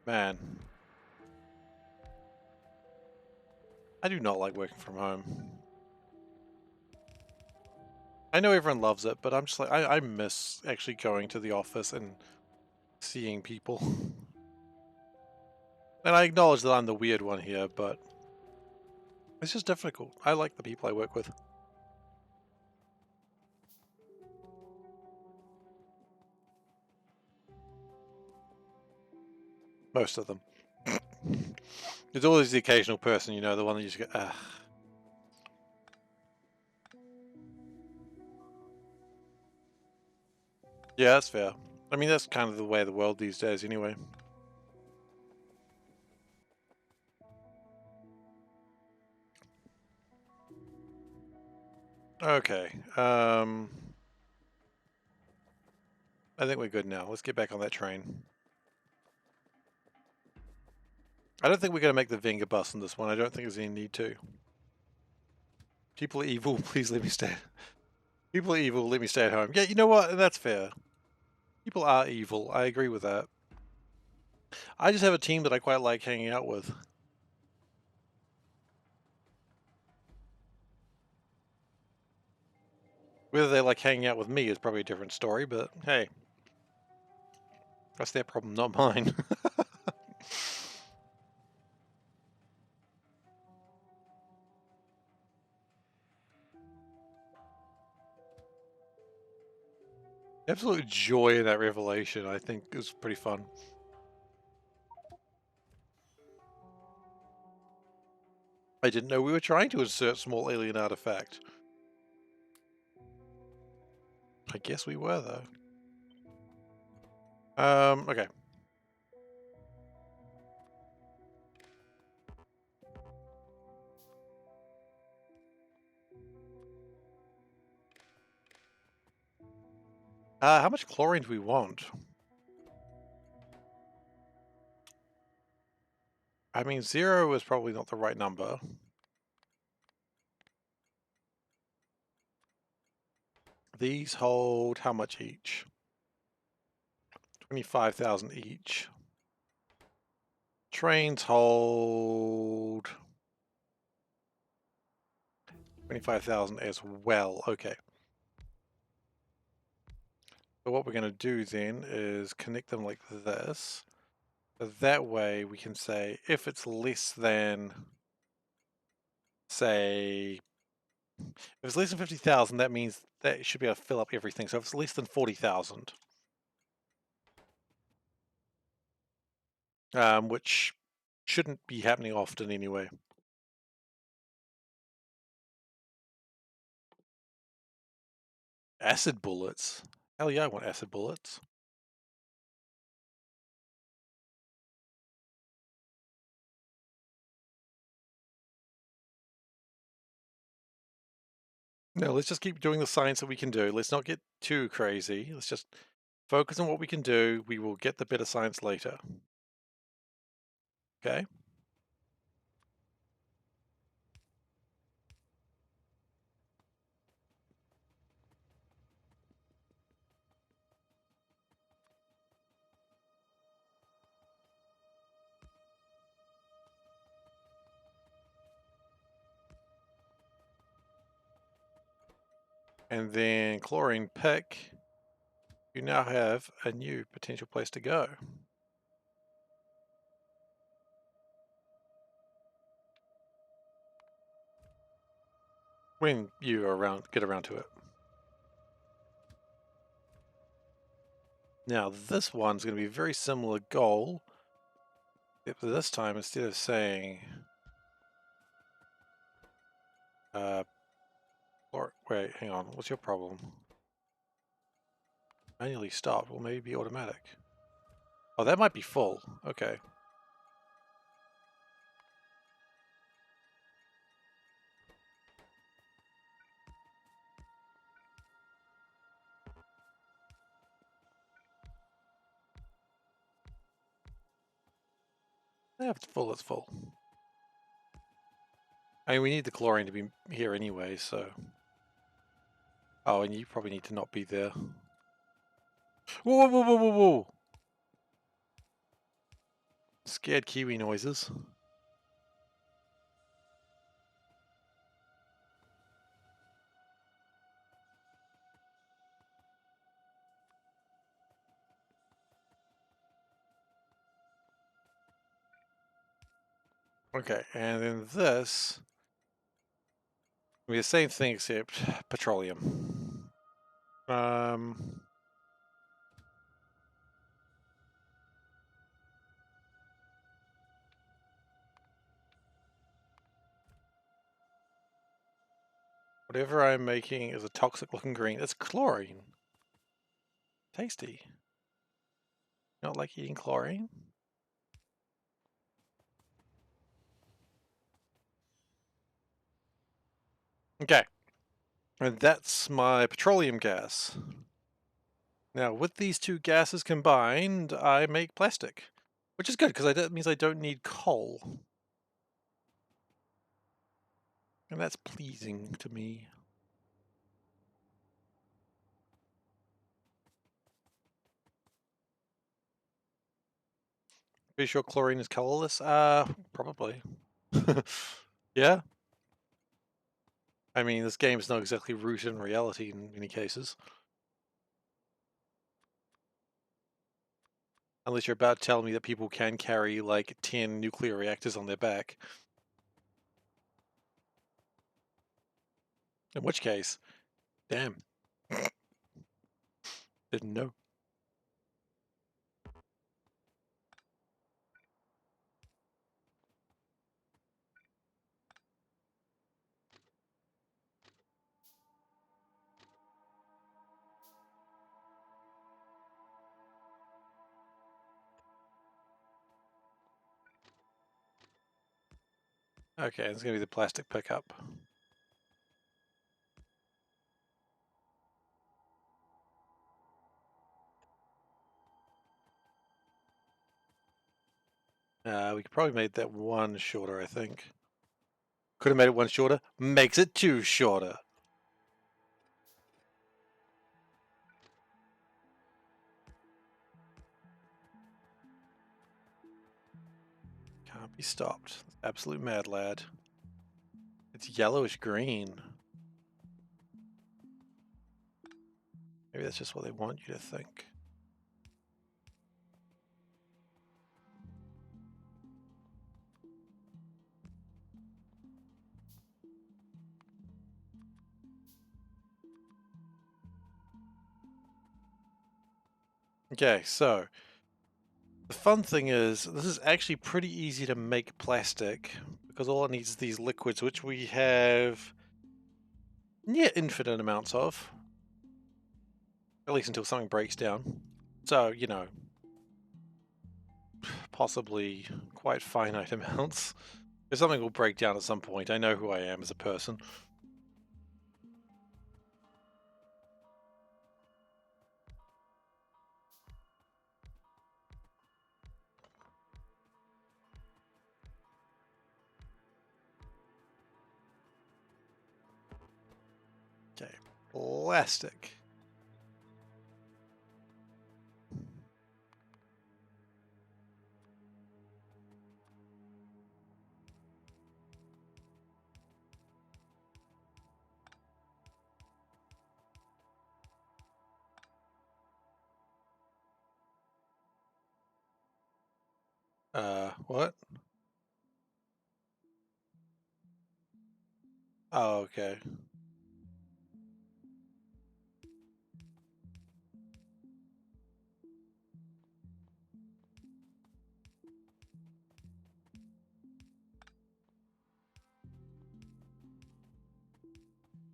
Man. I do not like working from home. I know everyone loves it, but I'm just like, I miss actually going to the office and seeing people. And I acknowledge that I'm the weird one here, but it's just difficult. I like the people I work with. Most of them. There's always the occasional person, you know, the one that you just go, ugh. Yeah, that's fair. I mean, that's kind of the way of the world these days anyway. Okay. I think we're good now. Let's get back on that train. I don't think we're going to make the Venga bus in this one. I don't think there's any need to. People are evil. Please let me stay. People are evil. Let me stay at home. Yeah, you know what? That's fair. People are evil. I agree with that. I just have a team that I quite like hanging out with. Whether they like hanging out with me is probably a different story, but hey. That's their problem, not mine. Absolute joy in that revelation, I think, is pretty fun. I didn't know we were trying to insert small alien artifact. I guess we were, though. Okay. How much chlorine do we want? I mean, 0 is probably not the right number. These hold how much each? 25,000 each. Trains hold 25,000 as well. Okay. So what we're going to do then is connect them like this. So that way we can say if it's less than, say, if it's less than 50,000, that means that it should be able to fill up everything. So if it's less than 40,000, which shouldn't be happening often anyway. Acid bullets? Hell yeah, I want acid bullets. No, let's just keep doing the science that we can do. Let's not get too crazy. Let's just focus on what we can do. We will get the better science later. Okay? And then chlorine pick. You now have a new potential place to go. When you get around to it. Now this one's going to be a very similar goal. Except for this time, instead of saying, wait, hang on, what's your problem? Manually stopped. Well, maybe be automatic. Oh, that might be full. Okay. Yeah, if it's full, it's full. I mean, we need the chlorine to be here anyway, so. Oh, and you probably need to not be there. Whoa, whoa, whoa, whoa, whoa! Scared kiwi noises. Okay, and then this will be the same thing except petroleum. Whatever I'm making is a toxic looking green. It's chlorine. Tasty. Not like eating chlorine? Okay. And that's my petroleum gas. Now, with these two gases combined, I make plastic. Which is good, because that means I don't need coal. And that's pleasing to me. Pretty sure chlorine is colorless? Probably. Yeah? I mean, this game is not exactly rooted in reality in many cases. Unless you're about to tell me that people can carry, like, 10 nuclear reactors on their back. In which case, damn. Didn't know. Okay, it's gonna be the plastic pickup. We could probably make that one shorter, I think. Could have made it one shorter. Makes it two shorter. Can't be stopped. Absolute mad lad. It's yellowish green. Maybe that's just what they want you to think. Okay, so the fun thing is this is actually pretty easy to make plastic because all it needs is these liquids, which we have near infinite amounts of, at least until something breaks down. So, you know, possibly quite finite amounts. If something will break down at some point, I know who I am as a person. Okay, plastic. What? Oh, okay.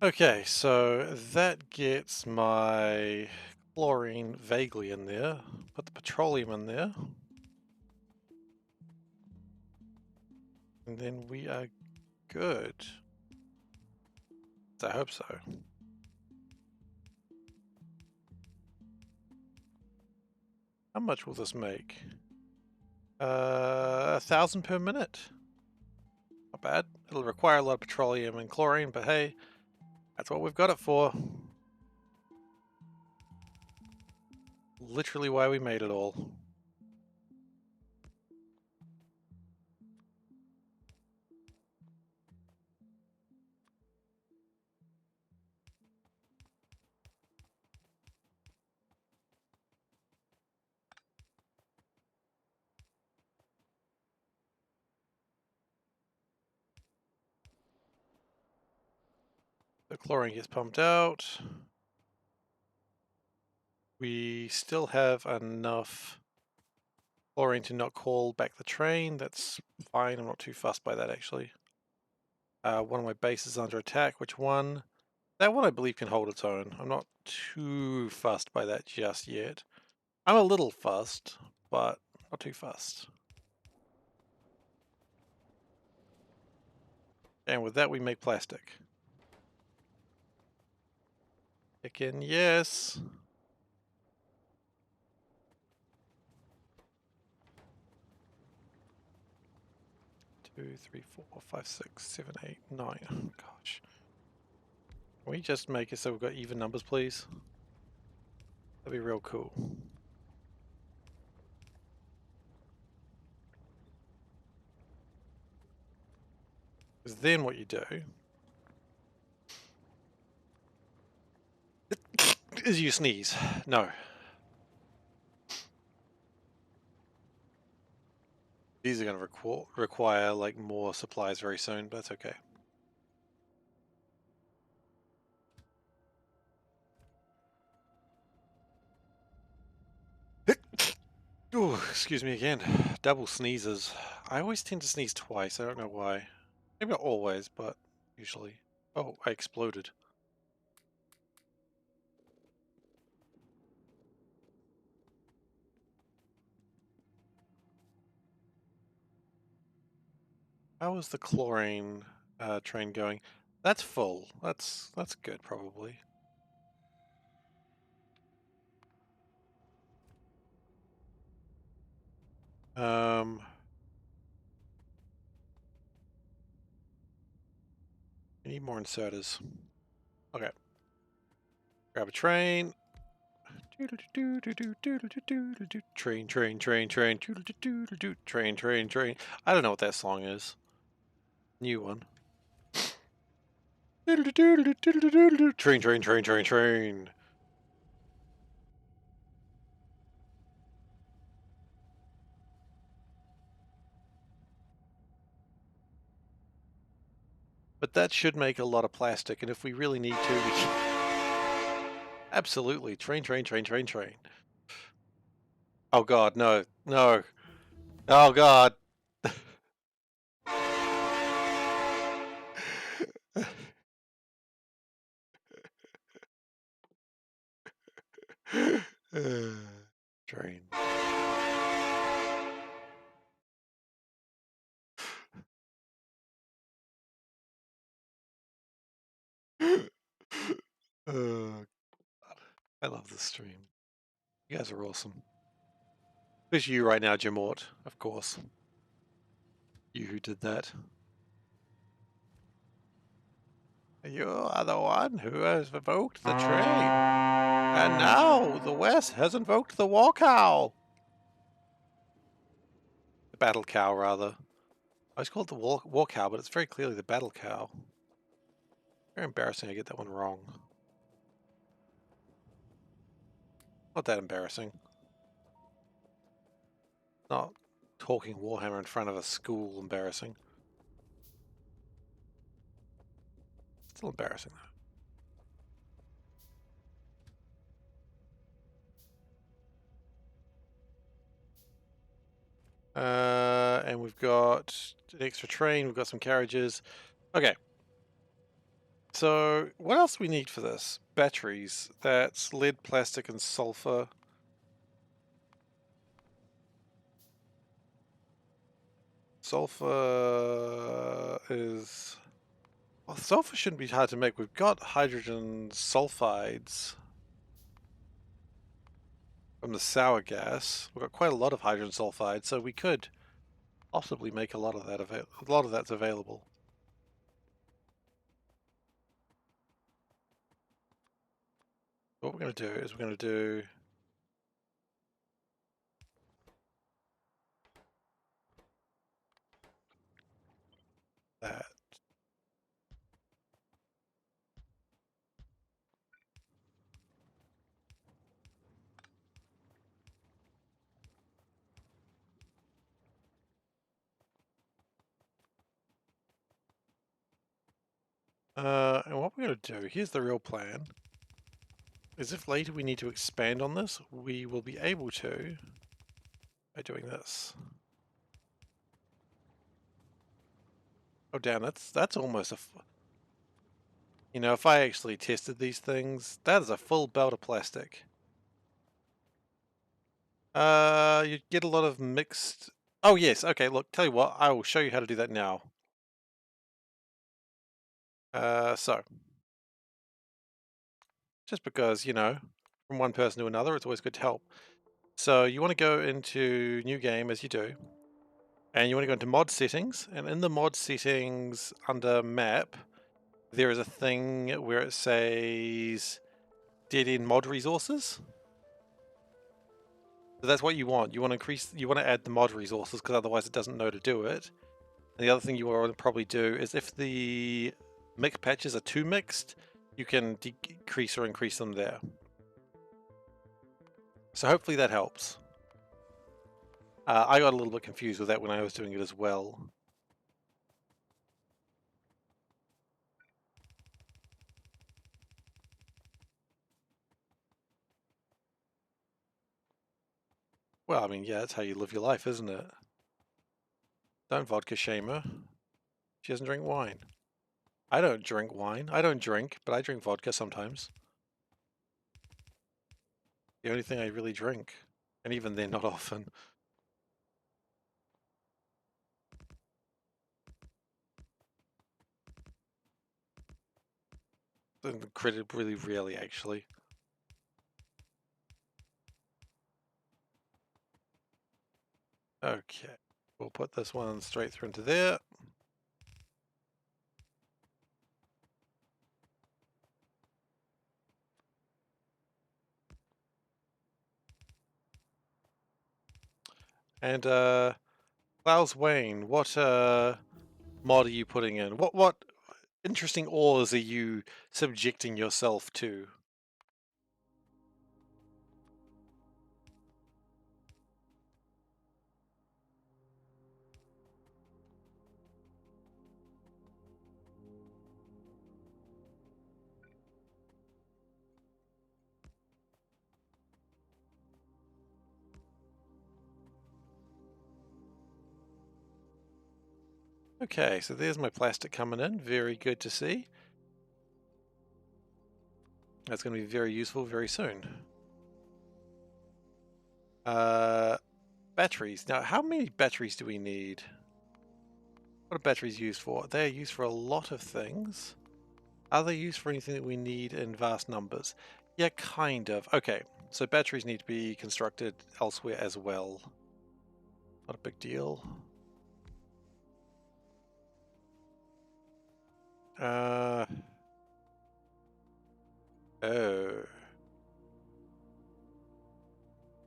Okay, so that gets my chlorine vaguely in there. Put the petroleum in there. And then we are good. I hope so. How much will this make? 1,000 per minute. Not bad. It'll require a lot of petroleum and chlorine, but hey, that's what we've got it for. Literally why we made it all. The chlorine gets pumped out. We still have enough chlorine to not call back the train. That's fine. I'm not too fussed by that, actually. One of my bases under attack. Which one? That one I believe can hold its own. I'm not too fussed by that just yet. I'm a little fussed, but not too fussed. And with that we make plastic. Chicken, yes. Two, three, four, five, six, seven, eight, nine. Oh, gosh. Can we just make it so we've got even numbers, please? That'd be real cool. Because then what you do is you sneeze. No. These are going to require like more supplies very soon, but that's okay. Ooh, excuse me again. Double sneezes. I always tend to sneeze twice. I don't know why. Maybe not always, but usually. Oh, I exploded. How is the chlorine train going? That's full. That's good, probably. Um, I need more inserters. Okay. Grab a train. Train, train, train, train. Train, train, train. I don't know what that song is. New one. Train, train, train, train, train. But that should make a lot of plastic, and if we really need to, we can... Absolutely. Train, train, train, train, train. Oh god, no. No. Oh god. Train. Oh, I love this stream. You guys are awesome. Especially you right now, Jim Ort, of course. You who did that. You are the one who has evoked the train. And now the West has invoked the war cow. The battle cow, rather. I was called the war cow, but it's very clearly the battle cow. Very embarrassing I get that one wrong. Not that embarrassing. Not talking Warhammer in front of a school embarrassing. Still embarrassing though. And we've got an extra train, we've got some carriages. Okay. So what else do we need for this? Batteries. That's lead, plastic, and sulfur. Sulfur is... Well, sulfur shouldn't be hard to make. We've got hydrogen sulfides from the sour gas. We've got quite a lot of hydrogen sulfide, so we could possibly make a lot of that a lot of that's available. What we're going to do is we're going to do that. And what we're going to do, here's the real plan, is if later we need to expand on this, we will be able to by doing this. Oh damn, that's almost a... You know, if I actually tested these things, that is a full belt of plastic. You get a lot of mixed... Oh yes, okay, look, tell you what, I will show you how to do that now. So, just because, you know, from one person to another, it's always good to help. So you want to go into new game as you do, and you want to go into mod settings, and in the mod settings under map, there is a thing where it says dead end mod resources. So that's what you want. You want to increase, you want to add the mod resources because otherwise it doesn't know to do it. And the other thing you want to probably do is if the mix patches are too mixed, you can decrease or increase them there. So hopefully that helps. I got a little bit confused with that when I was doing it as well. Well, I mean, yeah, that's how you live your life, isn't it? Don't vodka shame her. She doesn't drink wine. I don't drink wine. I don't drink, but I drink vodka sometimes. The only thing I really drink. And even then, not often. Incredibly rarely, actually. Okay. We'll put this one straight through into there. And Klaus Wayne, what mod are you putting in? What interesting ores are you subjecting yourself to? Okay, so there's my plastic coming in. Very good to see. That's going to be very useful very soon. Batteries. Now, how many batteries do we need? What are batteries used for? They're used for a lot of things. Are they used for anything that we need in vast numbers? Yeah, kind of. Okay, so batteries need to be constructed elsewhere as well. Not a big deal. Oh.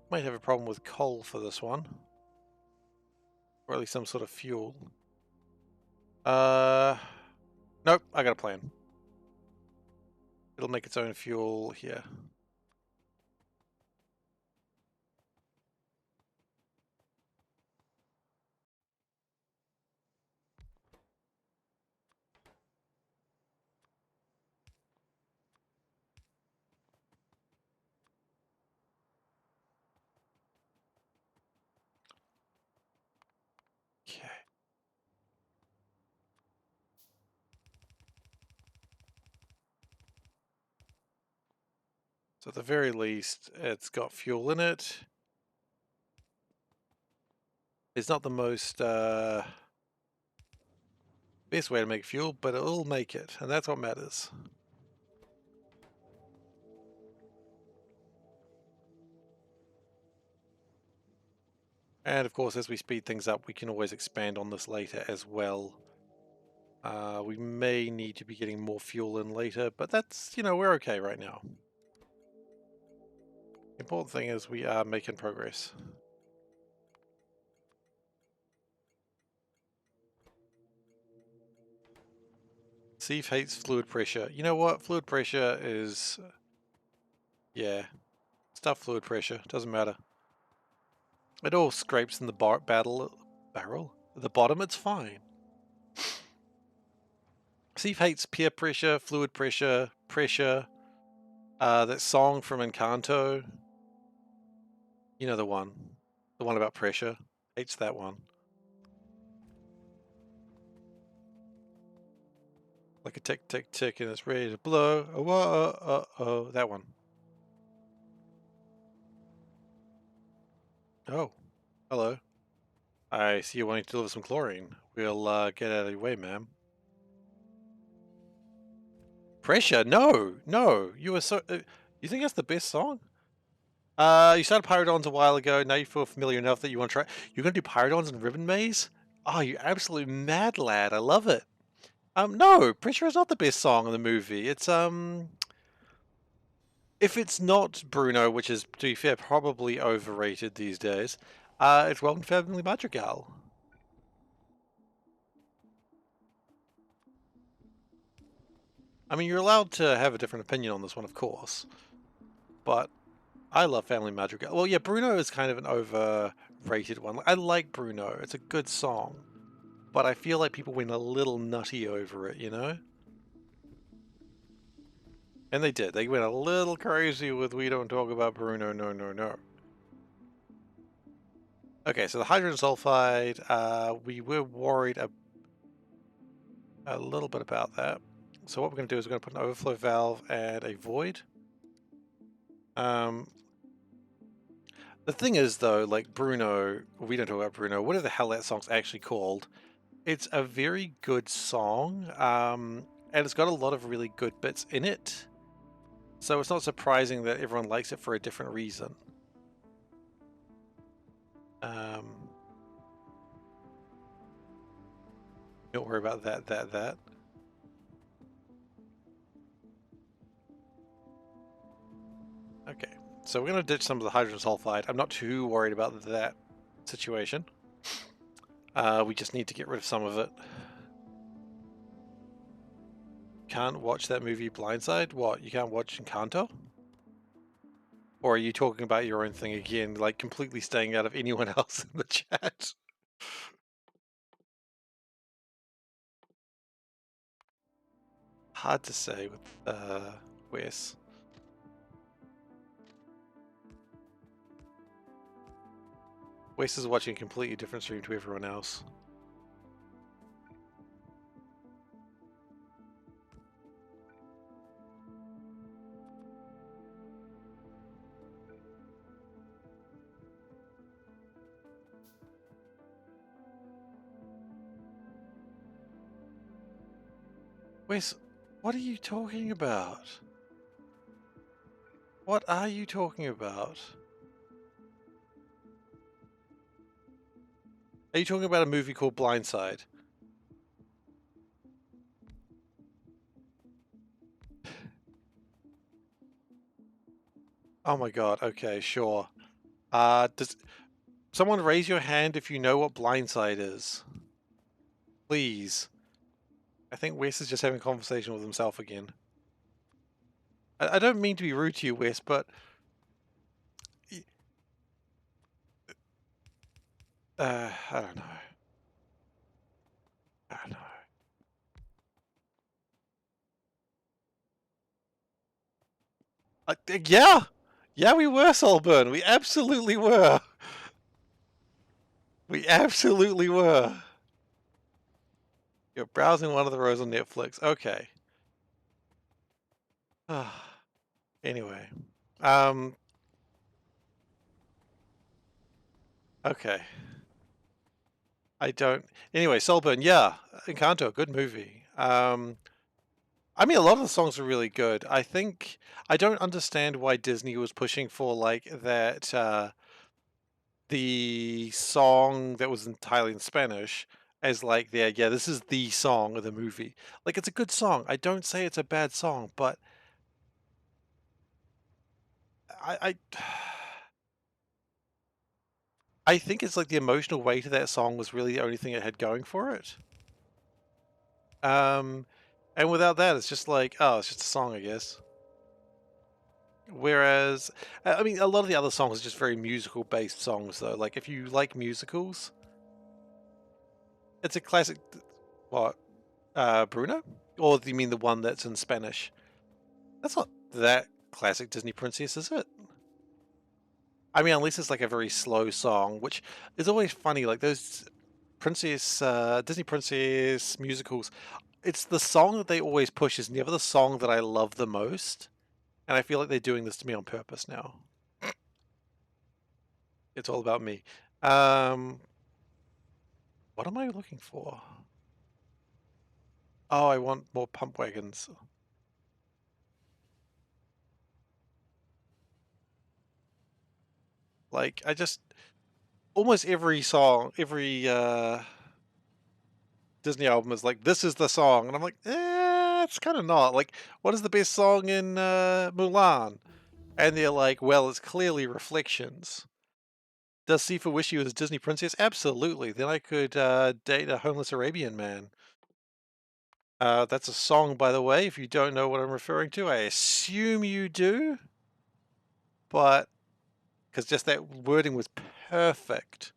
Might have a problem with coal for this one. Or at least some sort of fuel. Nope, I got a plan. It'll make its own fuel here. Okay. So at the very least, it's got fuel in it. It's not the most best way to make fuel, but it'll make it, and that's what matters. And of course, as we speed things up, we can always expand on this later as well. We may need to be getting more fuel in later, but that's, we're okay right now. The important thing is we are making progress. Steve hates fluid pressure. You know what? Fluid pressure is... yeah. Stuff fluid pressure. Doesn't matter. It all scrapes in the barrel? At the bottom, it's fine. Steve hates peer pressure, fluid pressure, pressure. That song from Encanto. You know the one. The one about pressure. Hates that one. Like a tick, tick, tick, and it's ready to blow. Oh, whoa, oh, that one. Oh, hello. I see you wanting to deliver some chlorine. We'll get out of your way, ma'am. Pressure? No, no. You were so... you think that's the best song? You started Pyrodons a while ago. Now you feel familiar enough that you want to try... You're going to do Pyrodons and Ribbon Maze? Oh, you absolute mad lad. I love it. No, Pressure is not the best song in the movie. It's, if it's not Bruno, which is, to be fair, probably overrated these days, it's Welcome to Family Madrigal. I mean, you're allowed to have a different opinion on this one, of course, but I love Family Madrigal. Well, yeah, Bruno is kind of an overrated one. I like Bruno. It's a good song, but I feel like people went a little nutty over it, you know? And they did. They went a little crazy with "We Don't Talk About Bruno, no, no, no." Okay, so the hydrogen sulfide, we were worried a little bit about that. So what we're going to do is we're going to put an overflow valve and a void. The thing is, though, like Bruno, We Don't Talk About Bruno, whatever the hell that song's actually called, it's a very good song, and it's got a lot of really good bits in it. So it's not surprising that everyone likes it for a different reason. Don't worry about that. Okay, so we're going to ditch some of the hydrogen sulfide. I'm not too worried about that situation. We just need to get rid of some of it. Can't watch that movie Blindside? What, you can't watch Encanto? Or are you talking about your own thing again, like completely staying out of anyone else in the chat? Hard to say with Wes. Wes is watching a completely different stream to everyone else. Wes, what are you talking about? What are you talking about? Are you talking about a movie called Blindside? Oh my god, okay, sure. Does someone raise your hand if you know what Blindside is? Please. I think Wes is just having a conversation with himself again. I don't mean to be rude to you, Wes, but I don't know. I don't know. Yeah, yeah, we were Solburn. We absolutely were. We absolutely were. You're browsing one of the rows on Netflix. Okay. Anyway, um, okay. I don't. Anyway, Solburn. Yeah, Encanto, good movie. I mean, a lot of the songs are really good. I think I don't understand why Disney was pushing for like that. The song that was entirely in Spanish as like yeah, this is the song of the movie. Like it's a good song. I don't say it's a bad song, but I I think it's like the emotional weight of that song was really the only thing it had going for it. Um, and without that, it's just like, oh, it's just a song, I guess. Whereas, I mean, a lot of the other songs are just very musical based songs, though. Like, if you like musicals, it's a classic. What, Bruno? Or do you mean the one that's in Spanish? That's not that classic Disney princess, is it? I mean, unless it's like a very slow song, which is always funny. Like those princess, Disney princess musicals, it's the song that they always push is never the song that I love the most. And I feel like they're doing this to me on purpose now. It's all about me. Um, what am I looking for? Oh, I want more pump wagons. Like, I just almost every song, every Disney album is like, this is the song, and I'm like, it's kind of not. Like, what is the best song in Mulan? And they're like, well, it's clearly Reflections. Does Sifa wish she was a Disney princess? Absolutely. Then I could date a homeless Arabian man. That's a song, by the way. If you don't know what I'm referring to, I assume you do. But because just that wording was perfect.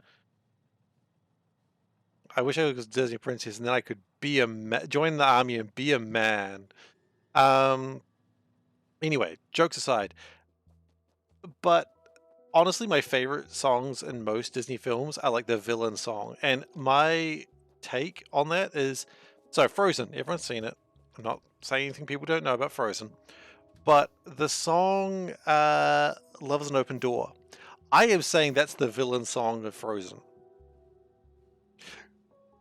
I wish I was a Disney princess, and then I could be join the army and be a man. Um. Anyway, jokes aside, but honestly, my favorite songs in most Disney films are like the villain song, and my take on that is so Frozen. Everyone's seen it. I'm not saying anything people don't know about Frozen, but the song "Love Is an Open Door." I am saying that's the villain song of Frozen.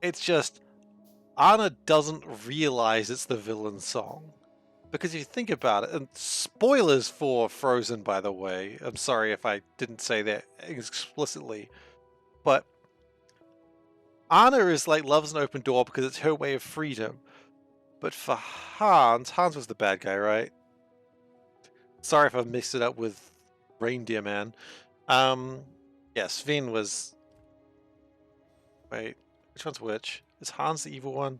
It's just Anna doesn't realize it's the villain song. Because if you think about it, and spoilers for Frozen, by the way, I'm sorry if I didn't say that explicitly, but Anna is like loves an open door because it's her way of freedom. But for Hans was the bad guy, right? Sorry if I mixed it up with Reindeer Man. Yeah, Sven was. Wait, which one's which? Is Hans the evil one?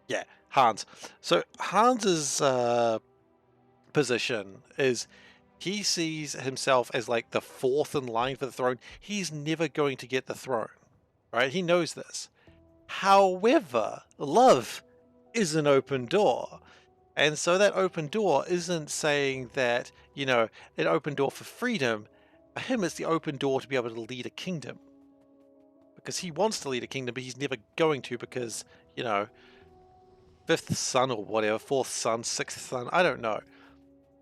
Yeah, Hans. So Hans's position is he sees himself as like the fourth in line for the throne. He's never going to get the throne, right? He knows this. However, love is an open door. And so that open door isn't saying that, an open door for freedom. For him, it's the open door to be able to lead a kingdom. Because he wants to lead a kingdom, but he's never going to because, fifth son or whatever, fourth son, sixth son, I don't know.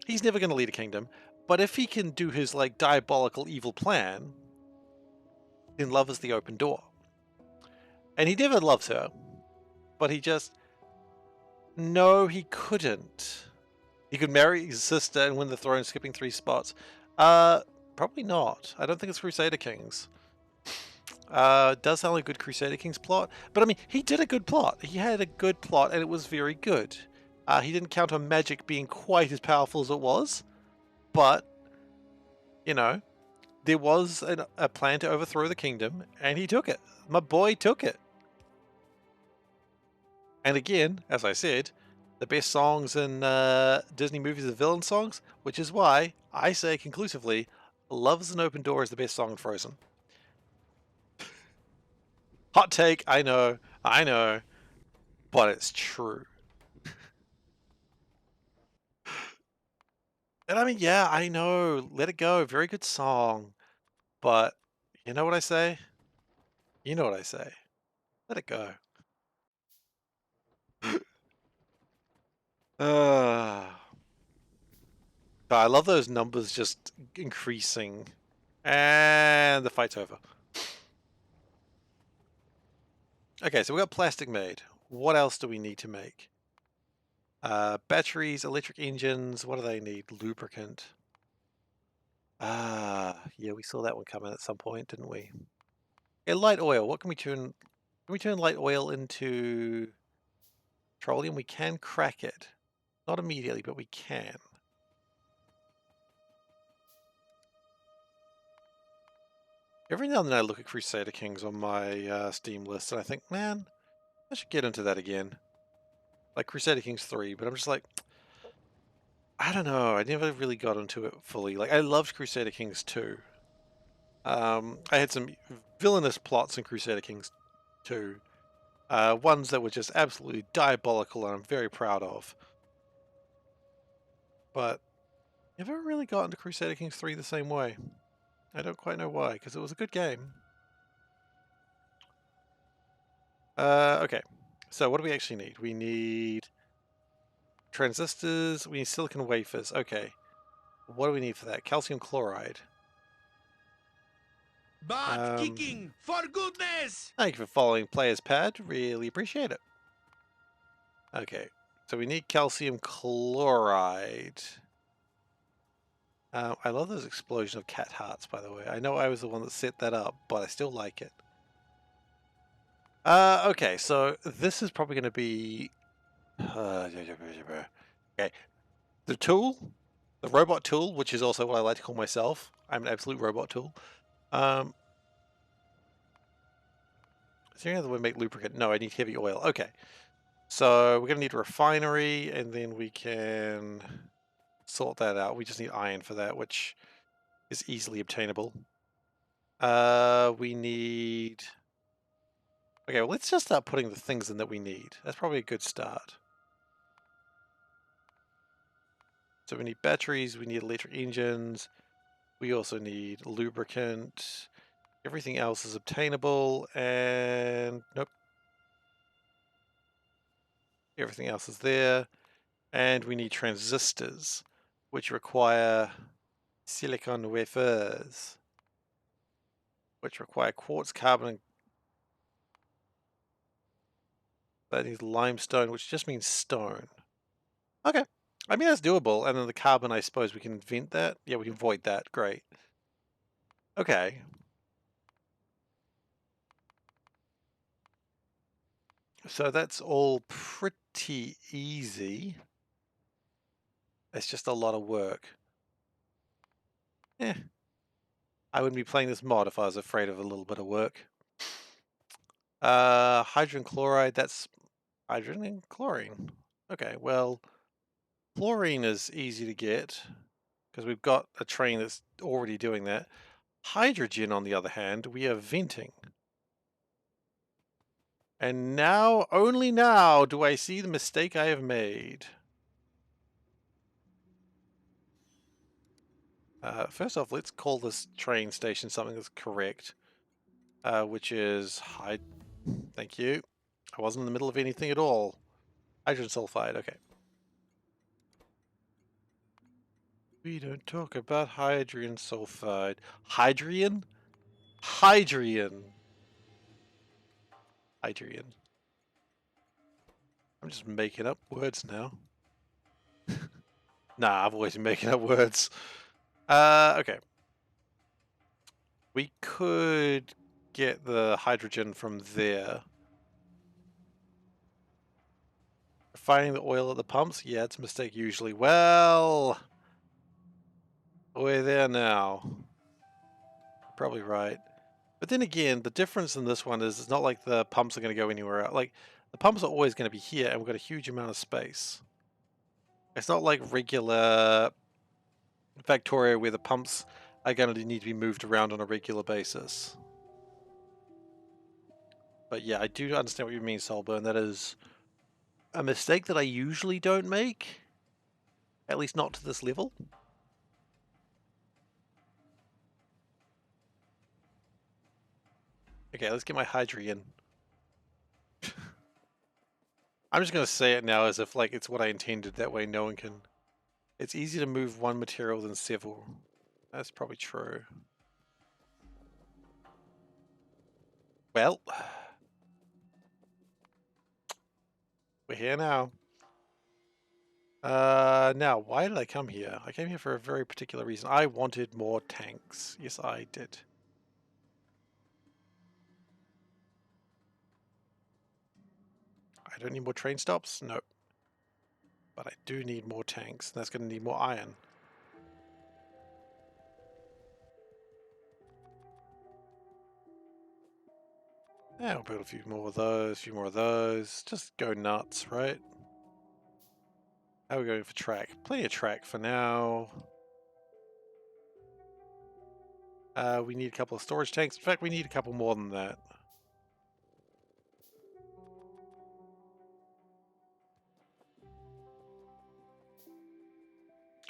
He's never going to lead a kingdom. But if he can do his like diabolical evil plan, then love is the open door. And he never loves her. But he just... No, he couldn't. He could marry his sister and win the throne, skipping 3 spots. Probably not. I don't think it's Crusader Kings. Does sound like a good Crusader Kings plot. But I mean, he did a good plot. He had a good plot and it was very good. He didn't count on magic being quite as powerful as it was. But, you know, there was a plan to overthrow the kingdom and he took it. My boy took it. And again, as I said, the best songs in Disney movies are villain songs, which is why I say conclusively, Love is an Open Door is the best song in Frozen. Hot take, I know, but it's true. And I mean, yeah, I know, Let It Go, very good song, but you know what I say? You know what I say. Let it go. But I love those numbers just increasing. And the fight's over. Okay, so we got plastic made. What else do we need to make? Batteries, electric engines, what do they need? Lubricant. Yeah, we saw that one coming at some point, didn't we? Yeah, light oil. What can we turn? Can we turn light oil into petroleum? We can crack it. Not immediately, but we can. Every now and then I look at Crusader Kings on my Steam list and I think, man, I should get into that again. Like Crusader Kings 3, but I'm just like, I don't know. I never really got into it fully. Like, I loved Crusader Kings 2. I had some villainous plots in Crusader Kings 2. Ones that were just absolutely diabolical and I'm very proud of. But never really got into Crusader Kings 3 the same way. I don't quite know why, because it was a good game. Okay. So what do we actually need? We need transistors, we need silicon wafers. Okay. What do we need for that? Calcium chloride. Butt kicking, for goodness! Thank you for following Player's Pad. Really appreciate it. Okay. So we need calcium chloride. I love those explosion of cat hearts, by the way. I know I was the one that set that up, but I still like it. Okay, so this is probably going to be... okay. The tool, the robot tool, which is also what I like to call myself. I'm an absolute robot tool. Is there any other way to make lubricant? No, I need heavy oil. Okay. So we're going to need a refinery, and then we can sort that out. We just need iron for that, which is easily obtainable. We need... Okay, well, let's just start putting the things in that we need. That's probably a good start. So we need batteries, we need electric engines, we also need lubricant. Everything else is obtainable, and nope. Everything else is there. And we need transistors, which require silicon wafers, which require quartz, carbon, and that needs limestone, which just means stone. Okay. I mean, that's doable. And then the carbon, I suppose we can invent that. Yeah, we can void that. Great. Okay. So that's all pretty easy. It's just a lot of work. Eh. I wouldn't be playing this mod if I was afraid of a little bit of work. Hydrogen chloride, that's hydrogen and chlorine. Okay, well, chlorine is easy to get because we've got a train that's already doing that. Hydrogen, on the other hand, we are venting. And now, only now, do I see the mistake I have made. First off, let's call this train station something that's correct, which is Thank you. I wasn't in the middle of anything at all. Hydrogen sulfide, okay. We don't talk about hydrogen sulfide. Hydrogen? Hydrogen. Hydrogen. I'm just making up words now. Nah, I've always been making up words. Okay. We could get the hydrogen from there. Finding the oil at the pumps? Yeah, it's a mistake usually. Well, we're there now. Probably right. But then again, the difference in this one is it's not like the pumps are going to go anywhere else. Like, the pumps are always going to be here, and we've got a huge amount of space. It's not like regular Factorio where the pumps are going to need to be moved around on a regular basis. But yeah, I do understand what you mean, Solburn. That is a mistake that I usually don't make. At least not to this level. Okay, let's get my Hydrian. I'm just going to say it now as if like it's what I intended. That way no one can... It's easier to move one material than several. That's probably true. Well, we're here now. Now, why did I come here? I came here for a very particular reason. I wanted more tanks. Yes, I did. I don't need more train stops? No. But I do need more tanks, and that's going to need more iron. Yeah, we'll build a few more of those, a few more of those. Just go nuts, right? How are we going for track? Plenty of track for now. We need a couple of storage tanks. In fact, we need a couple more than that.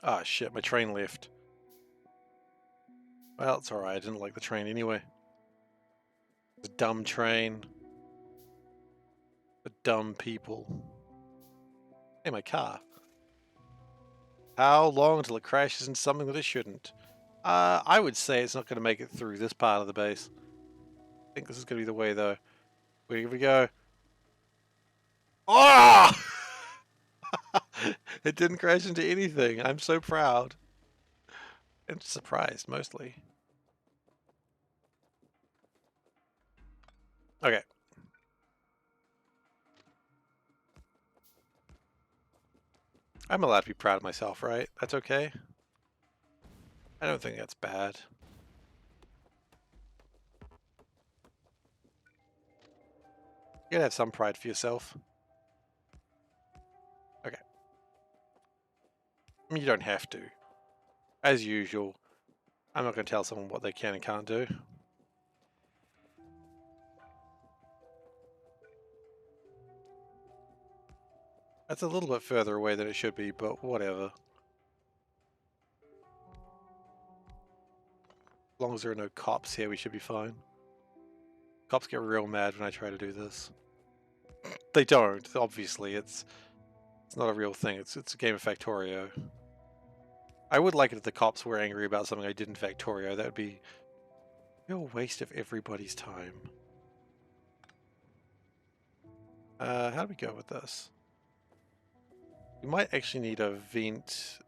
Ah, shit, my train left. Well, it's alright, I didn't like the train anyway. The dumb train. The dumb people. Hey, my car. How long until it crashes into something that it shouldn't? I would say it's not going to make it through this part of the base. I think this is going to be the way, though. Here we go. Oh! It didn't crash into anything. I'm so proud. And surprised, mostly. Okay. I'm allowed to be proud of myself, right? That's okay? I don't think that's bad. You gotta have some pride for yourself. Okay. I mean, you don't have to. As usual, I'm not going to tell someone what they can and can't do. That's a little bit further away than it should be, but whatever. As long as there are no cops here, we should be fine. Cops get real mad when I try to do this. They don't, obviously. It's not a real thing. It's a game of Factorio. I would like it if the cops were angry about something I did in Factorio. That would be a real waste of everybody's time. How do we go with this? We might actually need a vent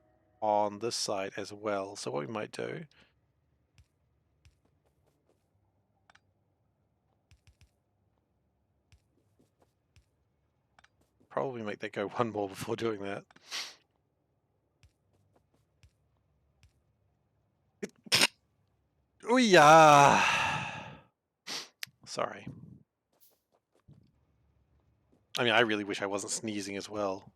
on this side as well. So what we might do... Probably make that go one more before doing that. Oh yeah. Sorry. I mean, I really wish I wasn't sneezing as well.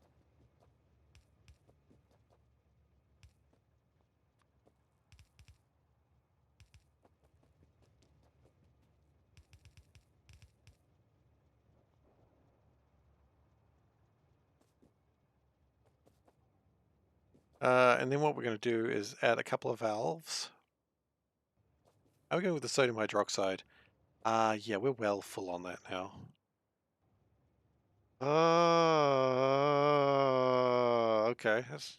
And then what we're going to do is add a couple of valves. I'll go with the sodium hydroxide. Yeah, we're well full on that now. Okay. That's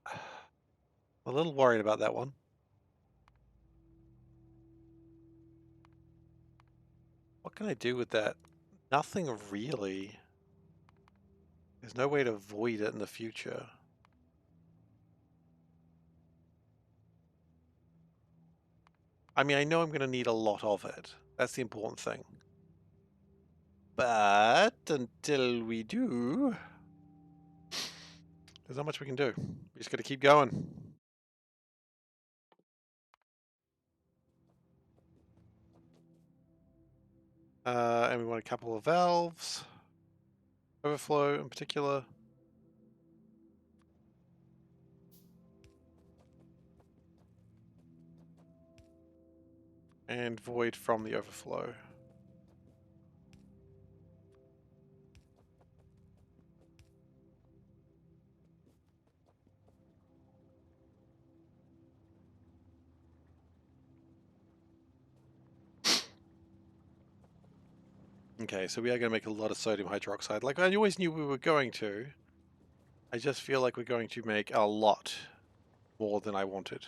a little worried about that one. What can I do with that? Nothing really. There's no way to avoid it in the future. I mean, I know I'm going to need a lot of it. That's the important thing. But until we do, there's not much we can do. We just got to keep going. And we want a couple of valves. Overflow in particular. And void from the overflow. Okay, so we are going to make a lot of sodium hydroxide. Like I always knew we were going to. I just feel like we're going to make a lot more than I wanted.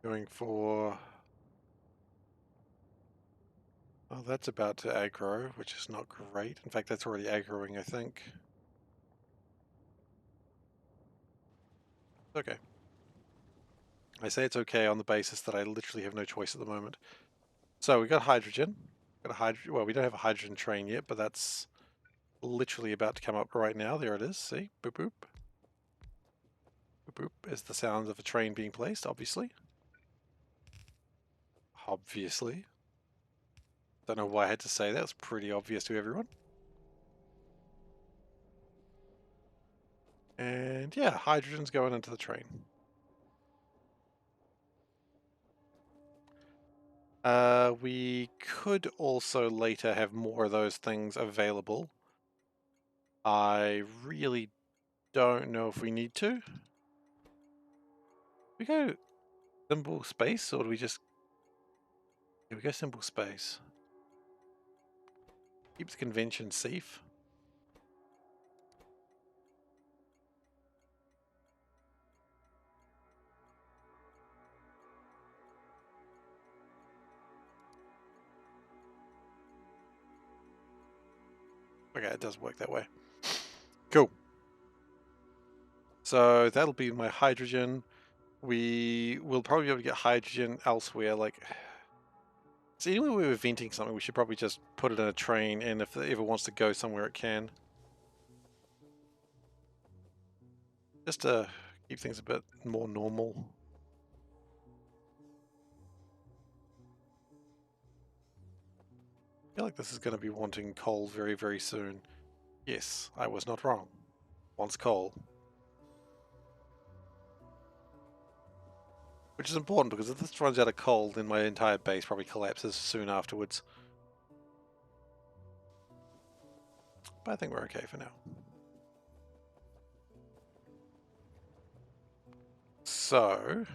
Going for... Oh, that's about to aggro, which is not great. In fact, that's already aggroing, I think. Okay. I say it's okay on the basis that I literally have no choice at the moment. So we got hydrogen. Well, we don't have a hydrogen train yet, but that's literally about to come up right now. There it is. See? Boop boop. Boop boop is the sound of a train being placed, obviously. Obviously. Don't know why I had to say that. It's pretty obvious to everyone. And yeah, hydrogen's going into the train. We could also later have more of those things available. I really don't know if we need to. We go simple space, or do we just... Yeah, we go simple space. Keeps convention safe. Okay, it does work that way. Cool. So that'll be my hydrogen. We will probably be able to get hydrogen elsewhere. Like, so anyway, we were venting something, we should probably just put it in a train, and if it ever wants to go somewhere, it can. Just to keep things a bit more normal. I feel like this is going to be wanting coal very, very soon. Yes, I was not wrong. Wants coal. Which is important, because if this runs out of coal, then my entire base probably collapses soon afterwards. But I think we're okay for now. So...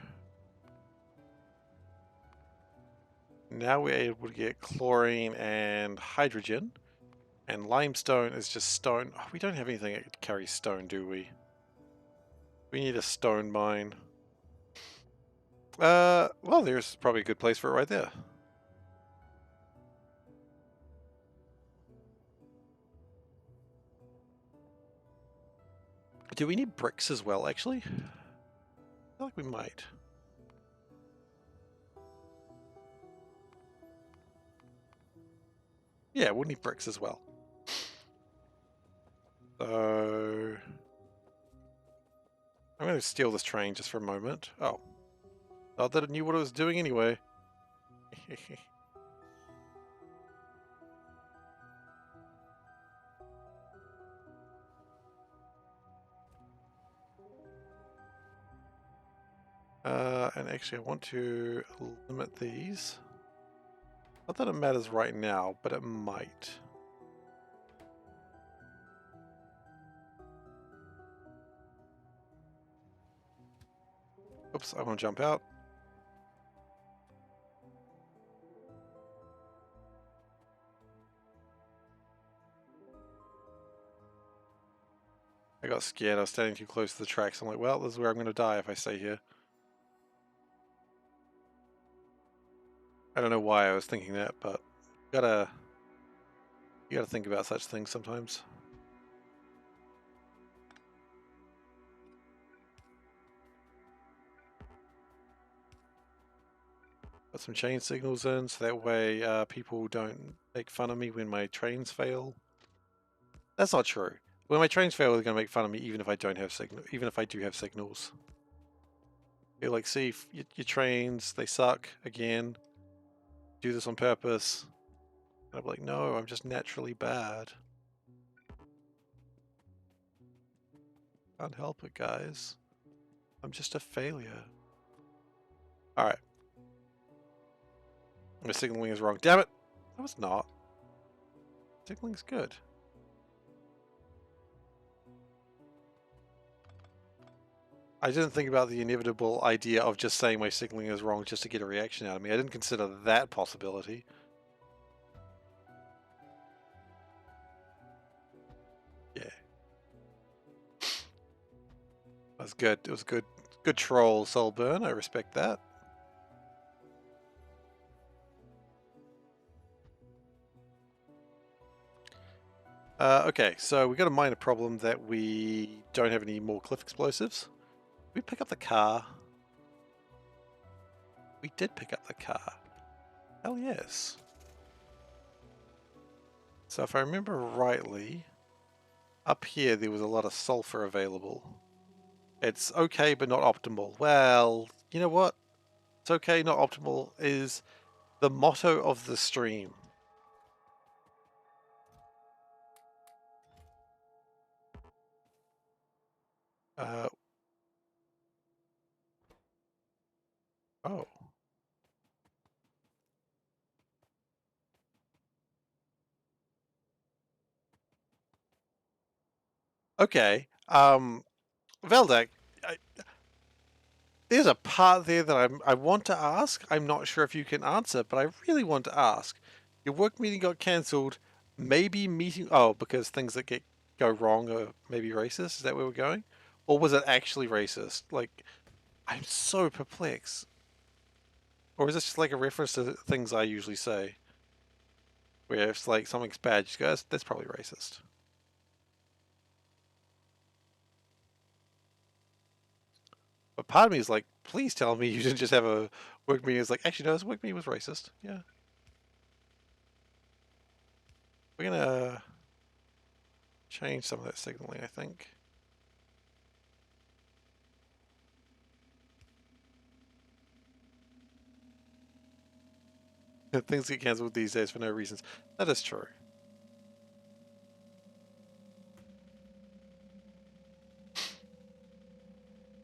now we're able to get chlorine and hydrogen. And limestone is just stone. Oh, we don't have anything that carries stone, do we? We need a stone mine. Well, there's probably a good place for it right there. Do we need bricks as well, actually? I feel like we might. Yeah, we'll need bricks as well. So... I'm going to steal this train just for a moment. Oh. Not that it knew what it was doing anyway. And actually I want to limit these. Not that it matters right now, but it might. Oops, I want to jump out. I got scared. I was standing too close to the tracks. I'm like, well, this is where I'm going to die if I stay here. I don't know why I was thinking that, but you gotta think about such things sometimes. Put some chain signals in so that way people don't make fun of me when my trains fail. That's not true. When my trains fail, they're going to make fun of me even if I don't have signal, even if I do have signals. You're like, see, your trains, they suck again. Do this on purpose. And I'm like, no, I'm just naturally bad. Can't help it, guys. I'm just a failure. Alright. My signaling is wrong. Damn it! No, it's not. Signaling's good. I didn't think about the inevitable idea of just saying my signaling is wrong just to get a reaction out of me. I didn't consider that possibility. Yeah. That's good. It was good. Good troll, Soulburn. I respect that. Okay, so we got a minor problem that we don't have any more cliff explosives. We pick up the car. We did pick up the car. Hell yes. So if I remember rightly, up here there was a lot of sulfur available. It's okay, but not optimal. Well, you know what? It's okay, not optimal is the motto of the stream. Uh, oh. Okay. Veldak, there's a part there that I want to ask. I'm not sure if you can answer, but I really want to ask. Your work meeting got cancelled. Maybe meeting... Oh, because things that go wrong are maybe racist? Is that where we're going? Or was it actually racist? Like, I'm so perplexed. Or is this just like a reference to things I usually say? Where if like something's bad, you just go, that's probably racist. But part of me is like, please tell me you didn't just have a work meeting. It's like, actually, no, this work meeting was racist. Yeah. We're gonna change some of that signaling, I think. Things get cancelled these days for no reasons. That is true.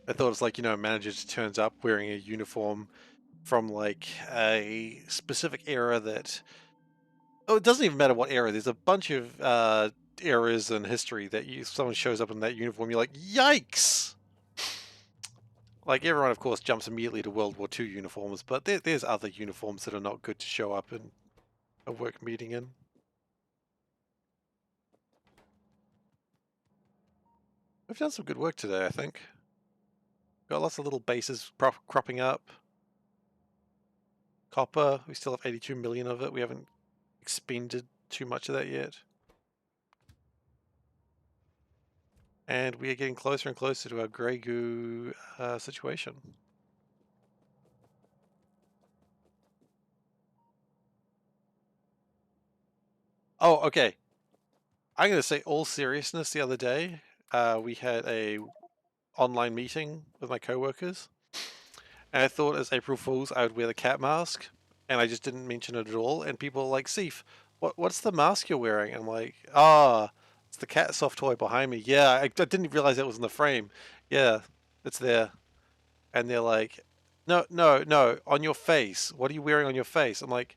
I thought it's like, you know, a manager just turns up wearing a uniform from like a specific era that... Oh, it doesn't even matter what era. There's a bunch of eras in history that someone shows up in that uniform, you're like, yikes! Like, everyone, of course, jumps immediately to World War II uniforms, but there's other uniforms that are not good to show up in a work meeting in. We've done some good work today, I think. Got lots of little bases cropping up. Copper, we still have 82 million of it. We haven't expended too much of that yet. And we are getting closer and closer to our grey goo situation. Oh, okay. I'm going to say all seriousness, the other day, we had a online meeting with my coworkers. And I thought as April Fool's I would wear the cat mask. And I just didn't mention it at all. And people were like, Seif, what's the mask you're wearing? And I'm like, it's the cat soft toy behind me. Yeah, I didn't realize that was in the frame. Yeah, it's there. And they're like, no, no, no, on your face. What are you wearing on your face? I'm like,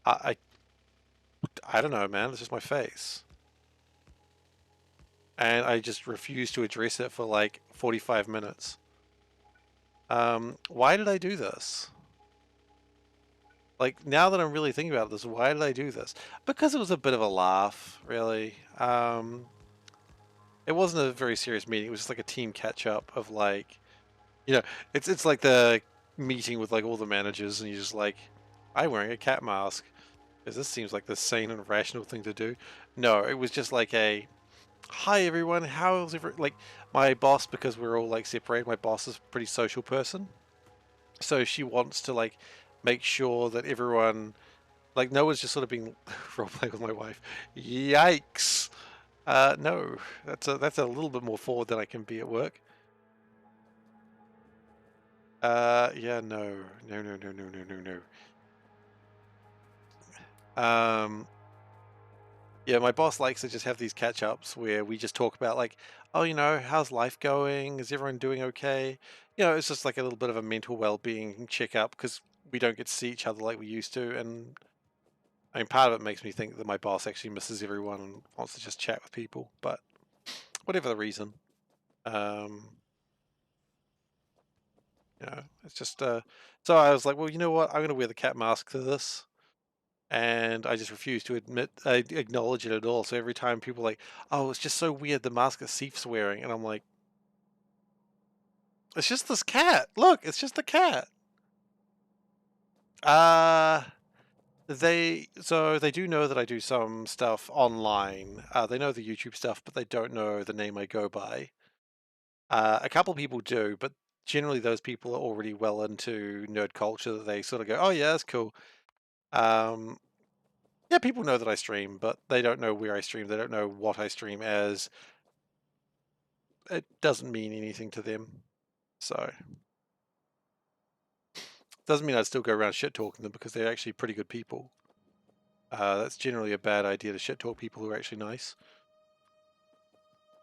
I, I don't know, man. It's just my face. And I just refused to address it for like 45 minutes. Why did I do this? Like, now that I'm really thinking about this, why did I do this? Because it was a bit of a laugh, really. It it wasn't a very serious meeting. It was just like a team catch up of like, you know, it's like the meeting with like all the managers, and you're just like, I'm wearing a cat mask because this seems like the sane and rational thing to do. No, it was just like a, hi everyone, how's like my boss, because we're all like separated. My boss is a pretty social person, so she wants to like make sure that everyone, like, no one's just sort of being role playing with my wife. Yikes! No, that's a little bit more forward than I can be at work. Yeah, no, no, no, no, no, no, no, no. Yeah, my boss likes to just have these catch ups where we just talk about like, oh, how's life going? Is everyone doing okay? It's just like a little bit of a mental well-being checkup because we don't get to see each other like we used to, and I mean, part of it makes me think that my boss actually misses everyone and wants to just chat with people. But whatever the reason, um, it's just. So I was like, well, you know what? I'm going to wear the cat mask to this, and I just refuse to acknowledge it at all. So every time people are like, oh, it's just so weird the mask that Seif's wearing, and I'm like, it's just this cat. Look, it's just the cat. Uh they do know that I do some stuff online. They know the YouTube stuff, but they don't know the name I go by. A couple people do, but generally those people are already well into nerd culture that they sort of go, oh yeah, that's cool. Um, yeah, people know that I stream, but they don't know where I stream. They don't know what I stream as. It doesn't mean anything to them. So, doesn't mean I'd still go around shit talking them because they're actually pretty good people. That's generally a bad idea to shit talk people who are actually nice.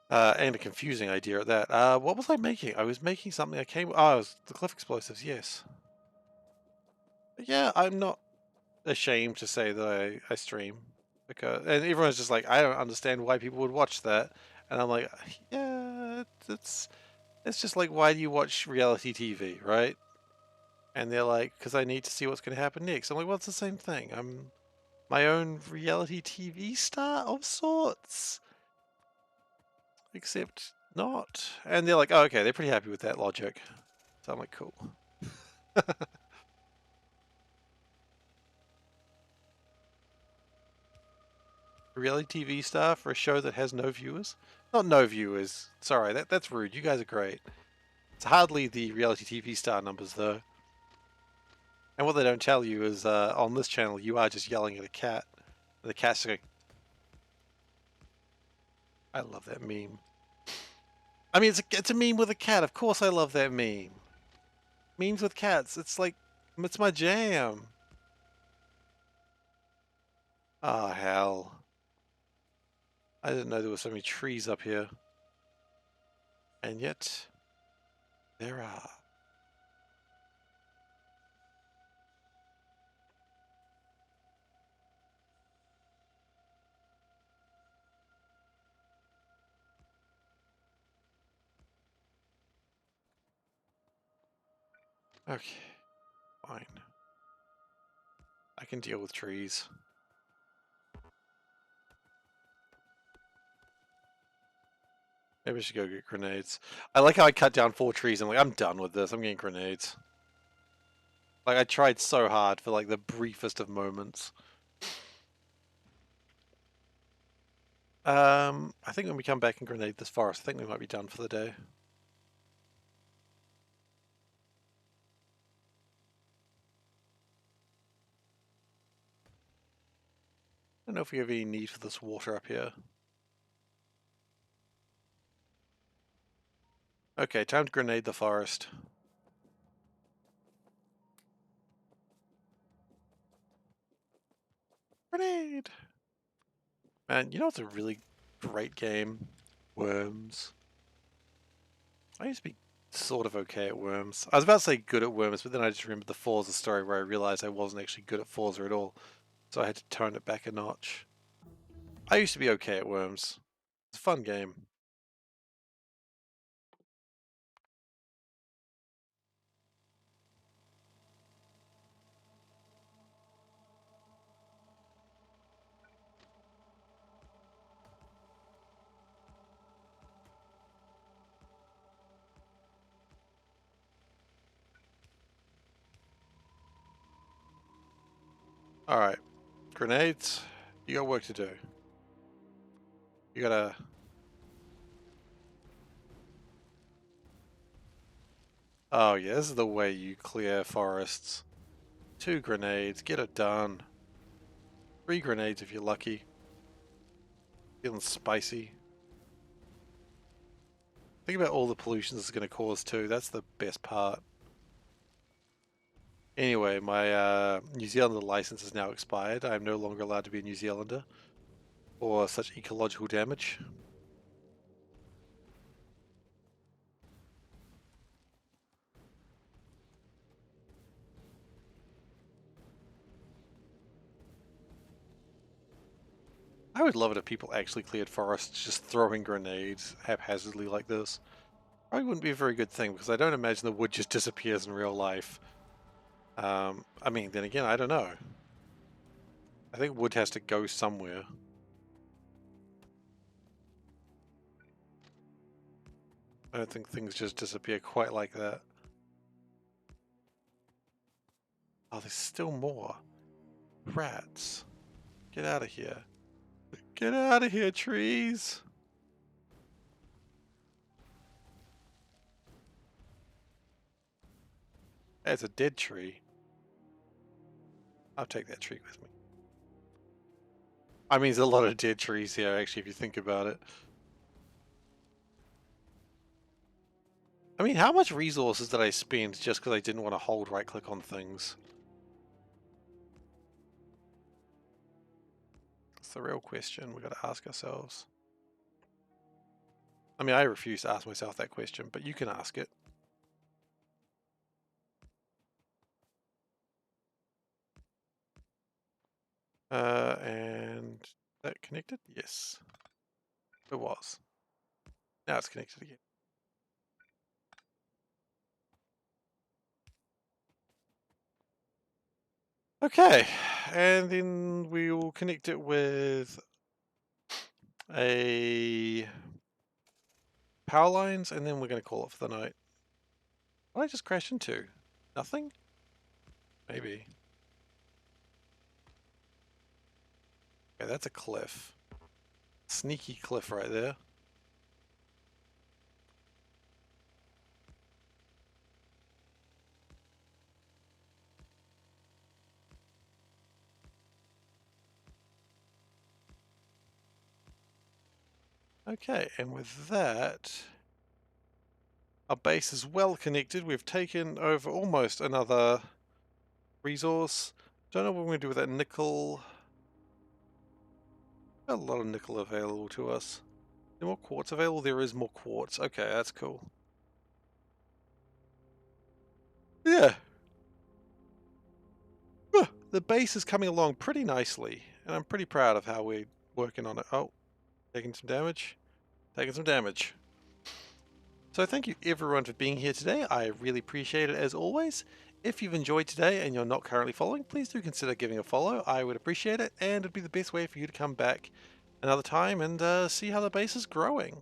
And a confusing idea at that. What was I making? I was making something. Oh, it was the cliff explosives. Yes. But yeah, I'm not ashamed to say that I stream, because and everyone's just like, I don't understand why people would watch that, and I'm like, yeah, it's just like, why do you watch reality TV, right? And they're like, because I need to see what's going to happen next. I'm like, well, it's the same thing. I'm my own reality TV star of sorts, except not. And they're like, oh, okay, they're pretty happy with that logic. So I'm like, cool. Reality TV star for a show that has no viewers? Not no viewers. Sorry, that's rude. You guys are great. It's hardly the reality TV star numbers though. And what they don't tell you is on this channel you are just yelling at a cat. And the cat's going, I love that meme. I mean, it's a meme with a cat. Of course I love that meme. Memes with cats. It's like, it's my jam. Ah, hell. I didn't know there were so many trees up here. And yet, there are. Okay, fine. I can deal with trees. Maybe I should go get grenades. I like how I cut down 4 trees. I'm like, I'm done with this. I'm getting grenades. Like, I tried so hard for like the briefest of moments. I think when we come back and grenade this forest, I think we might be done for the day. I don't know if we have any need for this water up here. Okay, time to grenade the forest. Grenade! Man, you know what's a really great game? Worms. I used to be sort of okay at Worms. I was about to say good at Worms, but then I just remembered the Forza story where I realized I wasn't actually good at Forza at all. So I had to tone it back a notch. I used to be okay at Worms. It's a fun game. Alright. Grenades. You got work to do. You gotta... Oh yeah, this is the way you clear forests. 2 grenades, get it done. 3 grenades if you're lucky. Feeling spicy. Think about all the pollution this is going to cause too, that's the best part. Anyway, my New Zealander license is now expired. I am no longer allowed to be a New Zealander for such ecological damage. I would love it if people actually cleared forests just throwing grenades haphazardly like this. Probably wouldn't be a very good thing because I don't imagine the wood just disappears in real life. I mean, then again, I don't know. I think wood has to go somewhere. I don't think things just disappear quite like that. Oh, there's still more. Rats. Get out of here. Get out of here, trees! That's a dead tree. I'll take that tree with me. I mean, there's a lot of dead trees here, actually, if you think about it. I mean, how much resources did I spend just because I didn't want to hold right-click on things? That's the real question we got to ask ourselves. I mean, I refuse to ask myself that question, but you can ask it. And that connected? Yes. It was. Now it's connected again. Okay, and then we will connect it with a power lines, and then we're going to call it for the night. What did I just crash into? Nothing? Maybe. Okay, that's a cliff. Sneaky cliff right there. Okay, and with that, our base is well connected. We've taken over almost another resource. Don't know what we're going to do with that nickel. Got a lot of nickel available to us. Is there more quartz available? There is more quartz. Okay, that's cool. Yeah. The base is coming along pretty nicely, and I'm pretty proud of how we're working on it. Oh, taking some damage. Taking some damage. So thank you everyone for being here today. I really appreciate it as always. If you've enjoyed today and you're not currently following, please do consider giving a follow. I would appreciate it, and it'd be the best way for you to come back another time and see how the base is growing.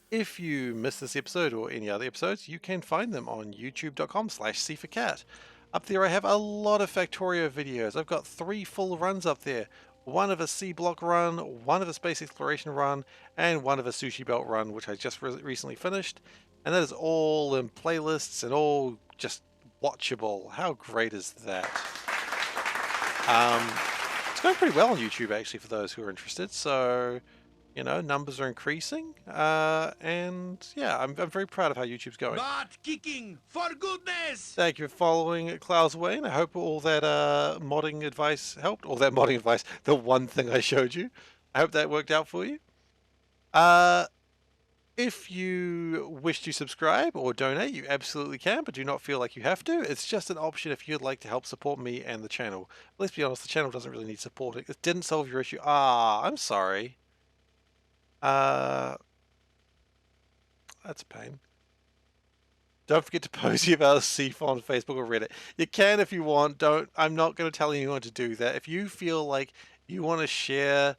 If you missed this episode or any other episodes, you can find them on youtube.com/SeiferKatt. Up there I have a lot of Factorio videos. I've got 3 full runs up there. One of a C block run, one of a space exploration run, and one of a sushi belt run, which I just recently finished. And that is all in playlists and all just watchable. How great is that? It's going pretty well on YouTube actually for those who are interested. So, you know, numbers are increasing. And yeah, I'm very proud of how YouTube's going. Not kicking, for goodness! Thank you for following Klaus Wayne. I hope all that modding advice helped. All that modding advice, the one thing I showed you. I hope that worked out for you. If you wish to subscribe or donate, you absolutely can, but do not feel like you have to. It's just an option if you'd like to help support me and the channel. Let's be honest, the channel doesn't really need supporting. It didn't solve your issue. Ah, I'm sorry. That's a pain. Don't forget to post about Seif on Facebook or Reddit. You can if you want. Don't. I'm not going to tell anyone to do that. If you feel like you want to share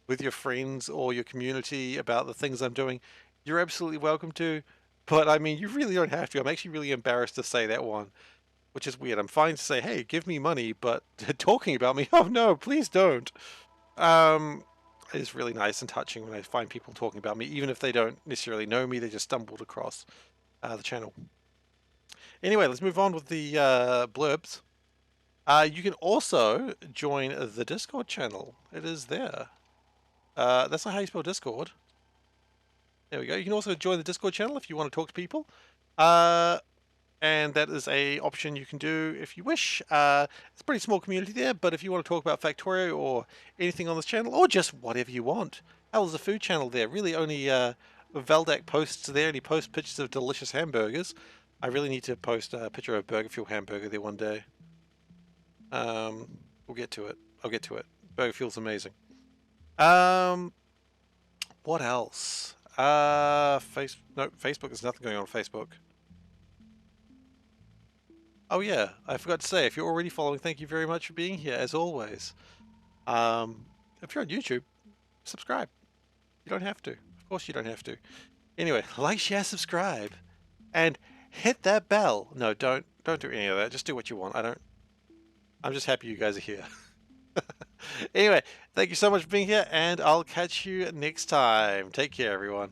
with your friends or your community about the things I'm doing, you're absolutely welcome to. But I mean, you really don't have to. I'm actually really embarrassed to say that one. which is weird. I'm fine to say, hey, give me money, but talking about me, oh no, please don't. It is really nice and touching when I find people talking about me, even if they don't necessarily know me, they just stumbled across the channel. Anyway, let's move on with the blurbs. You can also join the Discord channel. It is there. That's not how you spell Discord. There we go. You can also join the Discord channel if you want to talk to people. And that is a option you can do if you wish. It's a pretty small community there, but if you want to talk about Factorio or anything on this channel, or just whatever you want. Hell, there's a food channel there. Really only Veldak posts there, and he posts pictures of delicious hamburgers. I really need to post a picture of a Burger Fuel hamburger there one day. We'll get to it. I'll get to it. Burger Fuel's amazing. What else? No, Facebook. There's nothing going on Facebook. Oh yeah, I forgot to say, if you're already following, thank you very much for being here, as always. If you're on YouTube, subscribe. You don't have to. Of course you don't have to. Anyway, like, share, subscribe, and hit that bell. No, don't do any of that. Just do what you want. I'm just happy you guys are here. Anyway, thank you so much for being here, and I'll catch you next time. Take care, everyone.